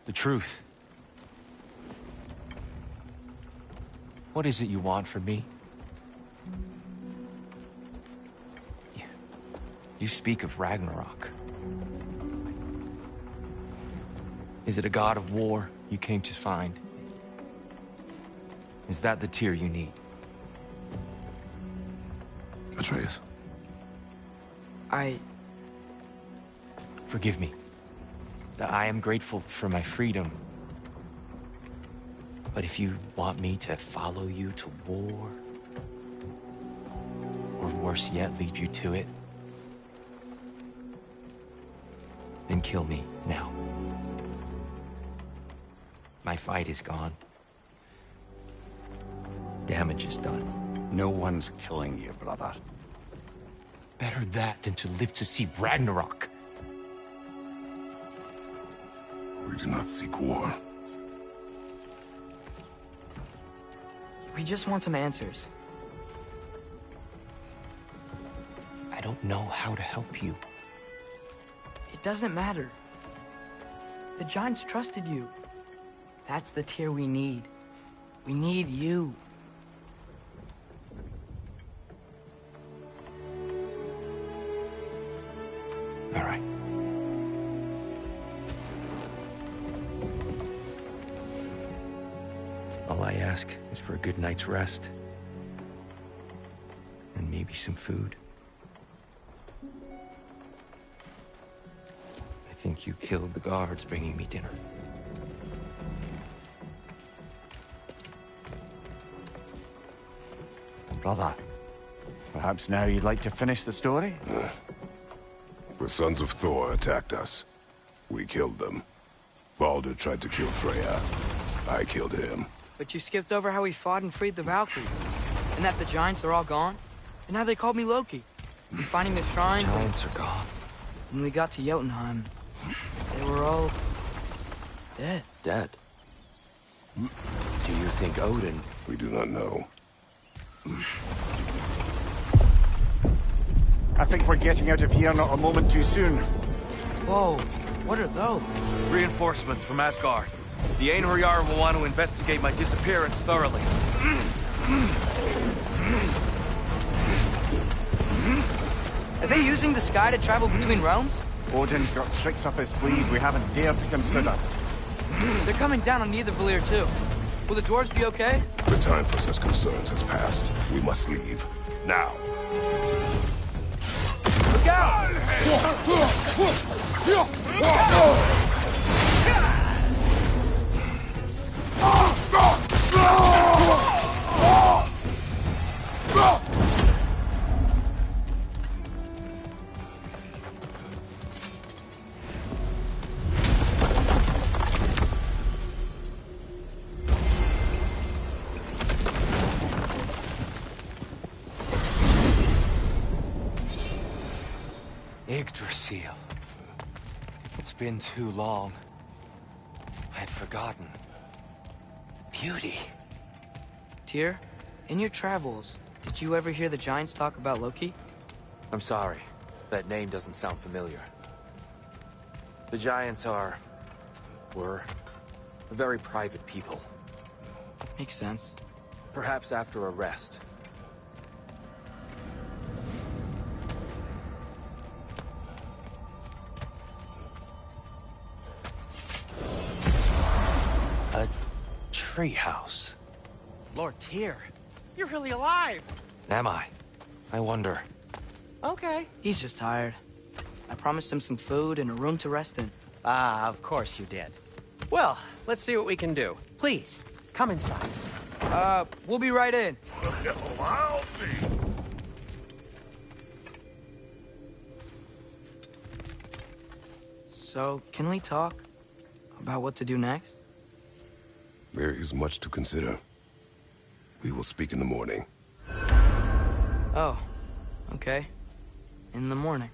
the truth. What is it you want from me? You speak of Ragnarok. Is it a god of war you came to find? Is that the Tyr you need? Atreus. Forgive me. I am grateful for my freedom. But if you want me to follow you to war, or worse yet, lead you to it, then kill me now. My fight is gone. Damage is done. No one's killing you, brother. Better that than to live to see Ragnarok. We do not seek war. We just want some answers. I don't know how to help you. It doesn't matter. The Giants trusted you. That's the Tyr we need. We need you. All right. All I ask is for a good night's rest. And maybe some food. I think you killed the guards bringing me dinner. Brother, perhaps now you'd like to finish the story? The sons of Thor attacked us. We killed them. Baldur tried to kill Freya. I killed him. But you skipped over how we fought and freed the Valkyries. And that the Giants are all gone. And how they called me Loki. And finding the shrines. Giants are gone. When we got to Jotunheim, they were all... dead. Dead? Do you think Odin... We do not know. I think we're getting out of here not a moment too soon. Whoa, what are those? Reinforcements from Asgard. The Einherjar will want to investigate my disappearance thoroughly. Are they using the sky to travel between realms? Odin's got tricks up his sleeve we haven't dared to consider. They're coming down on Nidavellir too. Will the dwarves be okay? The time for such concerns has passed. We must leave. Now. Look out! Yggdrasil. It's been too long. I'd forgotten. Beauty. Tyr, in your travels, did you ever hear the Giants talk about Loki? I'm sorry. That name doesn't sound familiar. The Giants were very private people. Makes sense. Perhaps after a rest. A treehouse. Lord Tyr, you're really alive. Am I? I wonder. Okay. He's just tired. I promised him some food and a room to rest in. Ah, of course you did. Well, let's see what we can do. Please, come inside. We'll be right in. So, can we talk about what to do next? There is much to consider. We will speak in the morning. Oh, okay. In the morning.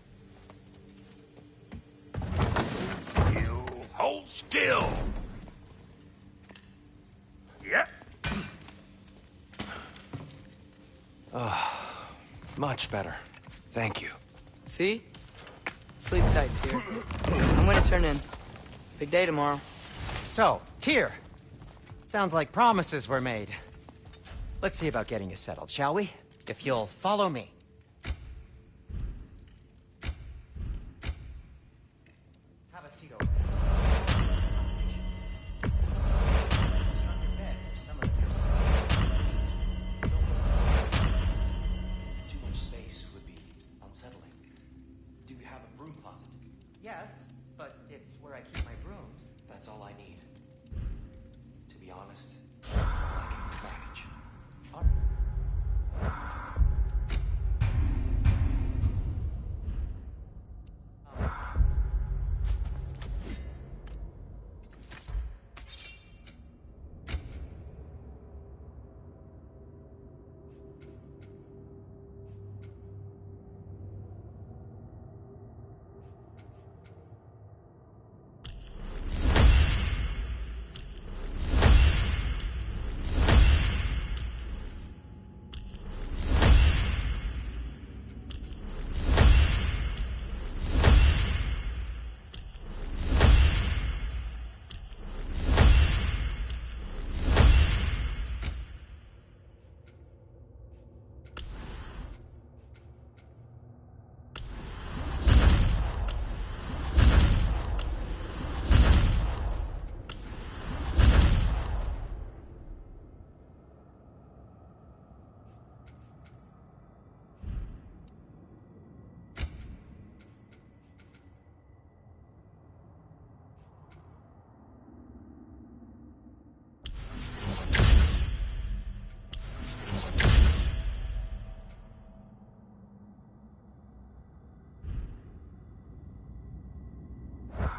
You hold still. Yep. Much better. Thank you. See? Sleep tight, Tyr. I'm gonna turn in. Big day tomorrow. So, Tyr. Sounds like promises were made. Let's see about getting you settled, shall we? If you'll follow me. Have a seat over there. On your bed for some of your Too much space would be unsettling. Do you have a broom closet? Yes, but it's where I keep my brooms. That's all I need. To be honest, that's all I can manage.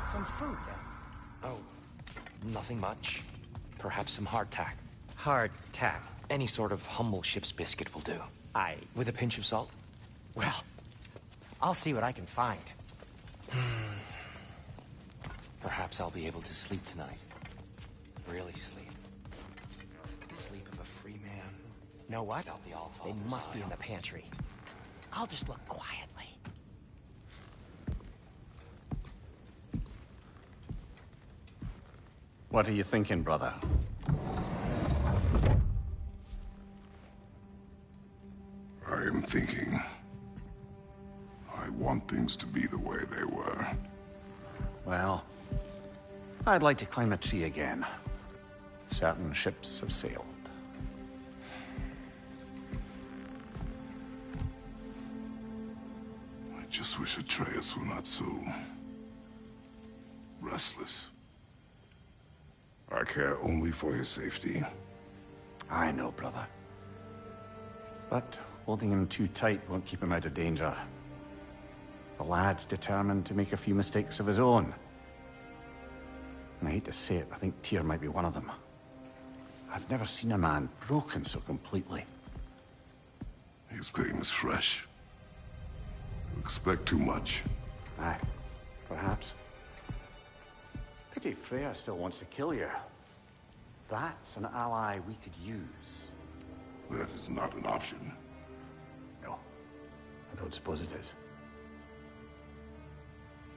Some food, then. Oh, nothing much. Perhaps some hardtack. Hard tack. Any sort of humble ship's biscuit will do. Aye. With a pinch of salt? Well, I'll see what I can find. Perhaps I'll be able to sleep tonight. Really sleep. The sleep of a free man. Know what? Without the all They must be in the pantry. I'll just look quietly. What are you thinking, brother? I am thinking. I want things to be the way they were. Well, I'd like to climb a tree again. Certain ships have sailed. I just wish Atreus were not so restless. I care only for his safety. I know, brother. But holding him too tight won't keep him out of danger. The lad's determined to make a few mistakes of his own. And I hate to say it, I think Tyr might be one of them. I've never seen a man broken so completely. His pain is fresh. You expect too much. Aye, perhaps. Pity Freya still wants to kill you. That's an ally we could use. That is not an option. No, I don't suppose it is.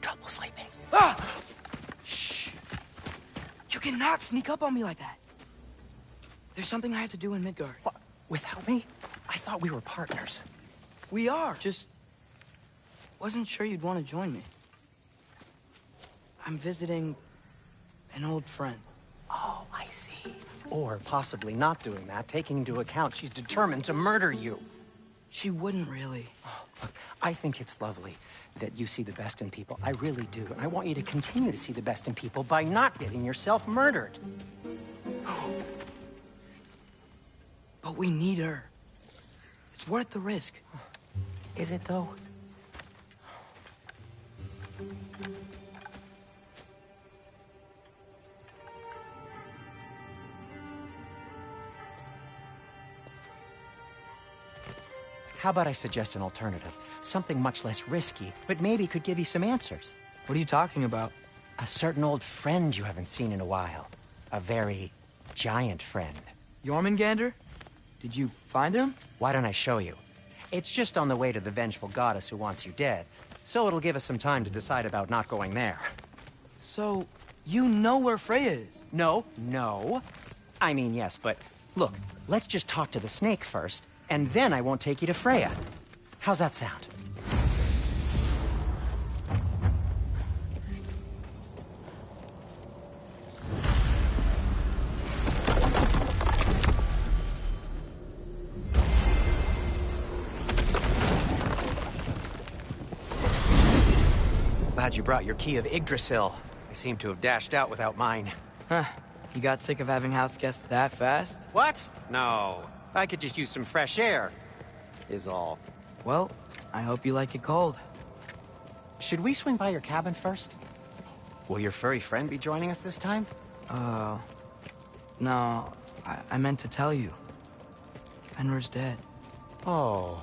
Trouble sleeping. Ah! Shh. You cannot sneak up on me like that. There's something I have to do in Midgard. What? Without me? I thought we were partners. We are. Just wasn't sure you'd want to join me. I'm visiting an old friend. Oh, I see. Or possibly not doing that, taking into account she's determined to murder you. She wouldn't really. Oh, look, I think it's lovely that you see the best in people. I really do. And I want you to continue to see the best in people by not getting yourself murdered. But we need her. It's worth the risk. Is it, though? How about I suggest an alternative? Something much less risky, but maybe could give you some answers. What are you talking about? A certain old friend you haven't seen in a while. A very giant friend. Jormungandr? Did you find him? Why don't I show you? It's just on the way to the vengeful goddess who wants you dead, so it'll give us some time to decide about not going there. So, you know where Freya is? No. I mean, yes, but look, let's just talk to the snake first, and then I won't take you to Freya. How's that sound? Glad you brought your key of Yggdrasil. I seem to have dashed out without mine. Huh. You got sick of having house guests that fast? What? No. I could just use some fresh air, is all. Well, I hope you like it cold. Should we swing by your cabin first? Will your furry friend be joining us this time? No. I meant to tell you. Fenrir's dead. Oh.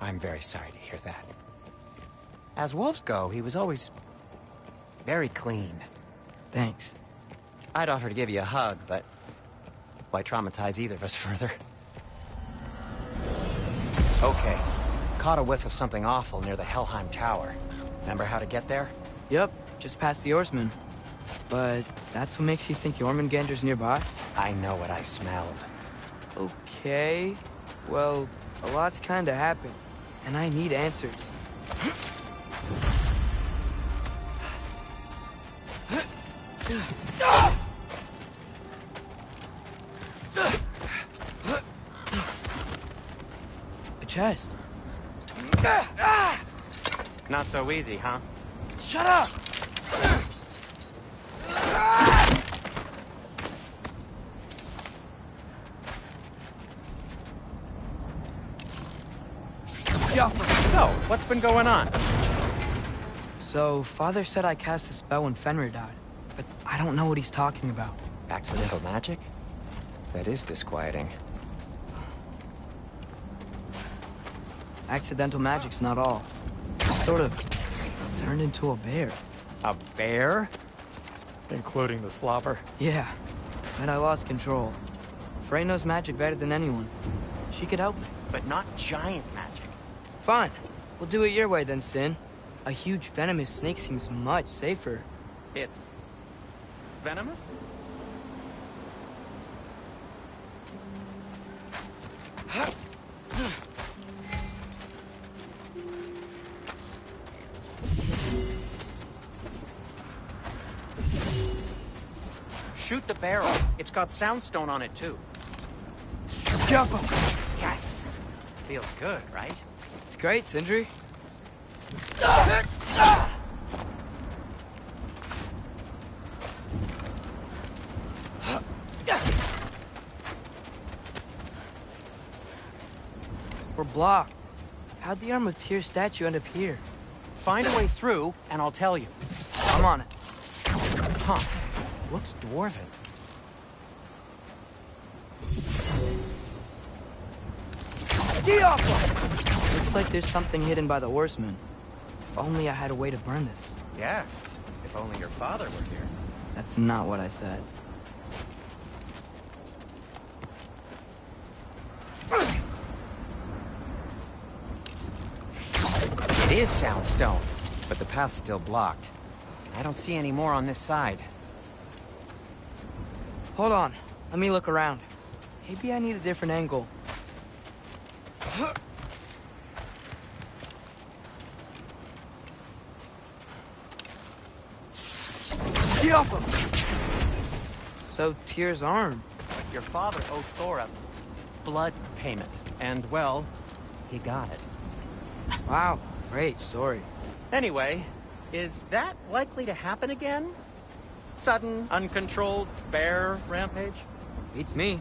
I'm very sorry to hear that. As wolves go, he was always very clean. Thanks. I'd offer to give you a hug, but why traumatize either of us further? Okay. Caught a whiff of something awful near the Helheim Tower. Remember how to get there? Yep, just past the Oarsman. But that's what makes you think Jormungandr's nearby? I know what I smelled. Okay. Well, a lot's kinda happened, and I need answers. A chest. Not so easy, huh? Shut up! So, what's been going on? So, Father said I cast a spell when Fenrir died, but I don't know what he's talking about. Accidental magic? That is disquieting. Accidental magic's not all. I sort of turned into a bear. A bear? Including the slobber? Yeah, but I lost control. Frey knows magic better than anyone. She could help me. But not giant magic. Fine. We'll do it your way then, Sin. A huge venomous snake seems much safer. It's... venomous? Shoot the barrel. It's got soundstone on it, too. Jump him! Yes! Feels good, right? It's great, Sindri. We're blocked. How'd the Arm of Tears statue end up here? Find a way through, and I'll tell you. I'm on it. Huh. Looks dwarven. Looks like there's something hidden by the horsemen. If only I had a way to burn this. Yes. If only your father were here. That's not what I said. It is soundstone, but the path's still blocked. I don't see any more on this side. Hold on. Let me look around. Maybe I need a different angle. Get off him! So, Tyr's arm. Your father owed Thor a blood payment. And, well, he got it. Wow, great story. Anyway, is that likely to happen again? Sudden, uncontrolled bear rampage? Beats me.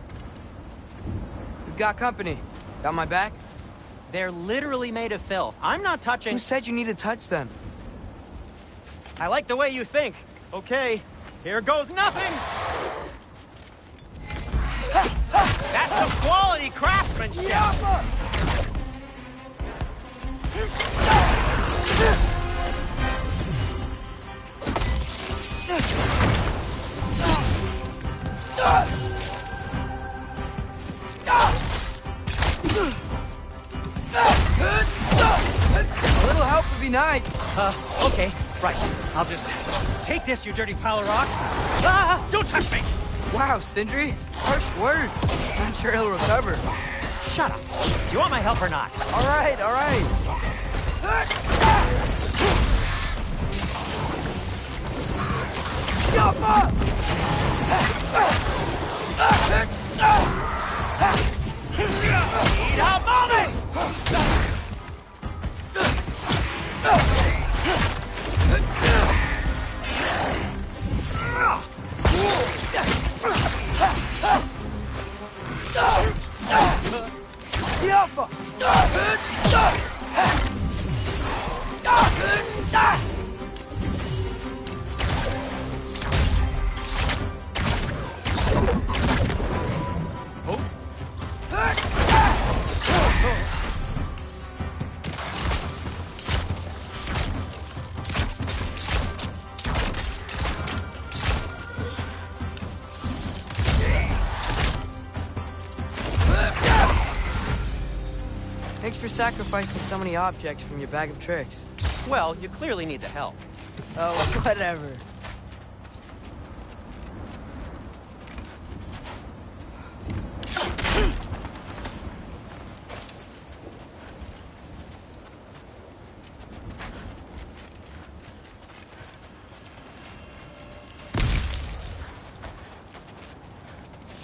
We've got company. Got my back? They're literally made of filth. I'm not touching... Who said you need to touch them? I like the way you think. Okay, here goes nothing! That's some quality craftsmanship! A little help would be nice. Okay, right. I'll just take this, you dirty pile of rocks. Ah, don't touch me! Wow, Sindri. Harsh words. Not sure he'll recover. Shut up. Do you want my help or not? All right, all right. Jump up! Eat up, mommy! Thanks for sacrificing so many objects from your bag of tricks. Well, you clearly need the help. Oh, whatever.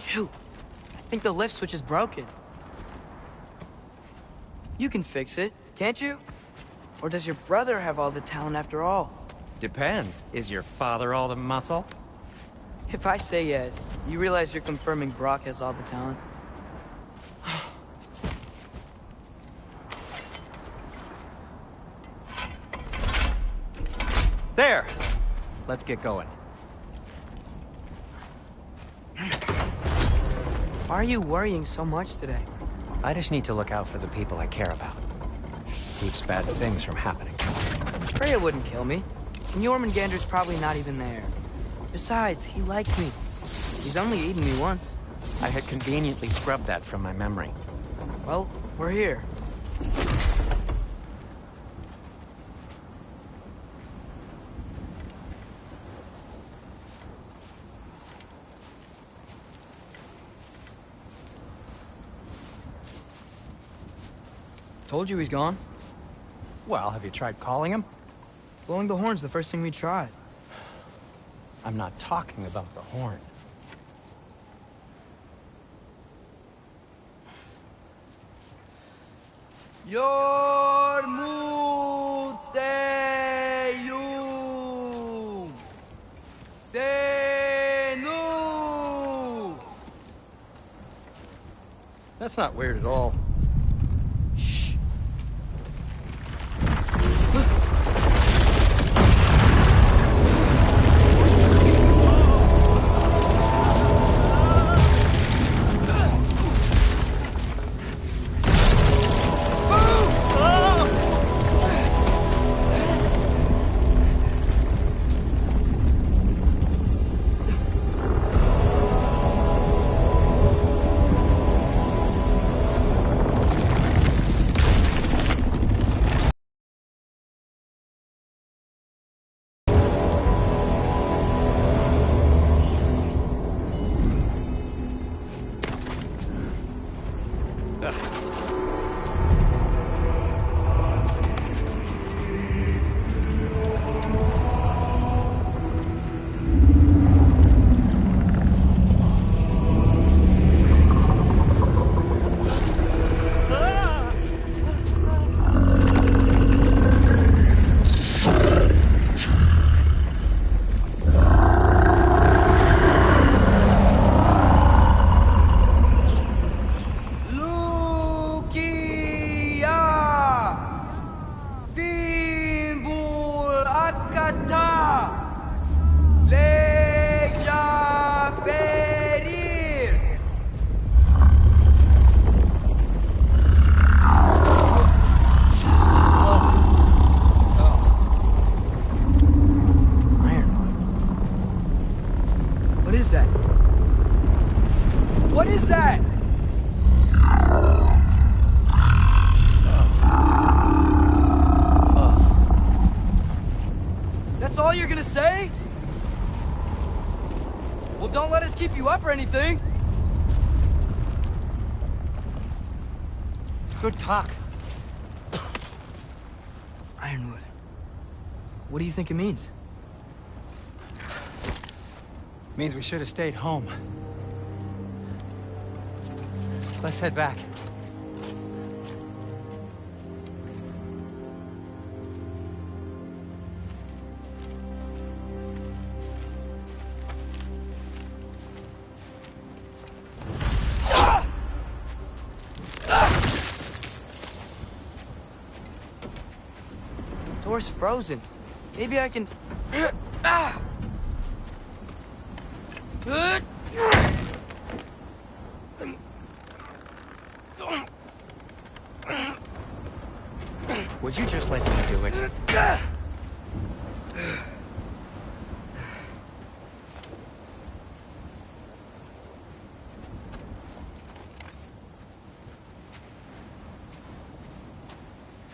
Shoot! I think the lift switch is broken. You can fix it, can't you? Or does your brother have all the talent after all? Depends. Is your father all the muscle? If I say yes, you realize you're confirming Brock has all the talent? There! Let's get going. Why are you worrying so much today? I just need to look out for the people I care about. Keeps bad things from happening. Freya wouldn't kill me. And Jormungandr's probably not even there. Besides, he likes me. He's only eaten me once. I had conveniently scrubbed that from my memory. Well, we're here. Told you he's gone. Well, have you tried calling him? Blowing the horn's the first thing we tried. I'm not talking about the horn. Yormuteyum Senu. That's not weird at all. Shh. What is that? That's all you're gonna say? Well, don't let us keep you up or anything. Good talk. Ironwood. What do you think it means? Means we should have stayed home. Let's head back. Door's frozen. Maybe I can... Would you just let me do it?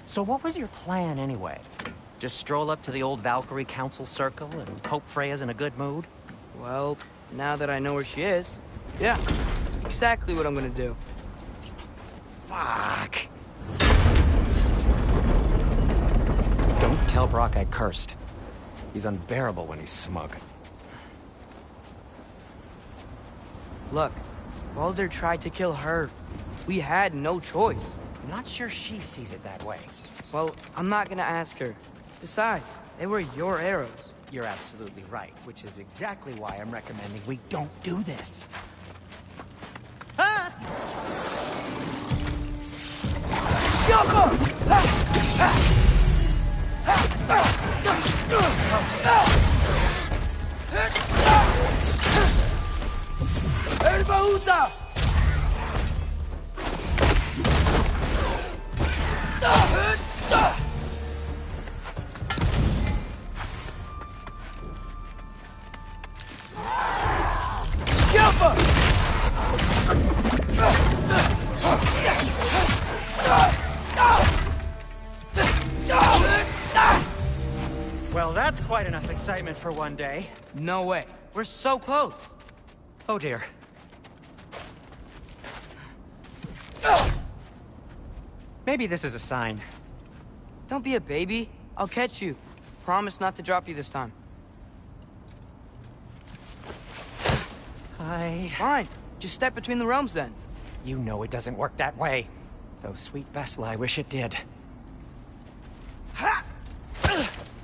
So what was your plan anyway? Just stroll up to the old Valkyrie Council Circle and hope Freya's in a good mood? Well, now that I know where she is, yeah, exactly what I'm gonna do. Fuck. Don't tell Brock I cursed. He's unbearable when he's smug. Look, Baldur tried to kill her. We had no choice. I'm not sure she sees it that way. Well, I'm not gonna ask her. Besides, they were your arrows. You're absolutely right, which is exactly why I'm recommending we don't do this. Ah! quite enough excitement for one day. No way. We're so close. Oh dear. Maybe this is a sign. Don't be a baby. I'll catch you. Promise not to drop you this time. Fine. Just step between the realms then. You know it doesn't work that way. Though sweet Vesla, I wish it did.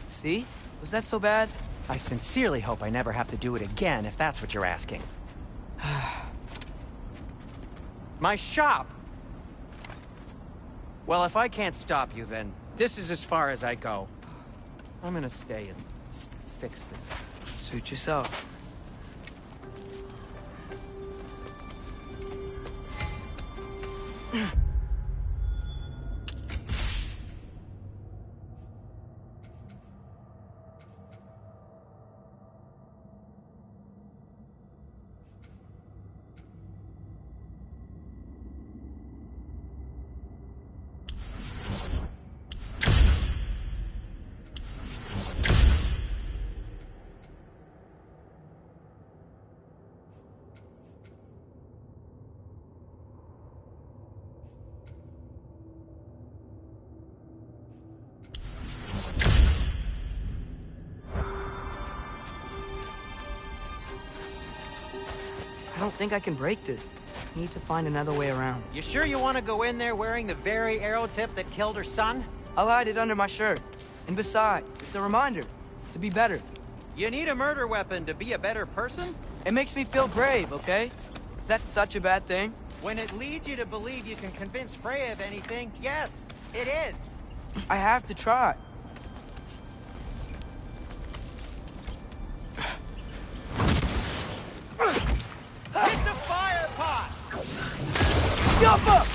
See? Was that so bad? I sincerely hope I never have to do it again, if that's what you're asking. My shop! Well, if I can't stop you, then this is as far as I go. I'm gonna stay and fix this. Suit yourself. I don't think I can break this. Need to find another way around. You sure you want to go in there wearing the very arrow tip that killed her son? I'll hide it under my shirt. And besides, it's a reminder to be better. You need a murder weapon to be a better person? It makes me feel brave, okay? Is that such a bad thing? When it leads you to believe you can convince Freya of anything, yes, it is. I have to try. It's a fire pot! Jump up!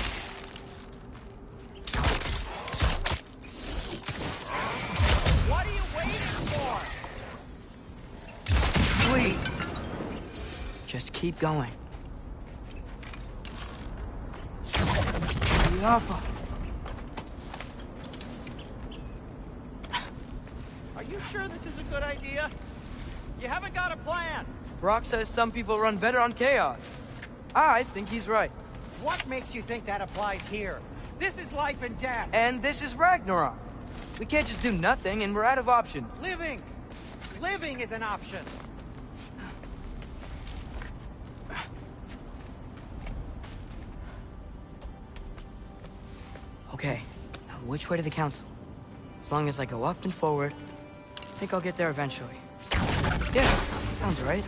What are you waiting for? Wait. Just keep going. Yapa. Are you sure this is a good idea? You haven't got a plan. Brock says some people run better on chaos. I think he's right. What makes you think that applies here? This is life and death. And this is Ragnarok. We can't just do nothing, and we're out of options. Living! Living is an option. Okay, now which way to the council? As long as I go up and forward, I think I'll get there eventually. Yeah, sounds right.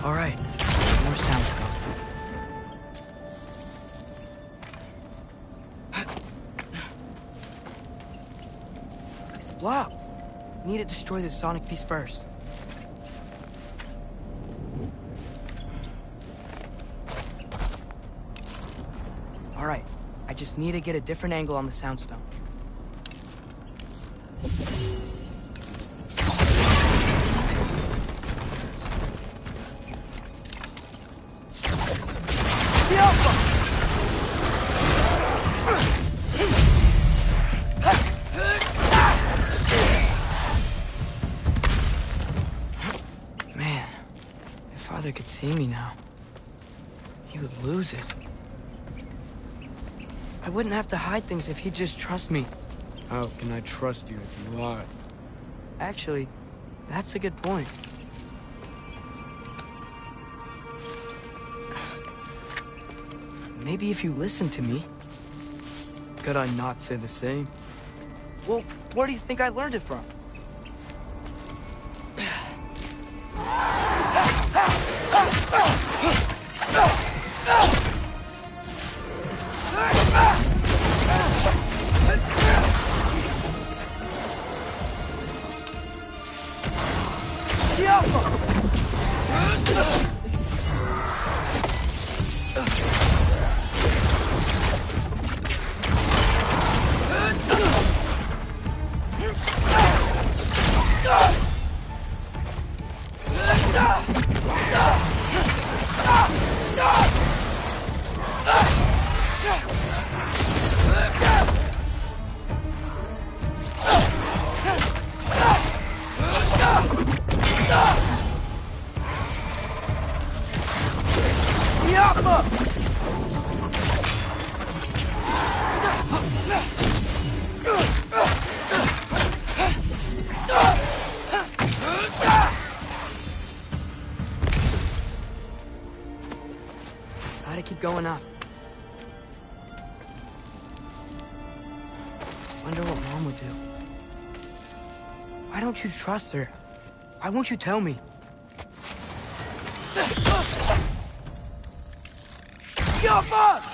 All right, more sound stuff. It's blocked. Need to destroy the sonic piece first. All right, I just need to get a different angle on the soundstone. Man, if Father could see me now, he would lose it. I wouldn't have to hide things if he'd just trust me. How can I trust you if you lie? Actually, that's a good point. Maybe if you listen to me. Could I not say the same? Well, where do you think I learned it from? Gotta keep going up. Wonder what Mom would do. Why don't you trust her? Why won't you tell me? Jump up!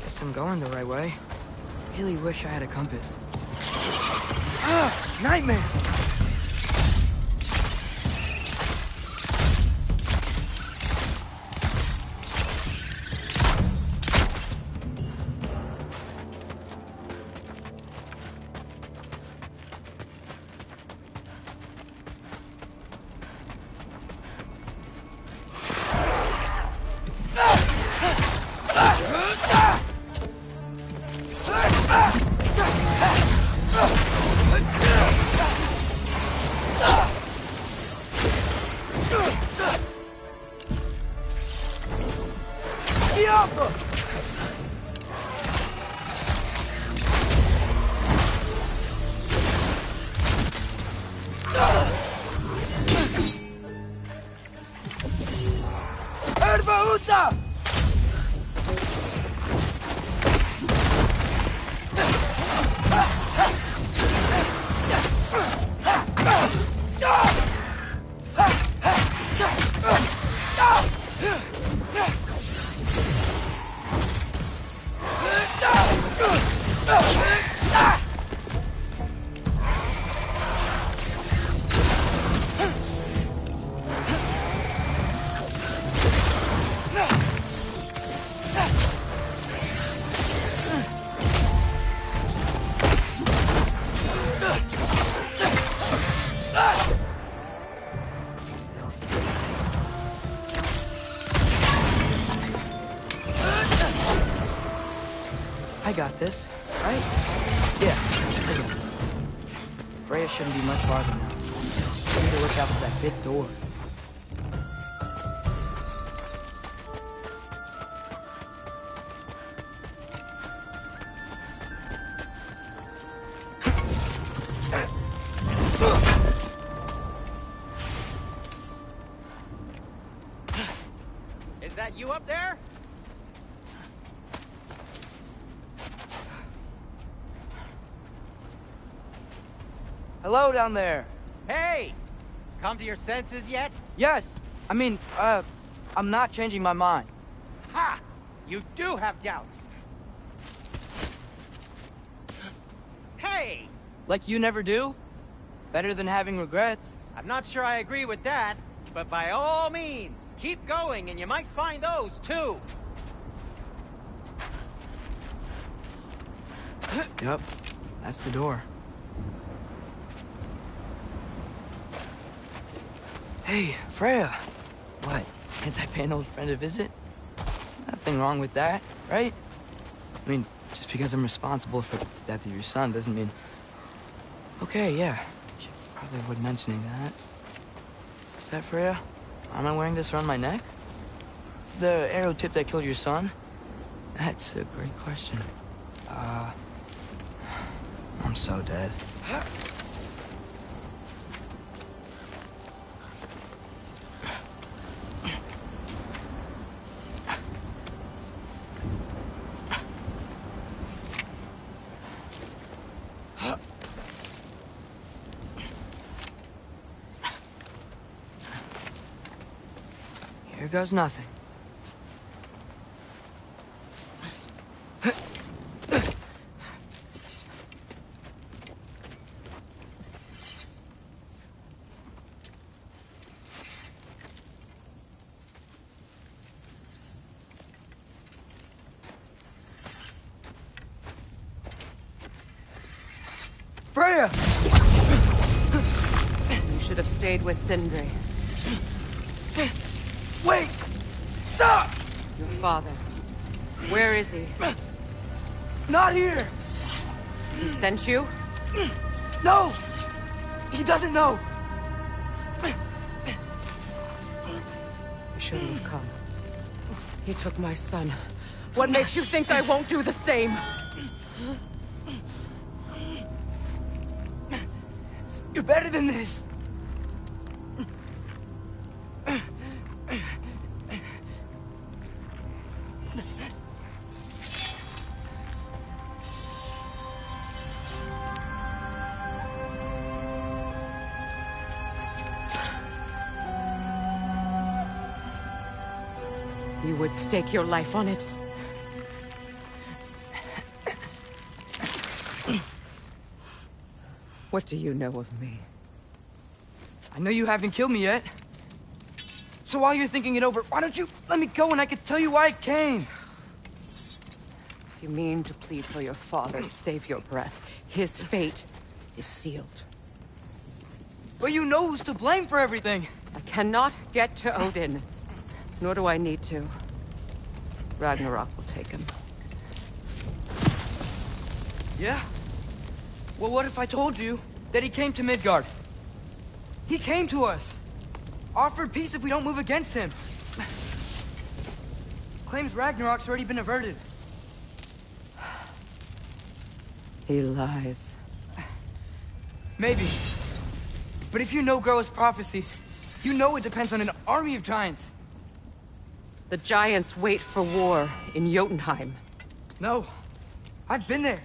Guess I'm going the right way. Really wish I had a compass. Nightmare! I got this, right? Yeah, I got it. Freya shouldn't be much farther now. I need to look out for that big door. Is that you up there? Hello down there. Hey! Come to your senses yet? Yes. I mean, I'm not changing my mind. Ha! You do have doubts. Hey! Like you never do? Better than having regrets. I'm not sure I agree with that, but by all means, keep going and you might find those too. Yep, that's the door. Hey, Freya. What, can't I pay an old friend a visit? Nothing wrong with that, right? I mean, just because I'm responsible for the death of your son doesn't mean... Okay, yeah. Should probably avoid mentioning that. Is that Freya? Am I wearing this around my neck? The arrow tip that killed your son? That's a great question. I'm so dead. Here goes nothing. Freya! You should have stayed with Sindri. Wait! Stop! Your father. Where is he? Not here! He sent you? No! He doesn't know! You shouldn't have come. He took my son. What makes you think I won't do the same? You're better than this! You would stake your life on it? What do you know of me? I know you haven't killed me yet. So while you're thinking it over, why don't you let me go and I can tell you why I came? You mean to plead for your father, save your breath. His fate is sealed. But you know who's to blame for everything. I cannot get to Odin. Nor do I need to. Ragnarok will take him. Yeah? Well, what if I told you that he came to Midgard? He came to us. Offered peace if we don't move against him. Claims Ragnarok's already been averted. He lies. Maybe. But if you know Groa's prophecy, you know it depends on an army of giants. The giants wait for war in Jotunheim. No. I've been there.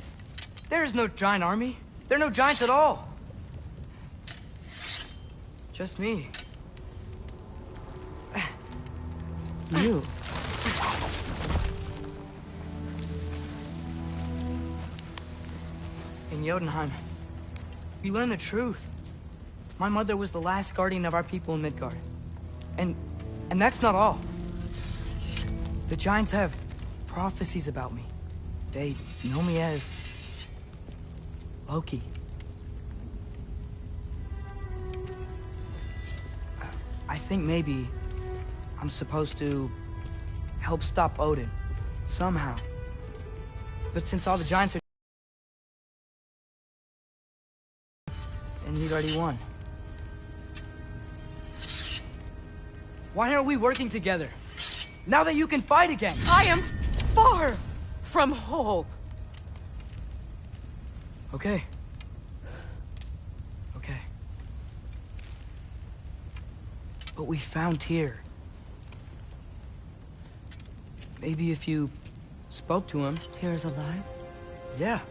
There is no giant army. There are no giants at all. Just me. You? In Jotunheim, we learn the truth. My mother was the last guardian of our people in Midgard. And that's not all. The giants have prophecies about me. They know me as Loki. I think maybe I'm supposed to help stop Odin, somehow. But since all the giants are... and he'd already won. Why aren't we working together? Now that you can fight again! I am far from whole. Okay. Okay. But we found Tyr. Maybe if you spoke to him... Tyr's alive? Yeah.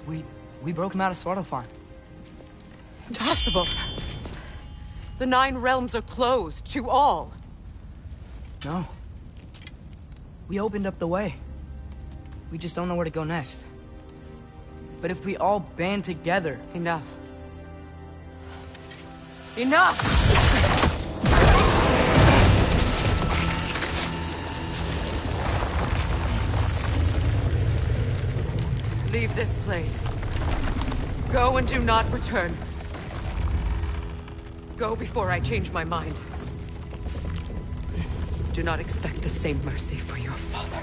We broke him out of Svartalfheim. Impossible. The 9 realms are closed to all. No. We opened up the way. We just don't know where to go next. But if we all band together... Enough. Enough! Leave this place. Go and do not return. Go before I change my mind. Do not expect the same mercy for your father.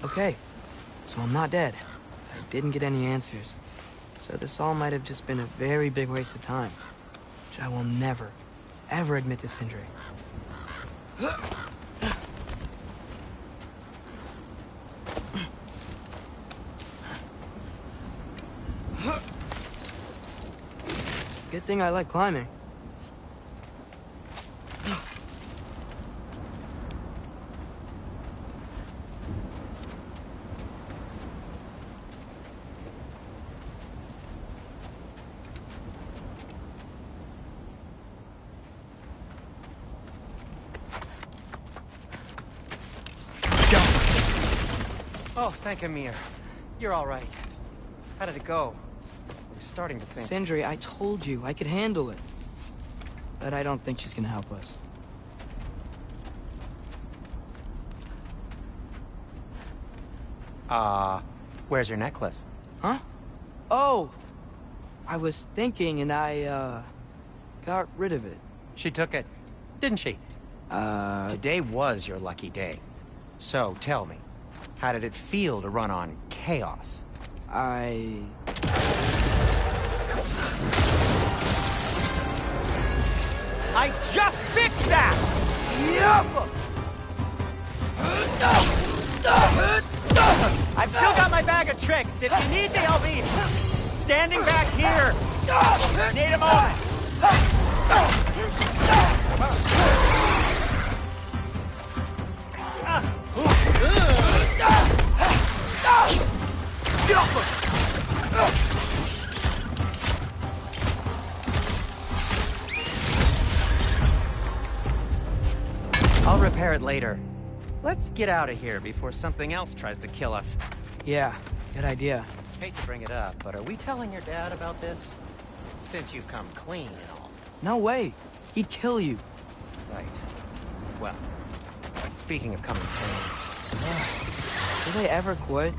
Okay, so I'm not dead. I didn't get any answers. So this all might have just been a very big waste of time. Which I will never, ever admit to Sindri. Good thing I like climbing. Oh, thank Amir. You're all right. How did it go? I was starting to think... Sindri, I told you I could handle it. But I don't think she's gonna help us. Where's your necklace? Huh? Oh! I was thinking and I, got rid of it. She took it, didn't she? Today was your lucky day. So, tell me, how did it feel to run on chaos? I just fixed that! I've still got my bag of tricks. If you need me, I'll be standing back here. Need a moment. I'll repair it later. Let's get out of here before something else tries to kill us. Yeah, good idea. Hate to bring it up, but are we telling your dad about this? Since you've come clean and all. No way. He'd kill you. Right. Well, speaking of coming clean... Do they ever quit?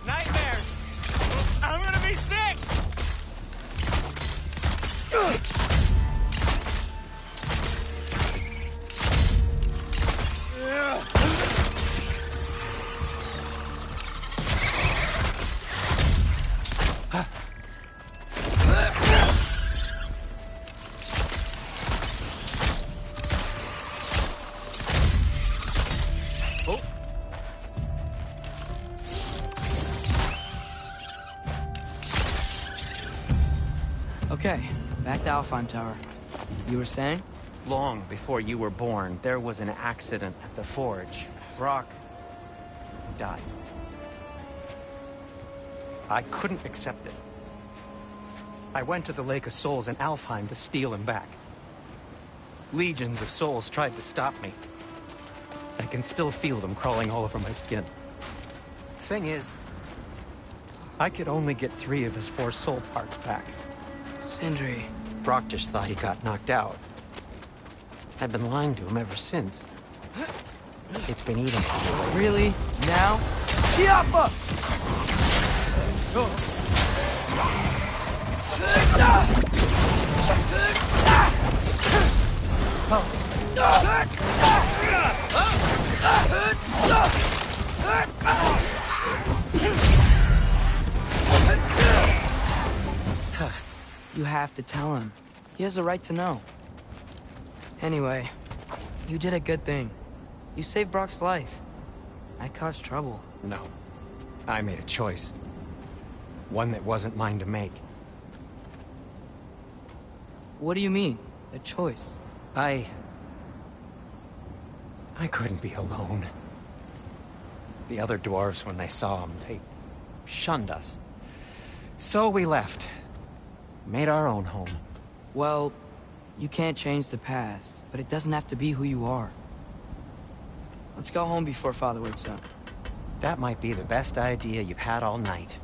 Nightmares! I'm gonna be sick! Okay, back to Alfheim Tower. You were saying? Long before you were born, there was an accident at the forge. Brock died. I couldn't accept it. I went to the Lake of Souls in Alfheim to steal him back. Legions of souls tried to stop me. I can still feel them crawling all over my skin. Thing is, I could only get 3 of his 4 soul parts back. Sindri. Brock just thought he got knocked out. I've been lying to him ever since. It's been eating him. Really? Now? Chiappa! You have to tell him. He has a right to know. Anyway, you did a good thing. You saved Brock's life. I caused trouble. No. I made a choice. One that wasn't mine to make. What do you mean? A choice? I couldn't be alone. The other dwarves, when they saw him, they shunned us. So we left. Made our own home. Well, you can't change the past, but it doesn't have to be who you are. Let's go home before Father wakes up. That might be the best idea you've had all night.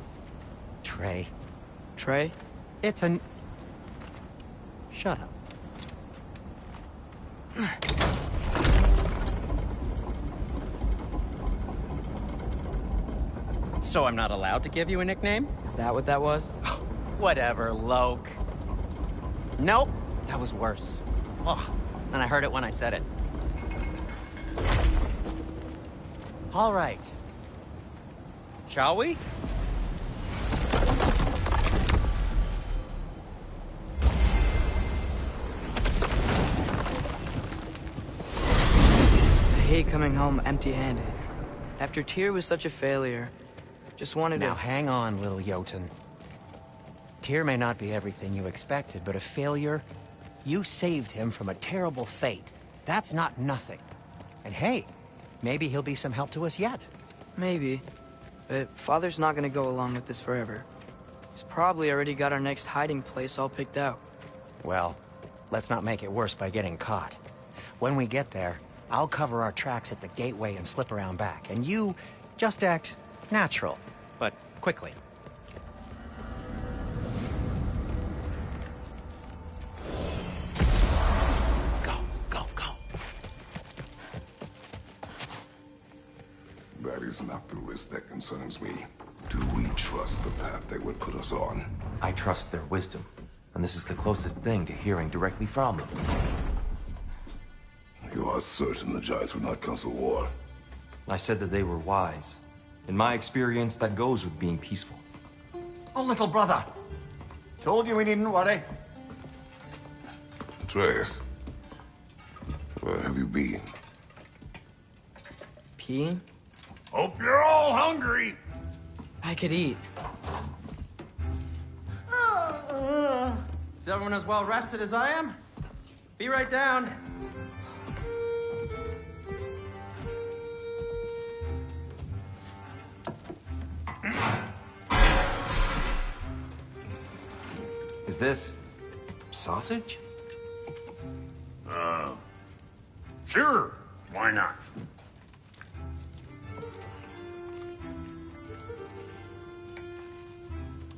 Trey. Trey? It's an... Shut up. So I'm not allowed to give you a nickname? Is that what that was? Whatever, Loke. Nope, that was worse. Oh, and I heard it when I said it. All right. Shall we? hate coming home empty-handed. After Tyr was such a failure, just wanted to... Now hang on, little Jotun. Tyr may not be everything you expected, but a failure? You saved him from a terrible fate. That's not nothing. And hey, maybe he'll be some help to us yet. Maybe. But Father's not gonna go along with this forever. He's probably already got our next hiding place all picked out. Well, let's not make it worse by getting caught. When we get there, I'll cover our tracks at the gateway and slip around back. And you just act natural, but quickly. That is not the risk that concerns me. Do we trust the path they would put us on? I trust their wisdom, and this is the closest thing to hearing directly from them. You are certain the Giants would not counsel war? I said that they were wise. In my experience, that goes with being peaceful. Oh, little brother. Told you we needn't worry. Atreus, where have you been? Peeing? Hope you're all hungry. I could eat. Is everyone as well rested as I am? Be right down. Is this sausage? Sure. Why not?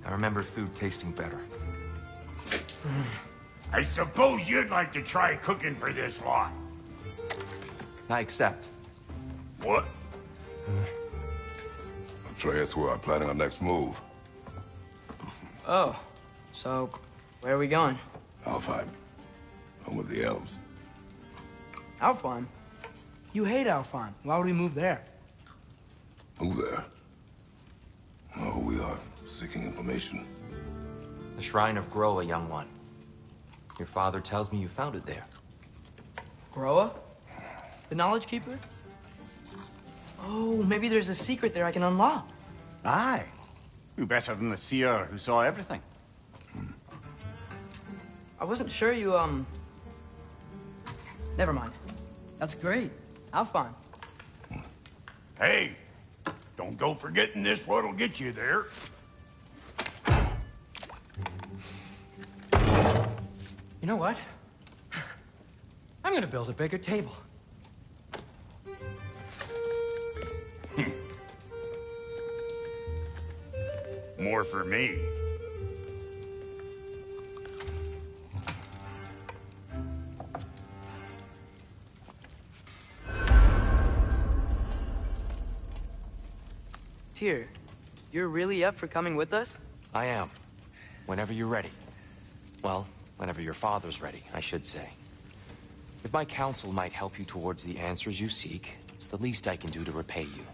I remember food tasting better. I suppose you'd like to try cooking for this lot. I accept. What? Atreus, we are planning our next move. Oh, so where are we going? Alfheim. Home of the elves. Alfheim? You hate Alfheim. Why would we move there? Who there? Oh, we are seeking information. The Shrine of Groa, young one. Your father tells me you found it there. Groa? The Knowledge Keeper? Oh, maybe there's a secret there I can unlock. Aye. Who better than the seer who saw everything? I wasn't sure you, Never mind. That's great. Alfheim. Hey, don't go forgetting this what'll get you there. You know what? I'm gonna build a bigger table. More for me. Tyr, you're really up for coming with us? I am. Whenever you're ready. Well, whenever your father's ready, I should say. If my counsel might help you towards the answers you seek, it's the least I can do to repay you.